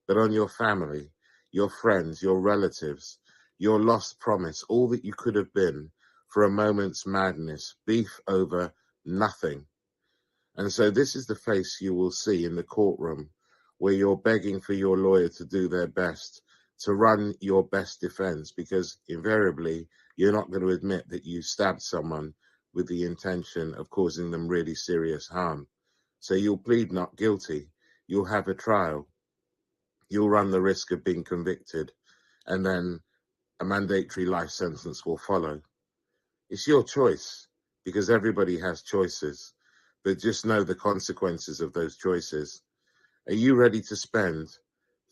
but on your family, your friends, your relatives, your lost promise, all that you could have been for a moment's madness, beef over nothing. And so this is the face you will see in the courtroom where you're begging for your lawyer to do their best, to run your best defense, because invariably you're not going to admit that you stabbed someone with the intention of causing them really serious harm. So you'll plead not guilty, you'll have a trial, you'll run the risk of being convicted, and then a mandatory life sentence will follow. It's your choice, because everybody has choices, but just know the consequences of those choices. Are you ready to spend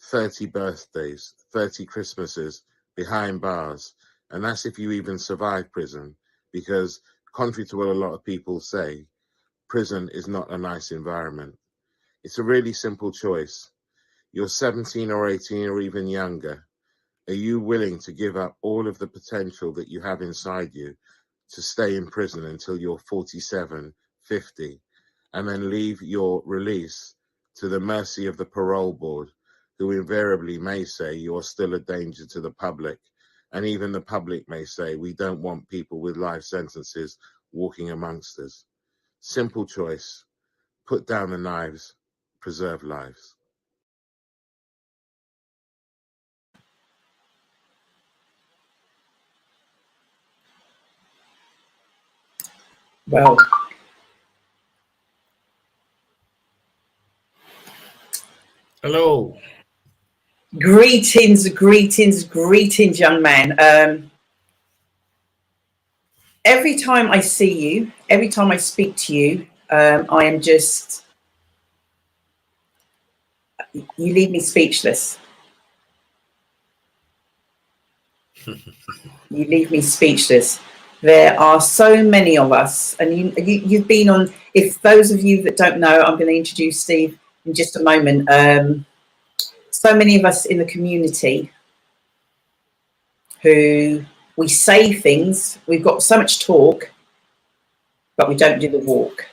30 birthdays, 30 Christmases behind bars? And that's if you even survive prison, because contrary to what a lot of people say, prison is not a nice environment. It's a really simple choice. You're 17 or 18 or even younger. Are you willing to give up all of the potential that you have inside you to stay in prison until you're 47, 50, and then leave your release to the mercy of the parole board, who invariably may say you're still a danger to the public, and even the public may say we don't want people with life sentences walking amongst us? Simple choice. Put down the knives, preserve lives. Well, Hello. greetings, young man. Every time I see you, every time I speak to you, I am just, you leave me speechless. You leave me speechless. There are so many of us, and you've been on, if those of you that don't know, I'm going to introduce Steve in just a moment. So many of us in the community who we say things, we've got so much talk, but we don't do the walk.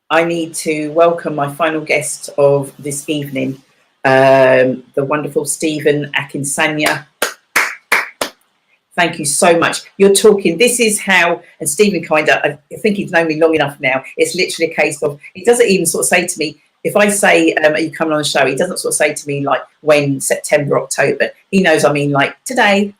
I need to welcome my final guest of this evening, the wonderful Stephen Akinsanya. Thank you so much. You're talking, this is how, and Stephen I think he's known me long enough now, it's literally a case of, he doesn't even sort of say to me, if I say, are you coming on the show? He doesn't sort of say to me like when, September, October. He knows I mean like today.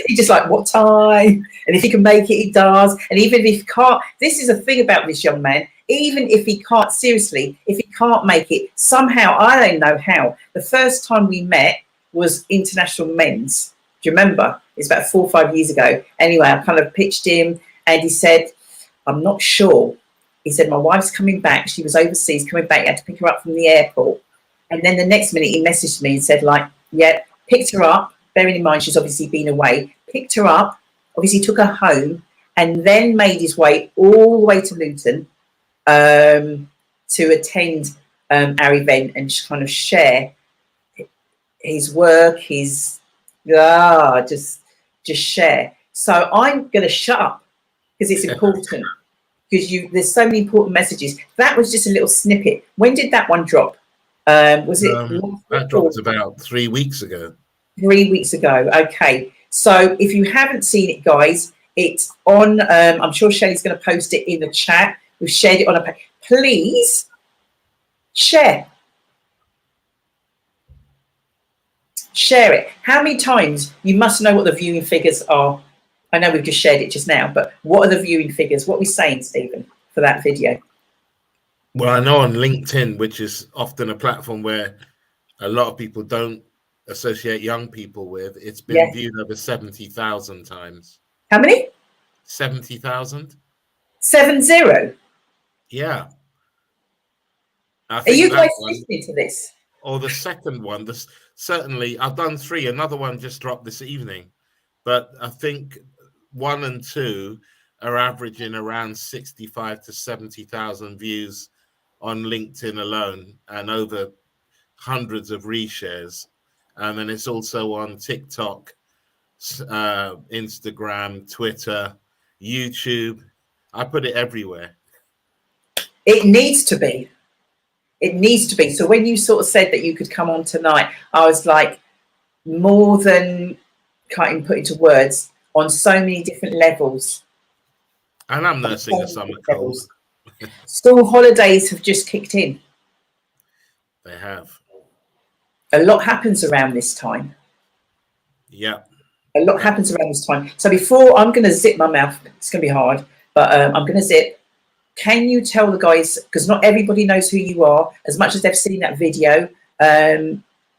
He's just like, what time? And if he can make it, he does. And even if he can't, this is the thing about this young man, even if he can't, seriously, if he can't make it, somehow, I don't know how, the first time we met was International Men's. Do you remember? It's about 4 or 5 years ago. Anyway, I kind of pitched him and he said, I'm not sure. He said, my wife's coming back. She was overseas, coming back. I had to pick her up from the airport. And then the next minute he messaged me and said like, yeah, picked her up. Bearing in mind, she's obviously been away, picked her up, obviously took her home, and then made his way all the way to Luton to attend our event and kind of share his work, his, just share. So I'm going to shut up because it's important, because there's so many important messages. That was just a little snippet. When did that one drop? Was it? That dropped about 3 weeks ago. 3 weeks ago. Okay. So if you haven't seen it, guys, it's on, I'm sure Shelley's going to post it in the chat. We've shared it on a page. Please share. Share it. How many times? You must know what the viewing figures are. I know we've just shared it just now, but what are the viewing figures? What are we saying, Stephen, for that video? Well, I know on LinkedIn, which is often a platform where a lot of people don't associate young people with, it's been viewed over 70,000 times. How many? 70,000. 70. Yeah. I Are think you guys one, listening to this? or the second one, this certainly I've done 3. Another one just dropped this evening, but I think 1 and 2 are averaging around 65 to 70,000 views on LinkedIn alone, and over hundreds of reshares. And then it's also on TikTok, Instagram, Twitter, YouTube. I put it everywhere. It needs to be. It needs to be. So when you sort of said that you could come on tonight, I was like, more than can't even put into words, on so many different levels. And I'm nursing a summer cold. School holidays have just kicked in. They have. A lot happens around this time. Yeah. A lot happens around this time. So before, I'm going to zip my mouth. It's going to be hard, but I'm going to zip. Can you tell the guys, because not everybody knows who you are, as much as they've seen that video.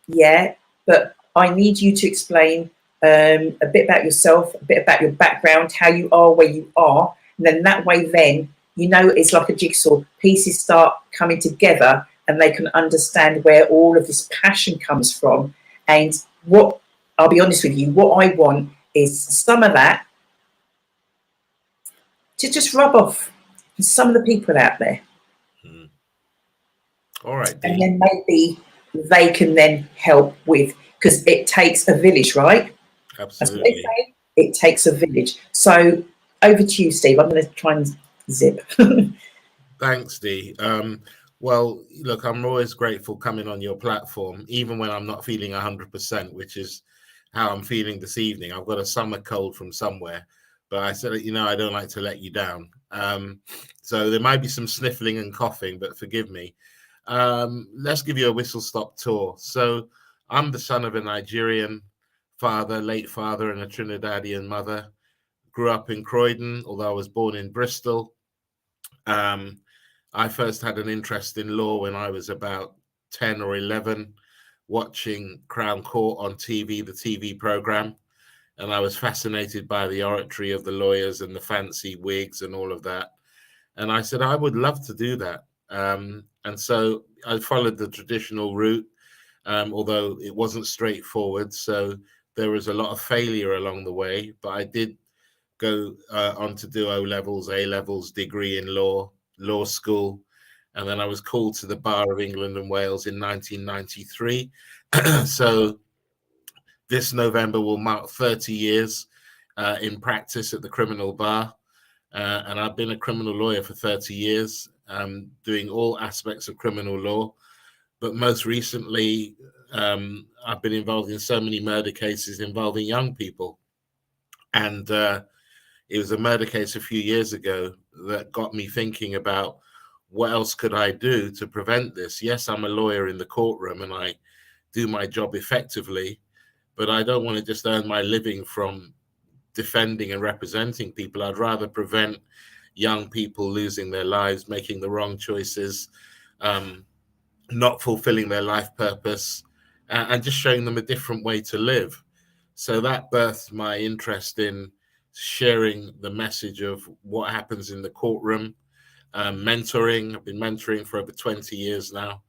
Yeah, but I need you to explain a bit about yourself, a bit about your background, how you are where you are. And then that way, then, you know, it's like a jigsaw. Pieces start coming together and they can understand where all of this passion comes from. And what, I'll be honest with you, what I want is some of that to just rub off some of the people out there. All right, and then maybe they can then help with, because it takes a village, right? Absolutely. That's what they say. It takes a village. So over to you, Steve. I'm going to try and zip. Thanks, Dee. Well, look, I'm always grateful coming on your platform, even when I'm not feeling 100%, which is how I'm feeling this evening. I've got a summer cold from somewhere, but I said, you know, I don't like to let you down. So there might be some sniffling and coughing, but forgive me. Let's give you a whistle-stop tour. So I'm the son of a Nigerian father, late father, and a Trinidadian mother. Grew up in Croydon, although I was born in Bristol. I first had an interest in law when I was about 10 or 11, watching Crown Court on TV, the TV program. And I was fascinated by the oratory of the lawyers and the fancy wigs and all of that. And I said, I would love to do that. And so I followed the traditional route, although it wasn't straightforward. So there was a lot of failure along the way, but I did go on to do O-levels, A-levels, degree in law school. And then I was called to the Bar of England and Wales in 1993. So this November will mark 30 years in practice at the criminal bar. And I've been a criminal lawyer for 30 years, doing all aspects of criminal law. But most recently, I've been involved in so many murder cases involving young people. And it was a murder case a few years ago that got me thinking about what else could I do to prevent this? Yes, I'm a lawyer in the courtroom and I do my job effectively, but I don't want to just earn my living from defending and representing people. I'd rather prevent young people losing their lives, making the wrong choices, not fulfilling their life purpose, and just showing them a different way to live. So that birthed my interest in sharing the message of what happens in the courtroom, mentoring. I've been mentoring for over 20 years now,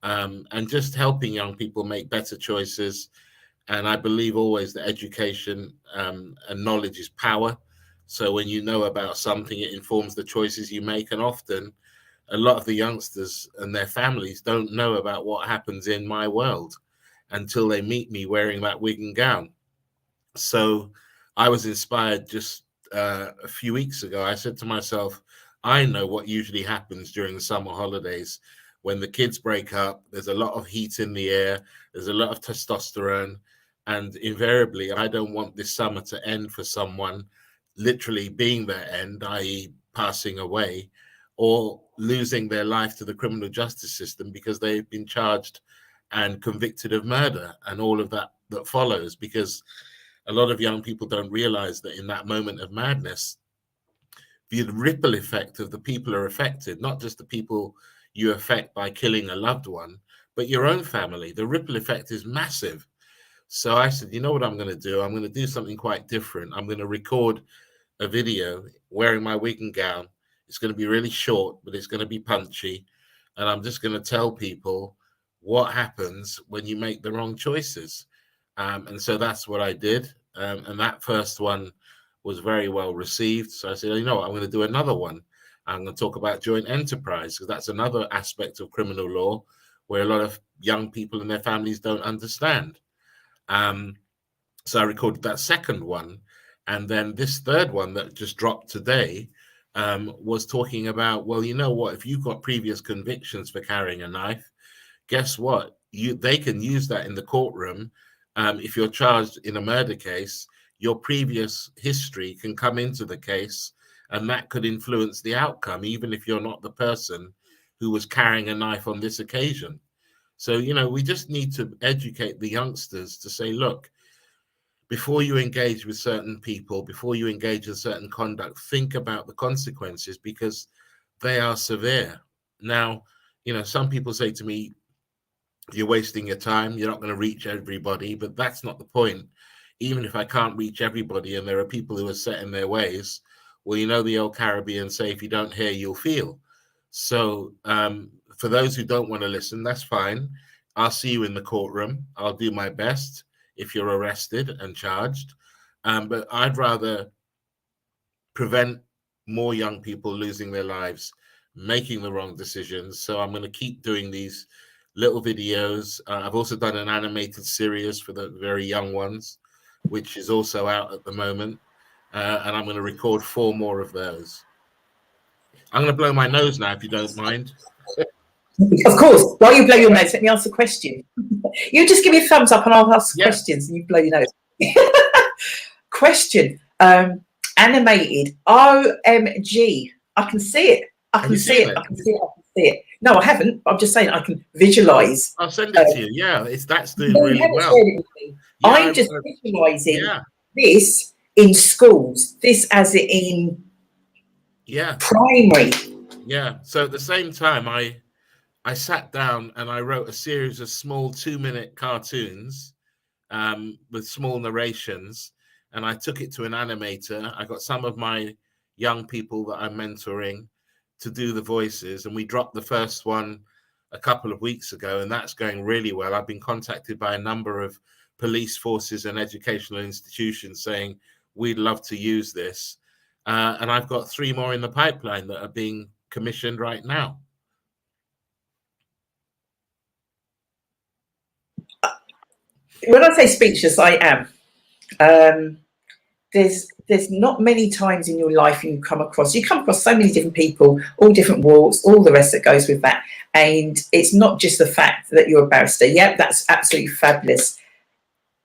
and just helping young people make better choices. And I believe always that education and knowledge is power. So when you know about something, it informs the choices you make. And often a lot of the youngsters and their families don't know about what happens in my world until they meet me wearing that wig and gown. So I was inspired just a few weeks ago. I said to myself, I know what usually happens during the summer holidays. When the kids break up, there's a lot of heat in the air, there's a lot of testosterone, and invariably, I don't want this summer to end for someone literally being their end, i.e. passing away, or losing their life to the criminal justice system because they've been charged and convicted of murder, and all of that that follows, because a lot of young people don't realize that in that moment of madness, the ripple effect of the people are affected, not just the people you affect by killing a loved one, but your own family. The ripple effect is massive. So I said, you know what I'm going to do? I'm going to do something quite different. I'm going to record a video wearing my wig and gown. It's going to be really short, but it's going to be punchy. And I'm just going to tell people what happens when you make the wrong choices. And so that's what I did. And that first one was very well received. So I said, you know what, I'm going to do another one. I'm going to talk about joint enterprise, because that's another aspect of criminal law where a lot of young people and their families don't understand. So I recorded that second one. And then this third one that just dropped today was talking about, well, you know what, if you've got previous convictions for carrying a knife, guess what? They can use that in the courtroom. If you're charged in a murder case, your previous history can come into the case, and that could influence the outcome, even if you're not the person who was carrying a knife on this occasion. So, you know, we just need to educate the youngsters to say, look, before you engage with certain people, before you engage in certain conduct, think about the consequences, because they are severe. Now, you know, some people say to me, you're wasting your time, you're not going to reach everybody, but that's not the point. Even if I can't reach everybody and there are people who are set in their ways, well, you know the old Caribbean say, if you don't hear, you'll feel. So for those who don't want to listen, that's fine. I'll see you in the courtroom. I'll do my best if you're arrested and charged. But I'd rather prevent more young people losing their lives, making the wrong decisions. So I'm going to keep doing these little videos. I've also done an animated series for the very young ones, which is also out at the moment. And I'm going to record 4 more of those. I'm going to blow my nose now, if you don't mind. Of course. While you blow your nose, let me ask a question. You just give me a thumbs up and I'll ask questions and you blow your nose. Question. Animated. OMG. I can see it. I can see it. I can see it. I can see it. No, I haven't. I'm just saying I can visualize. I'll send it to you. Yeah, that's doing really well. Yeah, I'm just visualizing this in schools. This as it in primary. Yeah. So at the same time, I sat down and I wrote a series of small 2-minute cartoons with small narrations, and I took it to an animator. I got some of my young people that I'm mentoring to do the voices, and we dropped the first one a couple of weeks ago, and that's going really well. I've been contacted by a number of police forces and educational institutions saying we'd love to use this, and I've got 3 more in the pipeline that are being commissioned right now. When I say speechless, I am. There's not many times in your life you come across so many different people, all different walks, all the rest that goes with that. And it's not just the fact that you're a barrister. Yep, that's absolutely fabulous.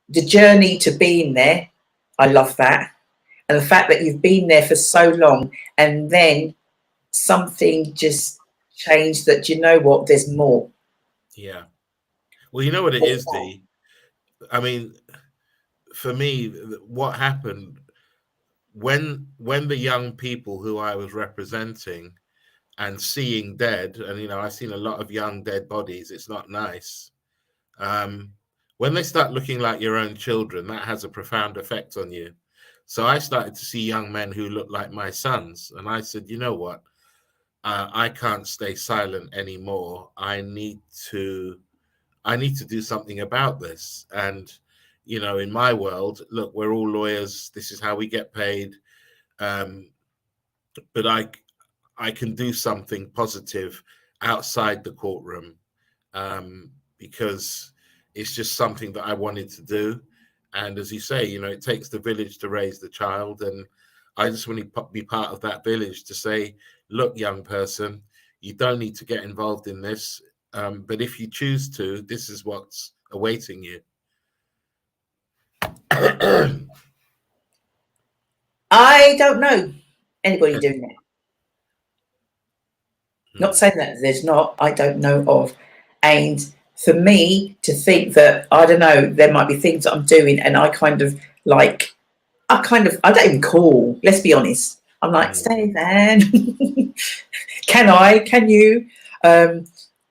The journey to being there, I love that. And the fact that you've been there for so long and then something just changed that, you know what, there's more. Yeah. Well, you know what it is, Dee? I mean, for me, what happened when the young people who I was representing and seeing dead, and you know, I've seen a lot of young dead bodies, it's not nice. When they start looking like your own children, that has a profound effect on you. So I started to see young men who looked like my sons, and I said, you know what, I can't stay silent anymore. I need to do something about this. And you know, in my world, look, we're all lawyers. This is how we get paid. But I can do something positive outside the courtroom because it's just something that I wanted to do. And as you say, you know, it takes the village to raise the child. And I just want to be part of that village to say, look, young person, you don't need to get involved in this. But if you choose to, this is what's awaiting you. I don't know anybody doing that. Not saying that there's not, I don't know of. And for me to think that, I don't know, there might be things that I'm doing and I kind of like, I don't even call, let's be honest. I'm like, Stephen, can you?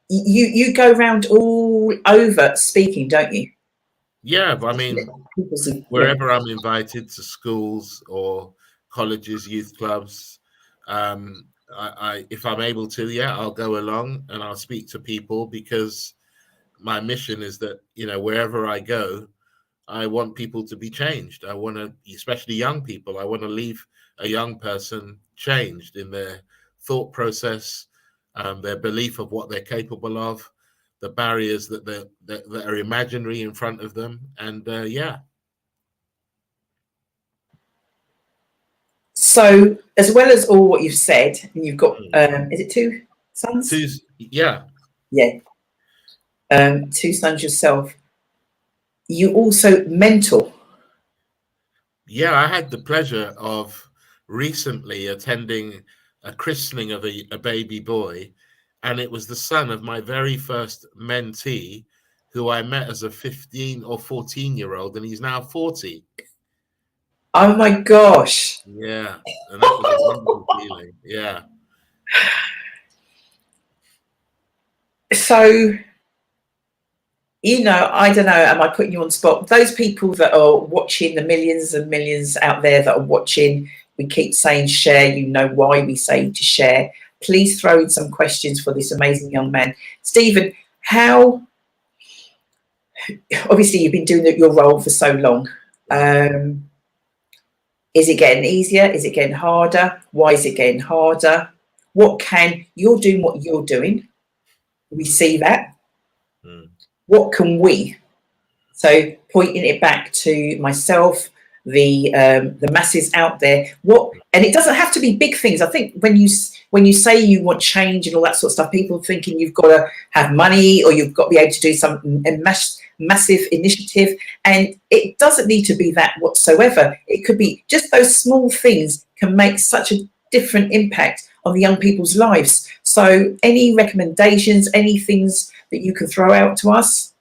You go around all over speaking, don't you? Yeah, but I mean, wherever I'm invited to schools or colleges, youth clubs, if I'm able to, yeah, I'll go along and I'll speak to people, because my mission is that, you know, wherever I go, I want people to be changed. I want to, especially young people, I want to leave a young person changed in their thought process, their belief of what they're capable of, the barriers that are imaginary in front of them, and yeah. So, as well as all what you've said, you've got is it 2 sons? Yeah. Yeah. 2 sons yourself. You also mentor. Yeah, I had the pleasure of recently attending a christening of a baby boy, and it was the son of my very first mentee, who I met as a 15 or 14-year-old, and he's now 40. Oh my gosh. Yeah, and that was a wonderful feeling. Yeah. So, you know, I don't know, am I putting you on the spot? Those people that are watching, the millions and millions out there that are watching, we keep saying share, you know why we say to share. Please throw in some questions for this amazing young man. Stephen, how, obviously you've been doing your role for so long. Is it getting easier? Is it getting harder? Why is it getting harder? You're doing what you're doing. We see that. What can we? So pointing it back to myself, the masses out there, and it doesn't have to be big things. I think when you say you want change and all that sort of stuff, people are thinking you've got to have money or you've got to be able to do some massive initiative, and it doesn't need to be that whatsoever. It could be just those small things can make such a different impact on the young people's lives. So any recommendations, any things that you can throw out to us?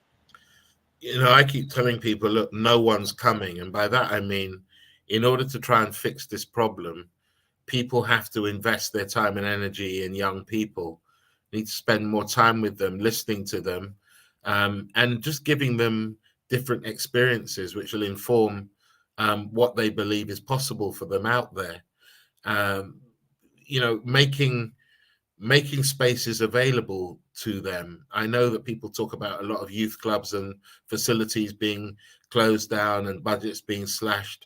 You know, I keep telling people, look, no one's coming. And by that, I mean, in order to try and fix this problem, people have to invest their time and energy in young people, need to spend more time with them, listening to them, and just giving them different experiences, which will inform what they believe is possible for them out there. You know, making spaces available to them. I know that people talk about a lot of youth clubs and facilities being closed down and budgets being slashed.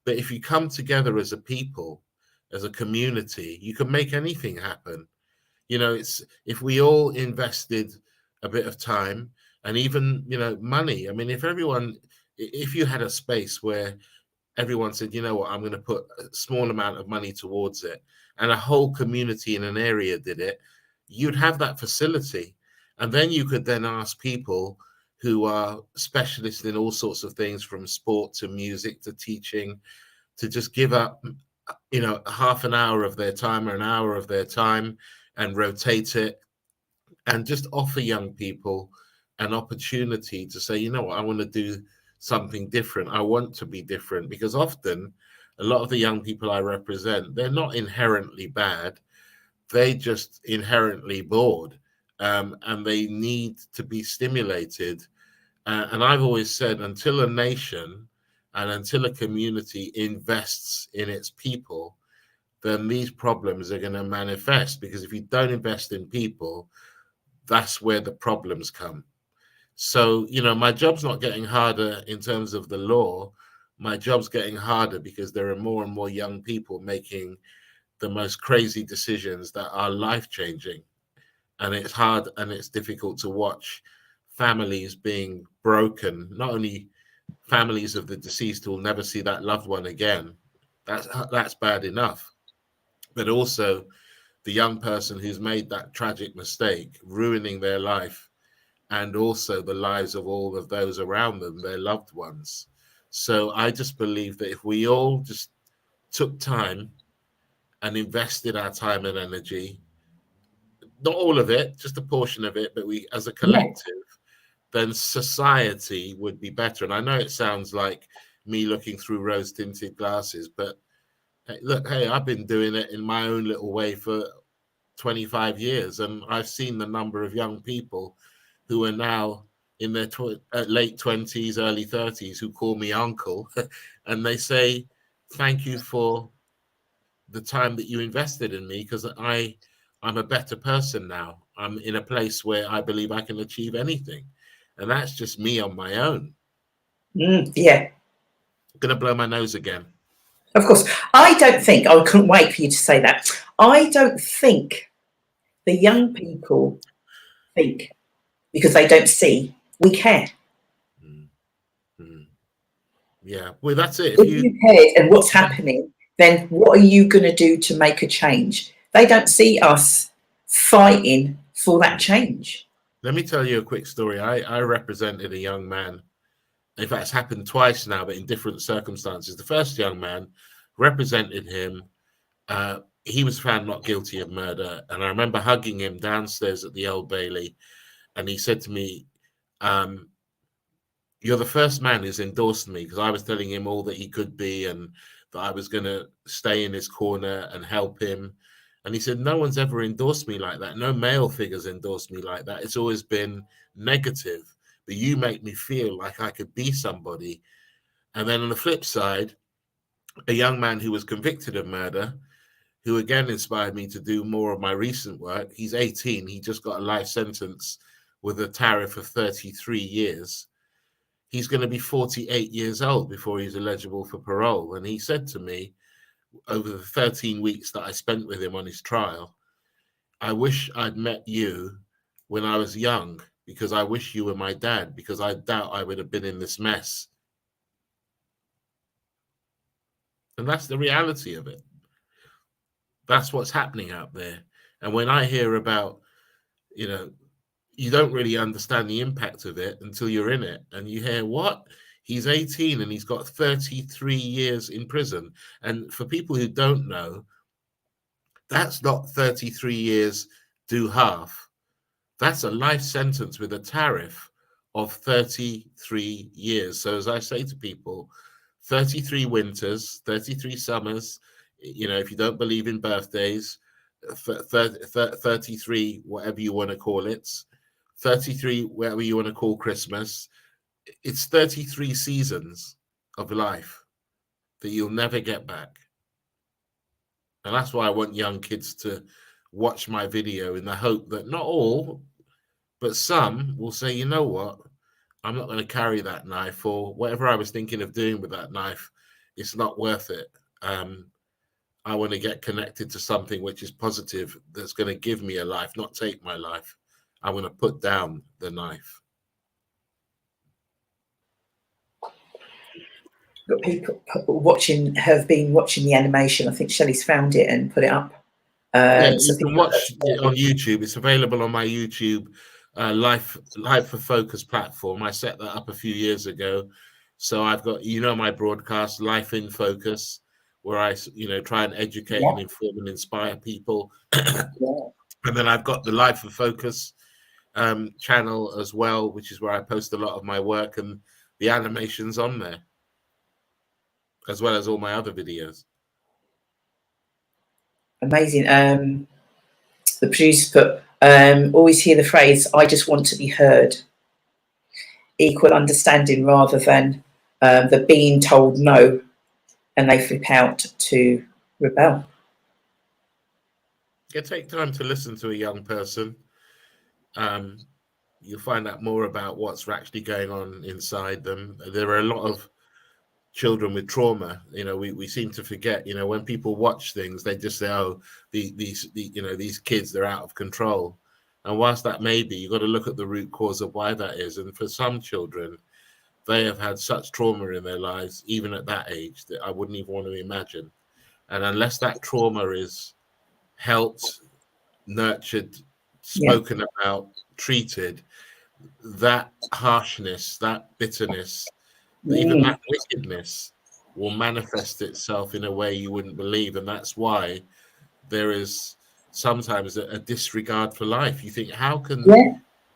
But if you come together as a people, as a community, you can make anything happen. You know, it's if we all invested a bit of time and even, you know, money. I mean, if you had a space where everyone said, you know what, I'm going to put a small amount of money towards it, and a whole community in an area did it, you'd have that facility. And then you could then ask people who are specialists in all sorts of things, from sport to music to teaching, to just give up, you know, half an hour of their time or an hour of their time and rotate it, and just offer young people an opportunity to say, you know what, I want to do something different. I want to be different. Because often a lot of the young people I represent, they're not inherently bad. They just inherently bored, and they need to be stimulated. And I've always said, until a nation and until a community invests in its people, then these problems are going to manifest. Because if you don't invest in people, that's where the problems come. So, you know, my job's not getting harder in terms of the law. My job's getting harder because there are more and more young people making the most crazy decisions that are life-changing. And it's hard and it's difficult to watch families being broken. Not only families of the deceased who will never see that loved one again. That's bad enough. But also the young person who's made that tragic mistake, ruining their life, and also the lives of all of those around them, their loved ones. So I just believe that if we all just took time and invested our time and energy, not all of it, just a portion of it, but we as a collective, then society would be better. And I know it sounds like me looking through rose-tinted glasses, but look, hey, I've been doing it in my own little way for 25 years, and I've seen the number of young people who are now in their late 20s, early 30s, who call me uncle, and they say, thank you for the time that you invested in me, because I'm a better person now. I'm in a place where I believe I can achieve anything. And that's just me on my own. Yeah. Gonna blow my nose again. Of course. I couldn't wait for you to say that. I don't think the young people think, because they don't see, we care. Yeah, well, that's it. If you cared and what's happening, then what are you going to do to make a change? They don't see us fighting for that change. Let me tell you a quick story. I represented a young man. In fact, it's happened twice now, but in different circumstances. The first young man, represented him. He was found not guilty of murder. And I remember hugging him downstairs at the Old Bailey. And he said to me, you're the first man who's endorsed me, because I was telling him all that he could be and that I was going to stay in his corner and help him. And he said, no one's ever endorsed me like that. No male figures endorsed me like that. It's always been negative. But you make me feel like I could be somebody. And then on the flip side, a young man who was convicted of murder, who again inspired me to do more of my recent work. He's 18. He just got a life sentence with a tariff of 33 years. He's going to be 48 years old before he's eligible for parole. And he said to me, over the 13 weeks that I spent with him on his trial, I wish I'd met you when I was young, because I wish you were my dad, because I doubt I would have been in this mess. And that's the reality of it. That's what's happening out there. And when I hear about, you don't really understand the impact of it until you're in it. And you hear, what? He's 18 and he's got 33 years in prison. And for people who don't know, that's not 33 years do half. That's a life sentence with a tariff of 33 years. So as I say to people, 33 winters, 33 summers, if you don't believe in birthdays, 33, whatever you want to call it, 33, whatever you want to call Christmas. It's 33 seasons of life that you'll never get back. And that's why I want young kids to watch my video in the hope that not all, but some will say, you know what, I'm not going to carry that knife, or whatever I was thinking of doing with that knife, it's not worth it. I want to get connected to something which is positive, that's going to give me a life, not take my life. I want to put down the knife. Got people have been watching the animation. I think Shelley's found it and put it up. You can watch it on YouTube. It's available on my YouTube Life for Focus platform. I set that up a few years ago. So I've got, my broadcast, Life in Focus, where I, try and educate and inform and inspire people. And then I've got the Life for Focus channel as well, which is where I post a lot of my work, and the animations on there, as well as all my other videos. Amazing. The producer put, always hear the phrase, I just want to be heard. Equal understanding rather than the being told no, and they flip out to rebel. Yeah, take time to listen to a young person. You'll find out more about what's actually going on inside them. There are a lot of children with trauma. We seem to forget, when people watch things, they just say, oh, these kids, they're out of control. And whilst that may be, you've got to look at the root cause of why that is. And for some children, they have had such trauma in their lives, even at that age, that I wouldn't even want to imagine. And unless that trauma is helped, nurtured, spoken about, treated, that harshness, that bitterness, even that wickedness will manifest itself in a way you wouldn't believe. And that's why there is sometimes a disregard for life. You think, how can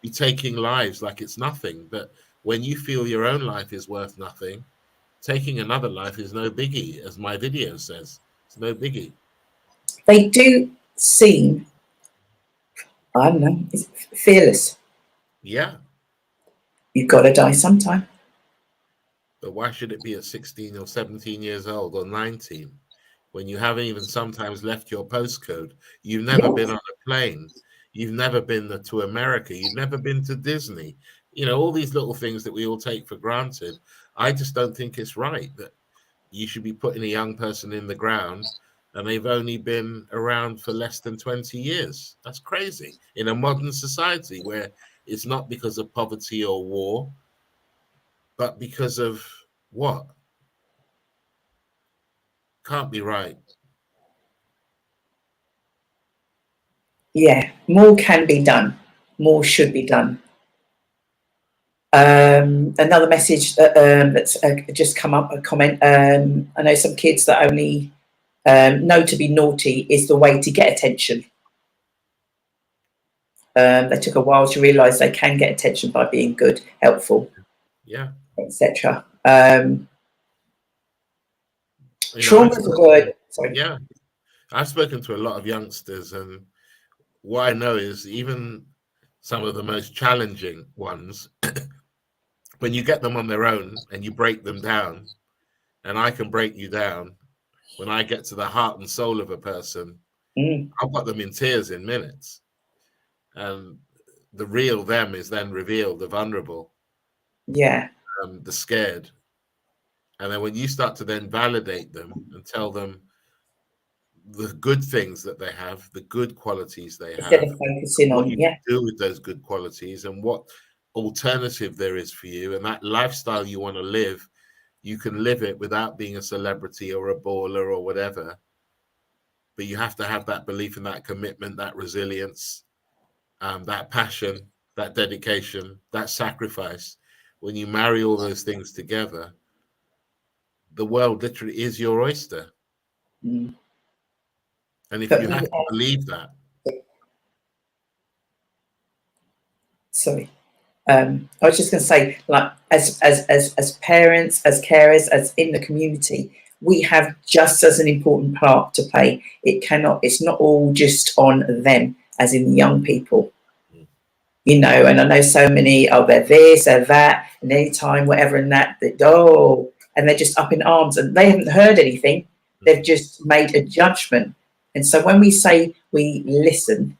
be taking lives like it's nothing. But when you feel your own life is worth nothing, taking another life is no biggie, as my video says. It's no biggie. They do seem, I don't know, fearless. Yeah. You've got to die sometime. But why should it be at 16 or 17 years old or 19 when you haven't even sometimes left your postcode? You've never been on a plane. You've never been to America. You've never been to Disney. You know, all these little things that we all take for granted. I just don't think it's right that you should be putting a young person in the ground and they've only been around for less than 20 years. That's crazy in a modern society where it's not because of poverty or war, but because of what? Can't be right. Yeah, more can be done. More should be done. Another message that's just come up, a comment. I know some kids that only know to be naughty is the way to get attention. They took a while to realise they can get attention by being good, helpful, etc. Trauma is a word. Sorry. Yeah, I've spoken to a lot of youngsters, and what I know is even some of the most challenging ones, when you get them on their own and you break them down, and I can break you down, when I get to the heart and soul of a person, I've got them in tears in minutes. And the real them is then revealed, the vulnerable. Yeah. The scared. And then when you start to then validate them and tell them the good things that they have, the good qualities they Instead have, of focusing what on, you can do with those good qualities and what alternative there is for you, and that lifestyle you want to live, you can live it without being a celebrity or a baller or whatever. But you have to have that belief and that commitment, that resilience, that passion, that dedication, that sacrifice. When you marry all those things together, the world literally is your oyster. And if you have to believe that. Sorry. I was just going to say, like, as parents, as carers, as in the community, we have just as an important part to play. It's not all just on them, as in the young people. You know, and I know so many, they're this, they're that, and anytime, whatever, and that, and they're just up in arms, and they haven't heard anything. They've just made a judgment. And so when we say we listen,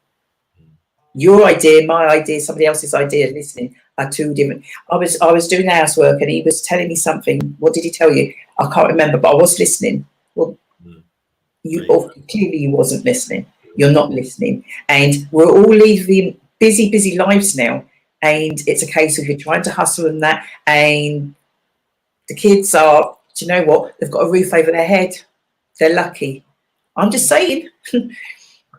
your idea, my idea, somebody else's idea, listening are two different. I was doing housework and he was telling me something. What did he tell you? I can't remember, but I was listening. Well, clearly you wasn't listening. You're not listening. And we're all living busy lives now. And it's a case of you're trying to hustle and that. And the kids are, do you know what? They've got a roof over their head. They're lucky. I'm just saying.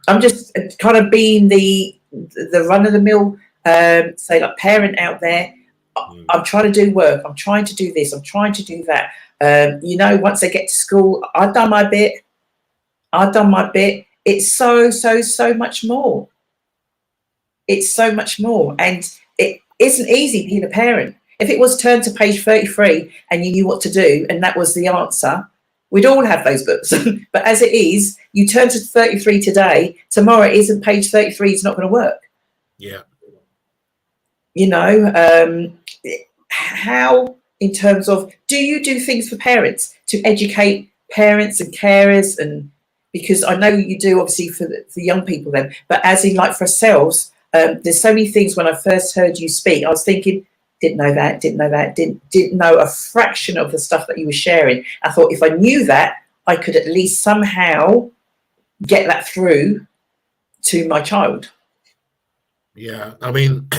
I'm just kind of being the run-of-the-mill, say, like, parent out there. I'm trying to do work. I'm trying to do this. I'm trying to do that. You know, once they get to school, I've done my bit. It's so much more. It's so much more. And it isn't easy being a parent. If it was turned to page 33 and you knew what to do and that was the answer, we'd all have those books. But as it is, you turn to 33 today, tomorrow it isn't page 33, it's not going to work. Yeah. You know, how, in terms of, do you do things for parents to educate parents and carers? And because I know you do, obviously, for young people then, but as in, like, for ourselves, there's so many things. When I first heard you speak, I was thinking, didn't know that, didn't know a fraction of the stuff that you were sharing. I thought if I knew that, I could at least somehow get that through to my child. Yeah, I mean,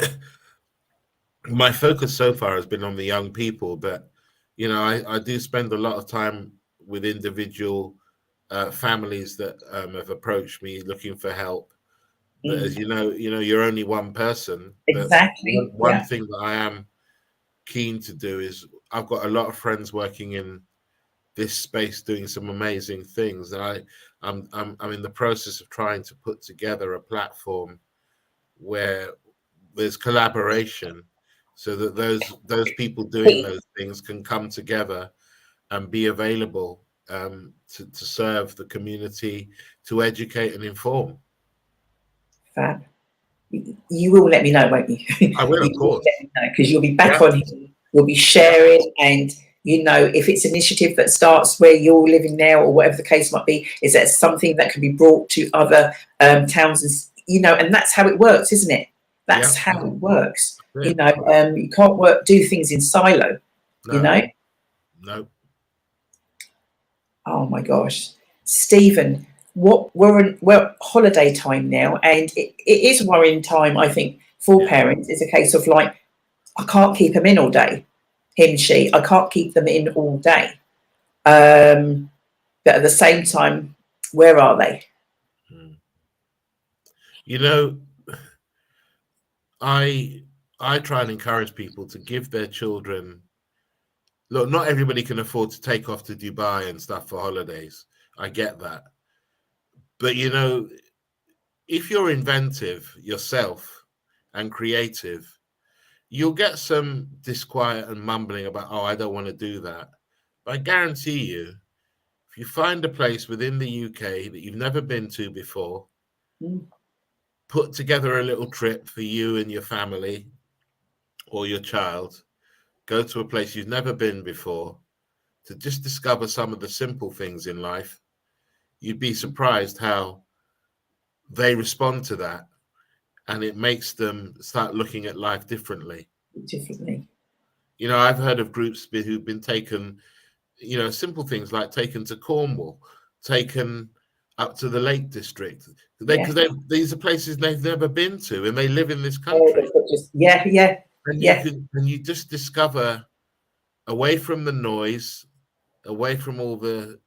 my focus so far has been on the young people, but, you know, I do spend a lot of time with individual families that have approached me looking for help. But as you know, you're only one person. Exactly. One thing that I am keen to do is, I've got a lot of friends working in this space doing some amazing things, and I'm in the process of trying to put together a platform where there's collaboration, so that those people doing those things can come together and be available to serve the community, to educate and inform. Fab. You will let me know, won't you? I will, You of course. let me know, because you'll be back on here. You'll be sharing, and if it's an initiative that starts where you're living now, or whatever the case might be, is that something that can be brought to other towns, and that's how it works, isn't it? That's how it works. You can't do things in silo. No. Oh my gosh, Stephen, we're holiday time now, and it is a worrying time, I think, for parents. It's a case of like, I can't keep them in all day. She, I can't keep them in all day. But at the same time, where are they? I try and encourage people to give their children. Look, not everybody can afford to take off to Dubai and stuff for holidays. I get that. But, if you're inventive yourself and creative, you'll get some disquiet and mumbling about, oh, I don't want to do that. But I guarantee you, if you find a place within the UK that you've never been to before, put together a little trip for you and your family or your child, go to a place you've never been before to just discover some of the simple things in life, you'd be surprised how they respond to that, and it makes them start looking at life differently. I've heard of groups who've been taken, simple things like taken to Cornwall, taken up to the Lake District, because these are places they've never been to, and they live in this country. And you just discover, away from the noise, away from all the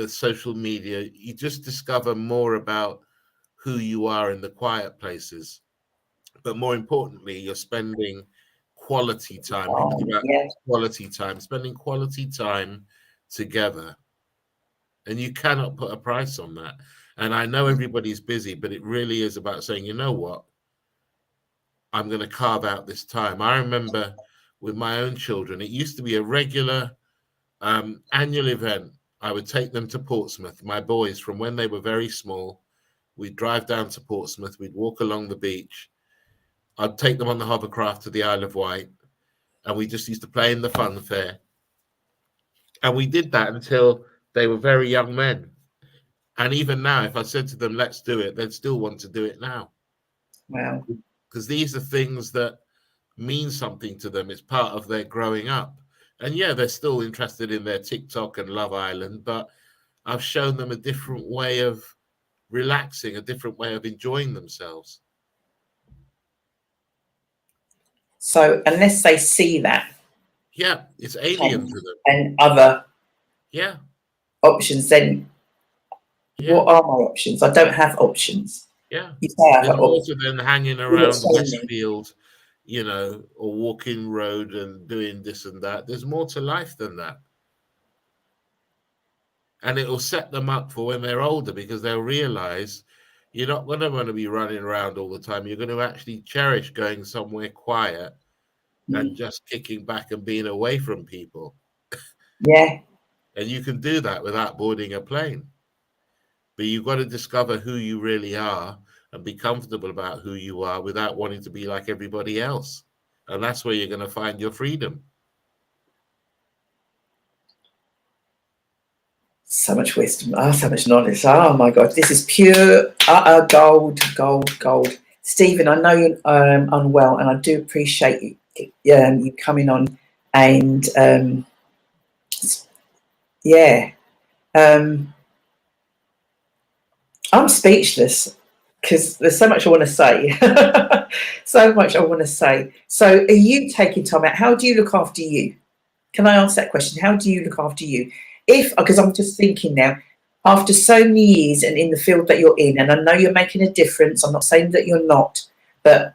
social media, you just discover more about who you are in the quiet places. But more importantly, you're spending quality time. Spending quality time together. And you cannot put a price on that. And I know everybody's busy, but it really is about saying, you know what? I'm going to carve out this time. I remember with my own children, it used to be a regular annual event. I would take them to Portsmouth, my boys, from when they were very small. We'd drive down to Portsmouth. We'd walk along the beach. I'd take them on the hovercraft to the Isle of Wight, and we just used to play in the fun fair. And we did that until they were very young men. And even now, if I said to them, let's do it, they'd still want to do it now. Wow. Because these are things that mean something to them. It's part of their growing up. And yeah, they're still interested in their TikTok and Love Island, but I've shown them a different way of relaxing, a different way of enjoying themselves. So unless they see that, it's alien to them, and other options, then what are my options? I don't have options. You say I have more than hanging around Westfield, or walking road and doing this and that. There's more to life than that. And it will set them up for when they're older, because they'll realize you're not going to want to be running around all the time. You're going to actually cherish going somewhere quiet and just kicking back and being away from people. Yeah. And you can do that without boarding a plane. But you've got to discover who you really are and be comfortable about who you are without wanting to be like everybody else. And that's where you're going to find your freedom. So much wisdom, so much knowledge. Oh my God, this is pure gold. Stephen, I know you're unwell, and I do appreciate you coming on, and I'm speechless because there's so much I want to say. So are you taking time out? How do you look after you? Can I ask that question? How do you look after you? Because I'm just thinking now, after so many years and in the field that you're in, and I know you're making a difference, I'm not saying that you're not, but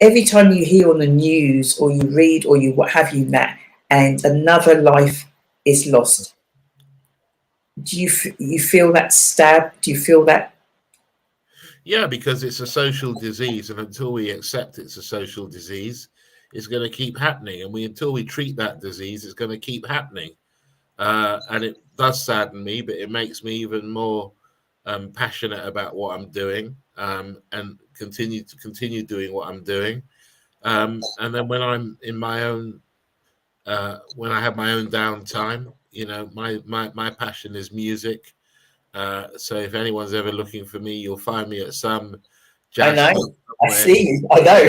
every time you hear on the news or you read or you what have you, Matt, and another life is lost, do you feel that stab? Do you feel that? Yeah, because it's a social disease, and until we accept it's a social disease, it's going to keep happening. And until we treat that disease, it's going to keep happening. And it does sadden me, but it makes me even more passionate about what I'm doing, and continue doing what I'm doing. And then when I'm in my own, when I have my own downtime, you know, my passion is music. So if anyone's ever looking for me, you'll find me at some jazz I know. club I somewhere. see you. I know.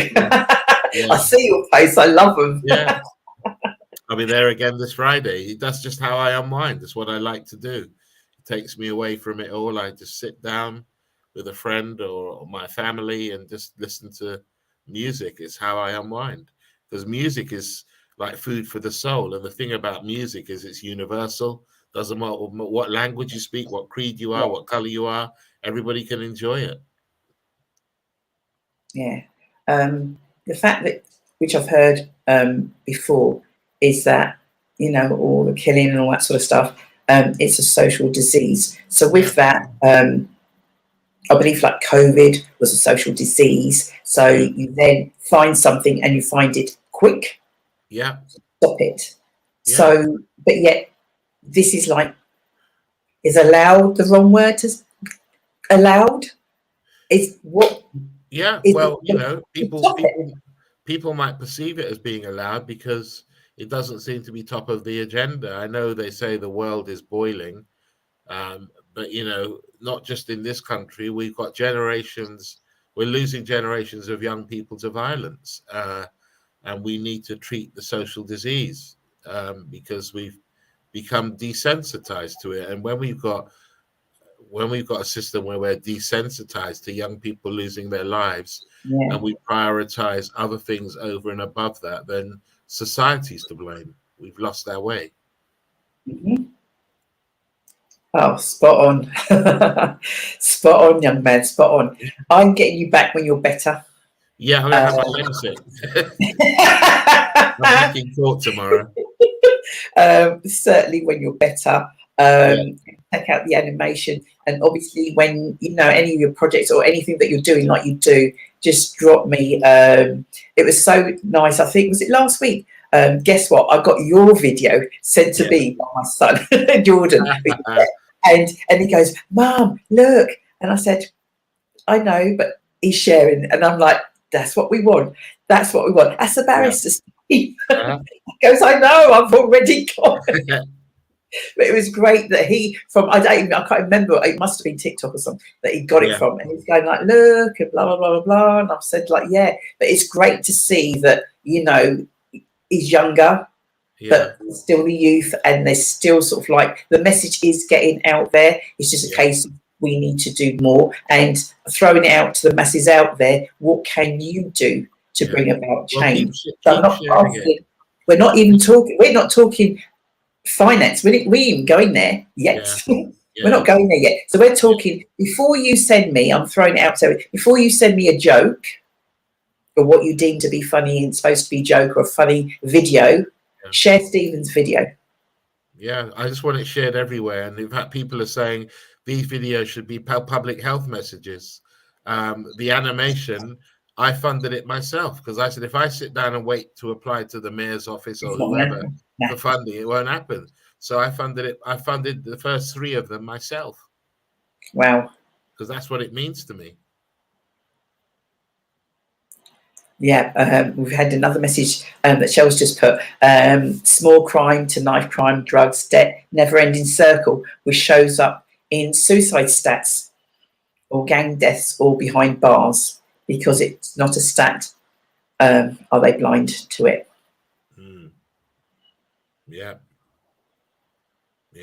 Yeah. I see your face. I love them. Yeah. I'll be there again this Friday. That's just how I unwind. That's what I like to do. It takes me away from it all. I just sit down with a friend or my family and just listen to music. It's how I unwind, because music is like food for the soul. And the thing about music is it's universal. Doesn't matter what language you speak, what creed you are, what color you are, everybody can enjoy it. Yeah. The fact that, which I've heard before, is that, you know, all the killing and all that sort of stuff, it's a social disease. So with that, I believe like COVID was a social disease. So you then find something and you find it quick. Yeah. Stop it. Yeah. So, but yet this is like, is allowed the wrong word to allowed? Is what? Yeah. Is Well, it, you know, people might perceive it as being allowed because it doesn't seem to be top of the agenda. I know they say the world is boiling, but, you know, not just in this country. We've got generations, we're losing generations of young people to violence, and we need to treat the social disease because we've become desensitized to it. And when we've got a system where we're desensitized to young people losing their lives, and we prioritize other things over and above that, then society's to blame. We've lost our way. Mm-hmm. Oh, spot on. Spot on, young man, spot on. I'm getting you back when you're better. Yeah, I'm going to have my medicine. I'm making court tomorrow. Certainly when you're better. Check out the animation, and obviously when you know any of your projects or anything that you're doing like you do, just drop me. It was so nice. I think, was it last week? Guess what? I got your video sent to me by my son Jordan, and he goes, "Mum, look," and I said, "I know, but he's sharing," and I'm like, "That's what we want. That's what we want." That's the barrister. He goes, "I know, I've already got it." But it was great that I can't remember, it must have been TikTok or something that he got it from, and he's going like, "Look," and blah blah blah blah blah, and I've said like, yeah, but it's great to see that, you know, he's younger, but still the youth, and there's still sort of like the message is getting out there. It's just a case of we need to do more and throwing it out to the masses out there. What can you do to bring about change? So I'm not asking, we're not talking finance. We ain't even going there yet. We're not going there yet. So we're talking, before you send me, I'm throwing it out, so before you send me a joke or what you deem to be funny and supposed to be joke or a funny video, share Stephen's video. Yeah, I just want it shared everywhere. And in fact, people are saying these videos should be public health messages. The animation, I funded it myself because I said, if I sit down and wait to apply to the mayor's office or whoever for funding, it won't happen. So I funded it. I funded the first 3 of them myself. Wow. Because that's what it means to me. Yeah, we've had another message that Shell's just put. Small crime to knife crime, drugs, debt, never-ending circle, which shows up in suicide stats or gang deaths or behind bars because it's not a stat. Are they blind to it? Yeah.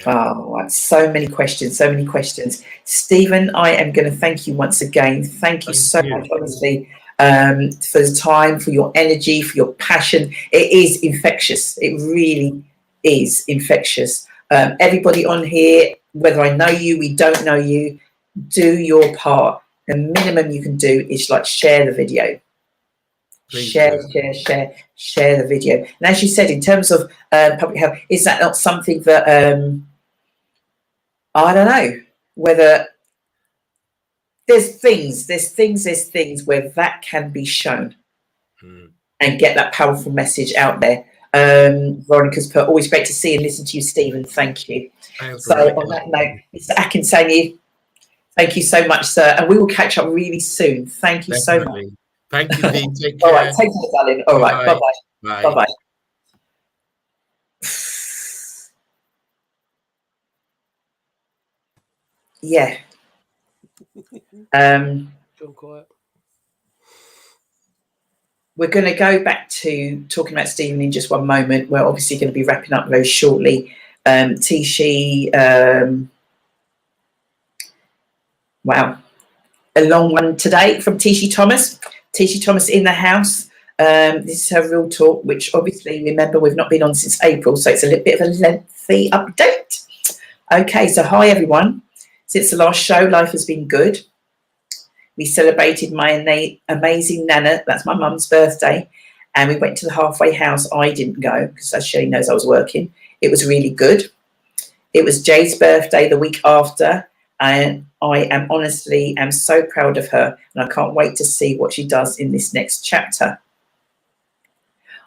Oh, so many questions, so many questions. Stephen, I am going to thank you once again. Thank you so much, honestly, for the time, for your energy, for your passion. It is infectious. It really is infectious. Everybody on here, whether I know you, we don't know you, do your part. The minimum you can do is like share the video. Please share the video. And as you said, in terms of public health, is that not something that I don't know whether there's things where that can be shown and get that powerful message out there. Veronica's put, always great to see and listen to you, Stephen. Thank you. Thanks, So Veronica. on that note, Mr. Akinsanya, thank you so much, sir. And we will catch up really soon. Thank you so much. Definitely. Thank you, Dee. Take care. All right, take care, darling. All right, Bye. bye-bye. Bye. Bye-bye. Yeah. Gone quiet. We're going to go back to talking about Stephen in just one moment. We're obviously going to be wrapping up very shortly. Tishi, wow, a long one today from Tishi Thomas. Tishi Thomas in the house. This is her real talk, which obviously, remember, we've not been on since April, so it's a little bit of a lengthy update. Okay, so hi everyone. Since the last show, life has been good. We celebrated my amazing Nana, that's my mum's birthday, and we went to the halfway house. I didn't go because, as Shelley knows, I was working. It was really good. It was Jay's birthday the week after, and I am so proud of her, and I can't wait to see what she does in this next chapter.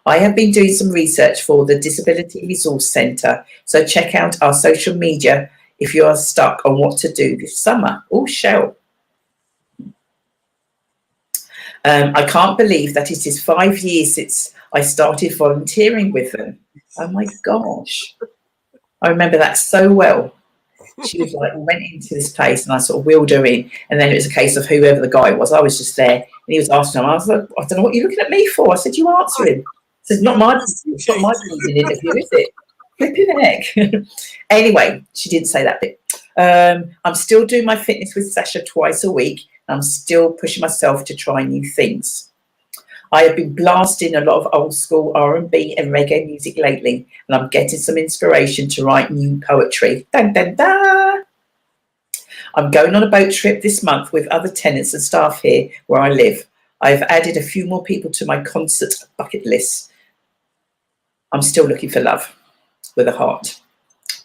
I have been doing some research for the Disability Resource Centre, so check out our social media if you are stuck on what to do this summer. Oh, Shell. I can't believe that it is 5 years since I started volunteering with them. Oh my gosh. I remember that so well. She was like, we went into this place and I sort of wheeled her in, and then it was a case of whoever the guy was. I was just there and he was asking him. I was like, I don't know what you're looking at me for. I said, you answer him. I said, not my interview, is it? Flipping heck. Anyway, she didn't say that bit. I'm still doing my fitness with Sasha twice a week. I'm still pushing myself to try new things. I have been blasting a lot of old school R&B and reggae music lately, and I'm getting some inspiration to write new poetry. Dun, dun, dun. I'm going on a boat trip this month with other tenants and staff here where I live. I've added a few more people to my concert bucket list. I'm still looking for love with a heart.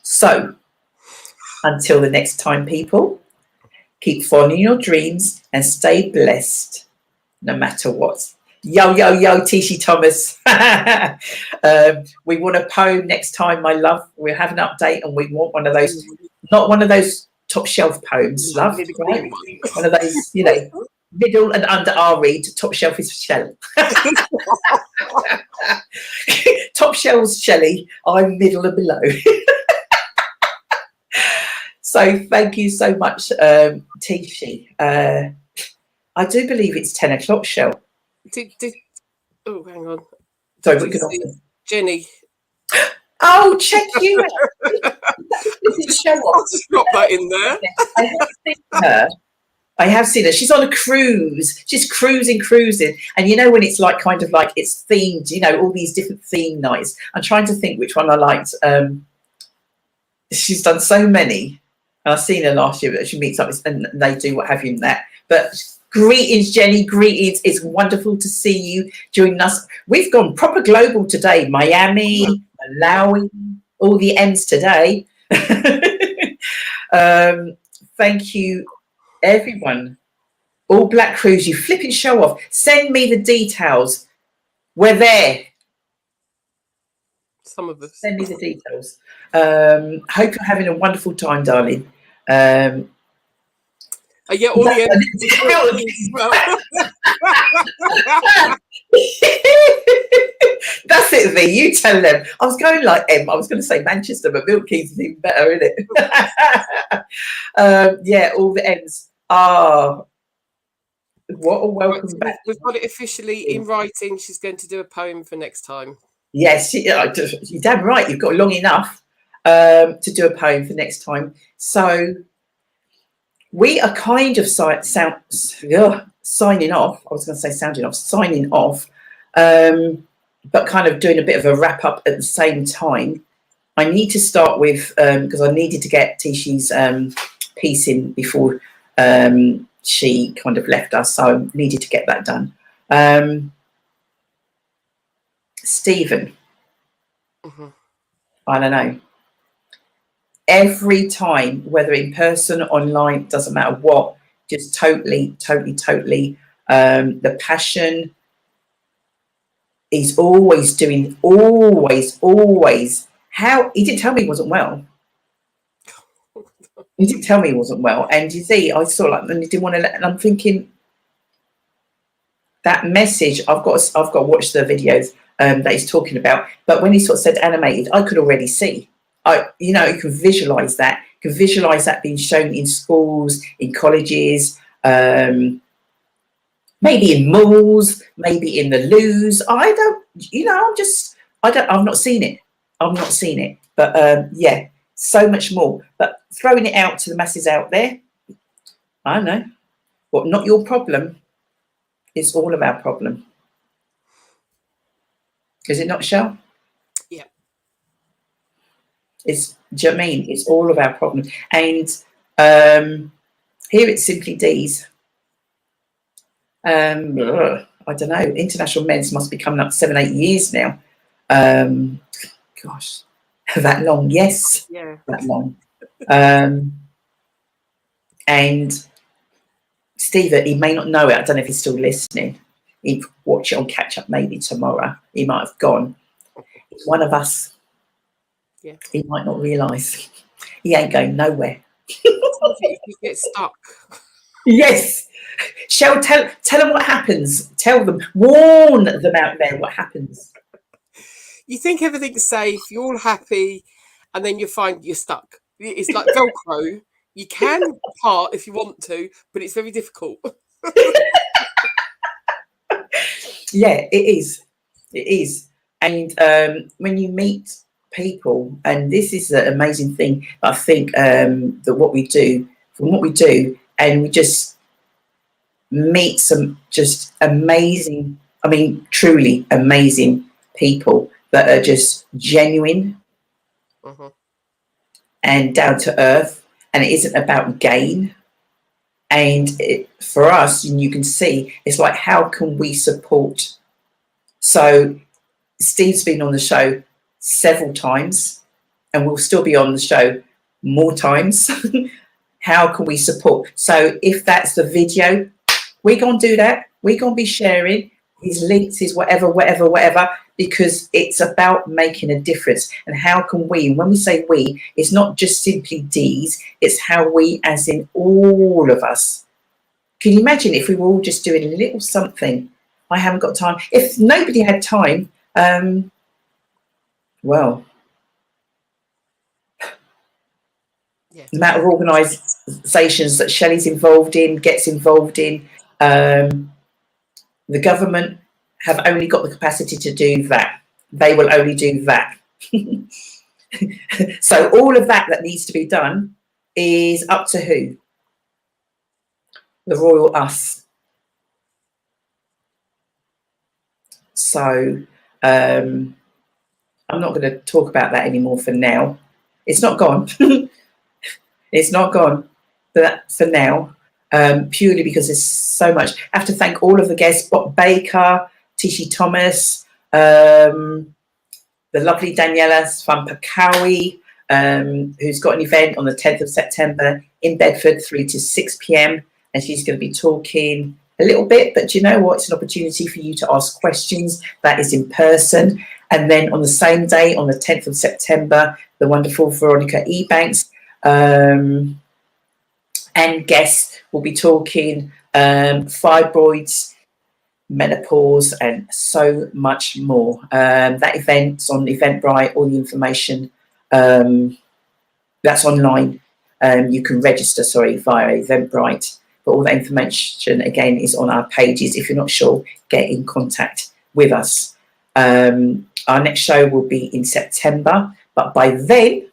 So, until the next time, people, keep following your dreams and stay blessed no matter what. Yo, yo, yo, Tishi Thomas. We want a poem next time, my love. We'll have an update and we want one of those, not one of those top shelf poems, love. Right? One of those, you know, middle and under our read, top shelf is Shell. Top shelves, Shelley. I'm middle and below. So thank you so much, Tishi. I do believe it's 10 o'clock, Shell. Oh, hang on. Sorry, what you can Jenny. Oh, check you out. I'll just drop that in there. I have seen her. I have seen her. She's on a cruise. She's cruising. And you know when it's like kind of like it's themed, you know, all these different theme nights. I'm trying to think which one I liked. She's done so many. And I've seen her last year, but she meets up and they do what have you in that. But greetings, Jenny. Greetings. It's wonderful to see you joining us. We've gone proper global today. Miami, Malawi, all the M's today. Thank you, everyone. All Black Cruise, you flipping show off. Send me the details. We're there. Some of us. Send me the details. Hope you're having a wonderful time, darling. Yeah, all the That's it, V. You tell them. I was going like M. I was going to say Manchester, but Milton is even better, isn't it? Yeah, all the M's. Ah, what a welcome back. We've got it officially in writing. She's going to do a poem for next time. Yes, you're damn right. You've got long enough to do a poem for next time. So we are kind of signing off. I was going to say sounding off, signing off, but kind of doing a bit of a wrap up at the same time. I need to start with, because I needed to get Tishi's piece in before she kind of left us. So I needed to get that done. Stephen, I don't know. Every time, whether in person, online, doesn't matter what, just totally. The passion. He's always doing, always. How he didn't tell me he wasn't well. He didn't tell me he wasn't well. And you see, I saw like, and he didn't want to let. And I'm thinking that message. I've got to watch the videos that he's talking about. But when he sort of said animated, I could already see. You can visualize that. You can visualize that being shown in schools, in colleges. Maybe in malls, maybe in the loos. I've not seen it. But yeah, so much more. But throwing it out to the masses out there, I don't know. What, not your problem? It's all of our problem. Is it not, Shell? Yeah. Do you know what I mean? It's all of our problem. And here at Simply Deez, I don't know, International Men's must be coming up 7-8 years now. Gosh, that long? Yes, yeah, that long. And Steve, he may not know it. I don't know if he's still listening. He'd watch it on catch up maybe tomorrow. He might have gone. It's one of us. Yeah, he might not realise. He ain't going nowhere. You get stuck. Yes. Shall tell them what happens. Tell them, warn them out there what happens. You think everything's safe, you're all happy, and then you find you're stuck. It's like Velcro. You can part if you want to, but it's very difficult. Yeah, it is. It is. And when you meet people, and this is an amazing thing, I think that what we do, and we just meet some just amazing, I mean, truly amazing people that are just genuine and down to earth, and it isn't about gain. And for us, and you can see, it's like, how can we support? So Steve's been on the show several times and will still be on the show more times. How can we support? So if that's the video, we're going to do that. We're going to be sharing his links, his whatever, because it's about making a difference. And how can we, and when we say we, it's not just Simply Deez, it's how we, as in all of us. Can you imagine if we were all just doing a little something? I haven't got time. If nobody had time, well, yeah. The amount of organisations that Shelley's involved in, gets involved in, the government have only got the capacity to do that. They will only do that. So all of that needs to be done is up to who? The royal us. So I'm not going to talk about that anymore for now. It's not gone. It's not gone for now, purely because there's so much. I have to thank all of the guests, Bob Baker, Tishi Thomas, the lovely Daniela Svampakawi, who's got an event on the 10th of September in Bedford, 3 to 6 p.m. And she's going to be talking a little bit, but you know what? It's an opportunity for you to ask questions. That is in person. And then on the same day, on the 10th of September, the wonderful Veronica Ebanks and guests will be talking fibroids, menopause, and so much more. That event's on Eventbrite. All the information that's online. You can register, via Eventbrite. But all that information, again, is on our pages. If you're not sure, get in contact with us. Our next show will be in September, but by then,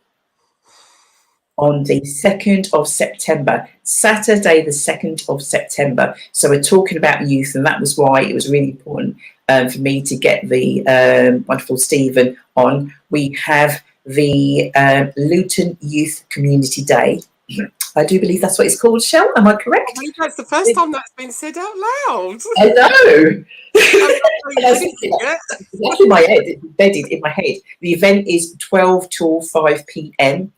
on the 2nd of September, Saturday, the 2nd of September. So we're talking about youth, and that was why it was really important for me to get the wonderful Stephen on. We have the Luton Youth Community Day. I do believe that's what it's called, Shell. Am I correct? I think that's the first time that's been said out loud. I know. It's actually in my head, it's embedded in my head. The event is 12 till 5 p.m.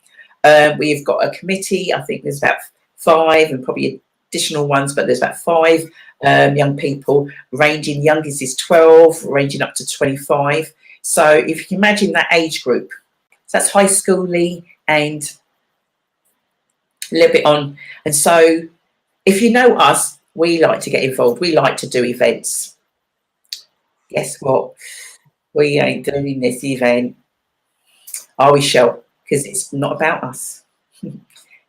We've got a committee. I think there's about 5 and probably additional ones, but there's about 5 young people, ranging, youngest is 12, ranging up to 25. So if you can imagine that age group, so that's high schooly and a little bit on. And so if you know us, we like to get involved. We like to do events. Guess what? We ain't doing this event, are we, Shell? Because it's not about us.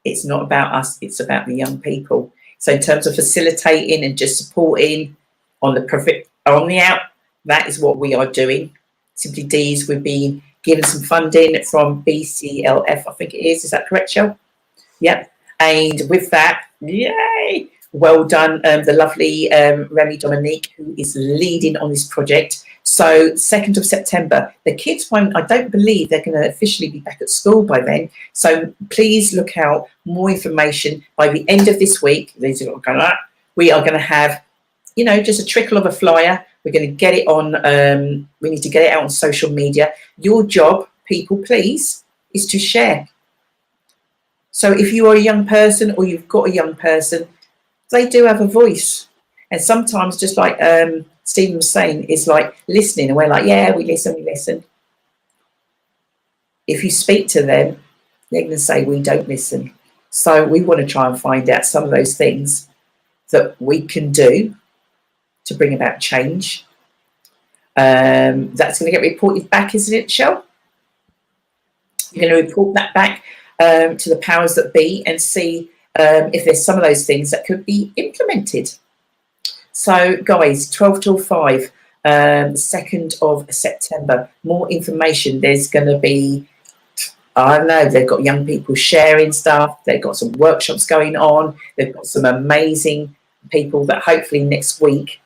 It's not about us. It's about the young people. So in terms of facilitating and just supporting on the out, that is what we are doing. Simply Deez, we've been given some funding from BCLF, I think it is. Is that correct, Shell? Yep. And with that, yay! Well done, the lovely Remy Dominique, who is leading on this project. So 2nd of September, the kids won't, I don't believe they're going to officially be back at school by then. So please look out, more information by the end of this week. We are going to have, you know, just a trickle of a flyer. We're going to get it on, we need to get it out on social media. Your job, people, please, is to share. So if you are a young person or you've got a young person, they do have a voice. And sometimes, just like Stephen was saying, it's like listening. And we're like, yeah, we listen, we listen. If you speak to them, they're going to say, we don't listen. So we want to try and find out some of those things that we can do to bring about change. That's going to get reported back, isn't it, Shell? You're going to report that back to the powers that be and see if there's some of those things that could be implemented. So, guys, 12 till 5, 2nd of September, more information. There's going to be, I don't know, they've got young people sharing stuff. They've got some workshops going on. They've got some amazing people that hopefully next week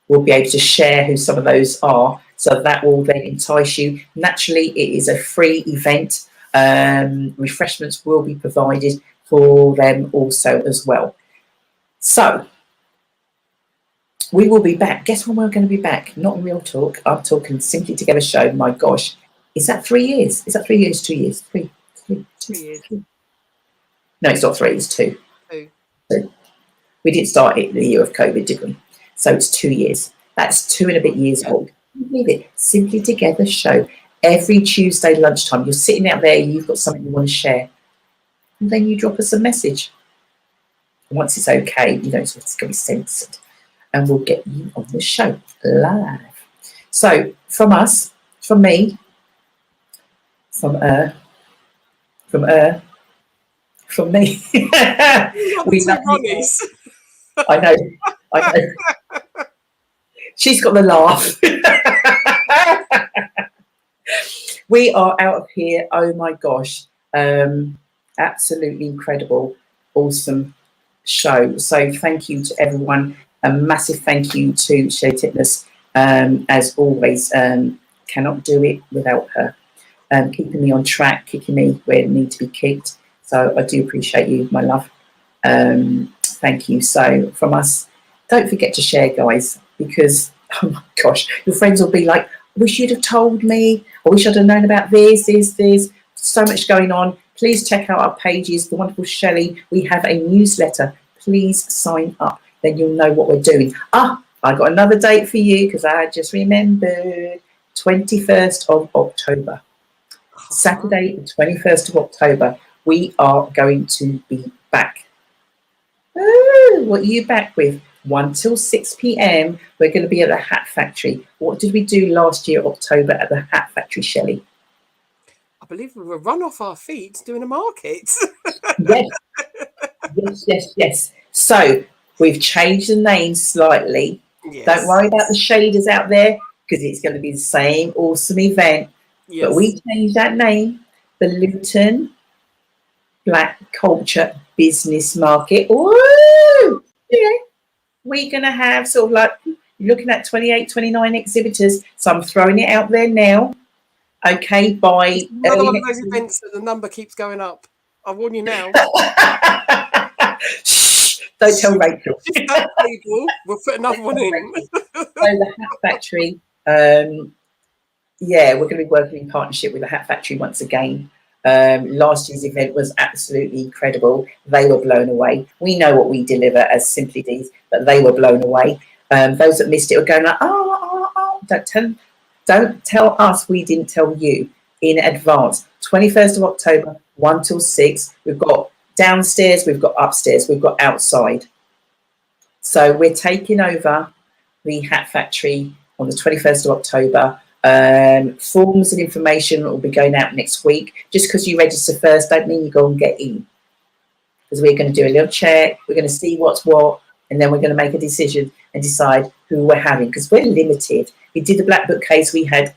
will be able to share who some of those are. So that will then entice you. Naturally, it is a free event. Refreshments will be provided for them also as well. So we will be back. Guess when we're going to be back? Not on Real Talk. I'm talking Simply Together show. My gosh. Is that 3 years? Is that 3 years? 2 years? 3 years. No, it's not 3. It's 2. 2. We didn't start it the year of COVID, did we? So it's 2 years. That's 2 and a bit years old. Believe it. Simply Together show. Every Tuesday lunchtime, you're sitting out there, you've got something you want to share. And then you drop us a message. Once it's okay, you know, it's going to be censored. And we'll get you on the show live. So from us, from me, from me. We love you. I know. She's got the laugh. We are out of here. Oh my gosh. Absolutely incredible, awesome show. So thank you to everyone. A massive thank you to Shay Titness. As always, cannot do it without her. Keeping me on track, kicking me where I need to be kicked. So I do appreciate you, my love. Thank you. So from us, don't forget to share, guys, because, oh my gosh, your friends will be like, I wish you'd have told me. I wish I'd have known about this. So much going on. Please check out our pages. The wonderful Shelley. We have a newsletter. Please sign up. Then you'll know what we're doing. I got another date for you because I just remembered. 21st of October. Saturday, the 21st of October. We are going to be back. Oh, what are you back with? 1 till 6 p.m. We're going to be at the Hat Factory. What did we do last year, October, at the Hat Factory, Shelley? I believe we were run off our feet doing a market. Yes. So we've changed the name slightly. Yes. Don't worry about the shaders out there because it's going to be the same awesome event. Yes. But we changed that name, the Luton Black Culture Business Market. Woo! Yeah. We're going to have sort of like, you're looking at 28, 29 exhibitors. So I'm throwing it out there now. Okay, by another one of those events that the number keeps going up. I warn you now. Shh, don't tell Rachel. We'll put another one in. So the Hat Factory, yeah, we're going to be working in partnership with the Hat Factory once again. Last year's event was absolutely incredible. They were blown away. We know what we deliver as Simply Deez, but they were blown away. Those that missed it were going like, oh, don't tell us we didn't tell you in advance. 21st of October, 1 till 6. We've got downstairs, we've got upstairs, we've got outside. So we're taking over the Hat Factory on the 21st of October. Forms and information will be going out next week. Just because you register first don't mean you go and get in, because we're going to do a little check, we're going to see what's what, and then we're going to make a decision and decide who we're having, because we're limited. We did the Black Book case, we had,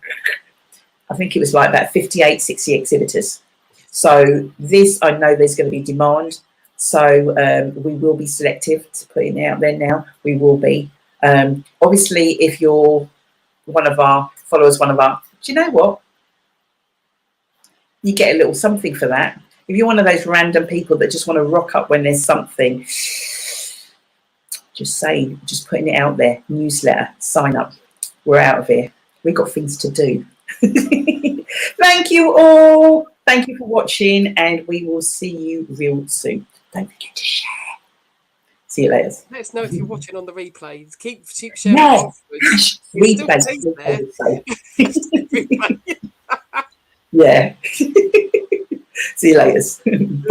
I think it was like about 58, 60 exhibitors. So this, I know there's going to be demand, so we will be selective to put it out there now. We will be. Obviously, if you're one of our followers, do you know what? You get a little something for that. If you're one of those random people that just want to rock up when there's something, just putting it out there, newsletter, sign up. We're out of here. We've got things to do. Thank you all. Thank you for watching, and we will see you real soon. Don't forget to share. See you later. Let us know if you're watching on the replays. Keep sharing. Yeah. Replay. Yeah. See you later. Bye.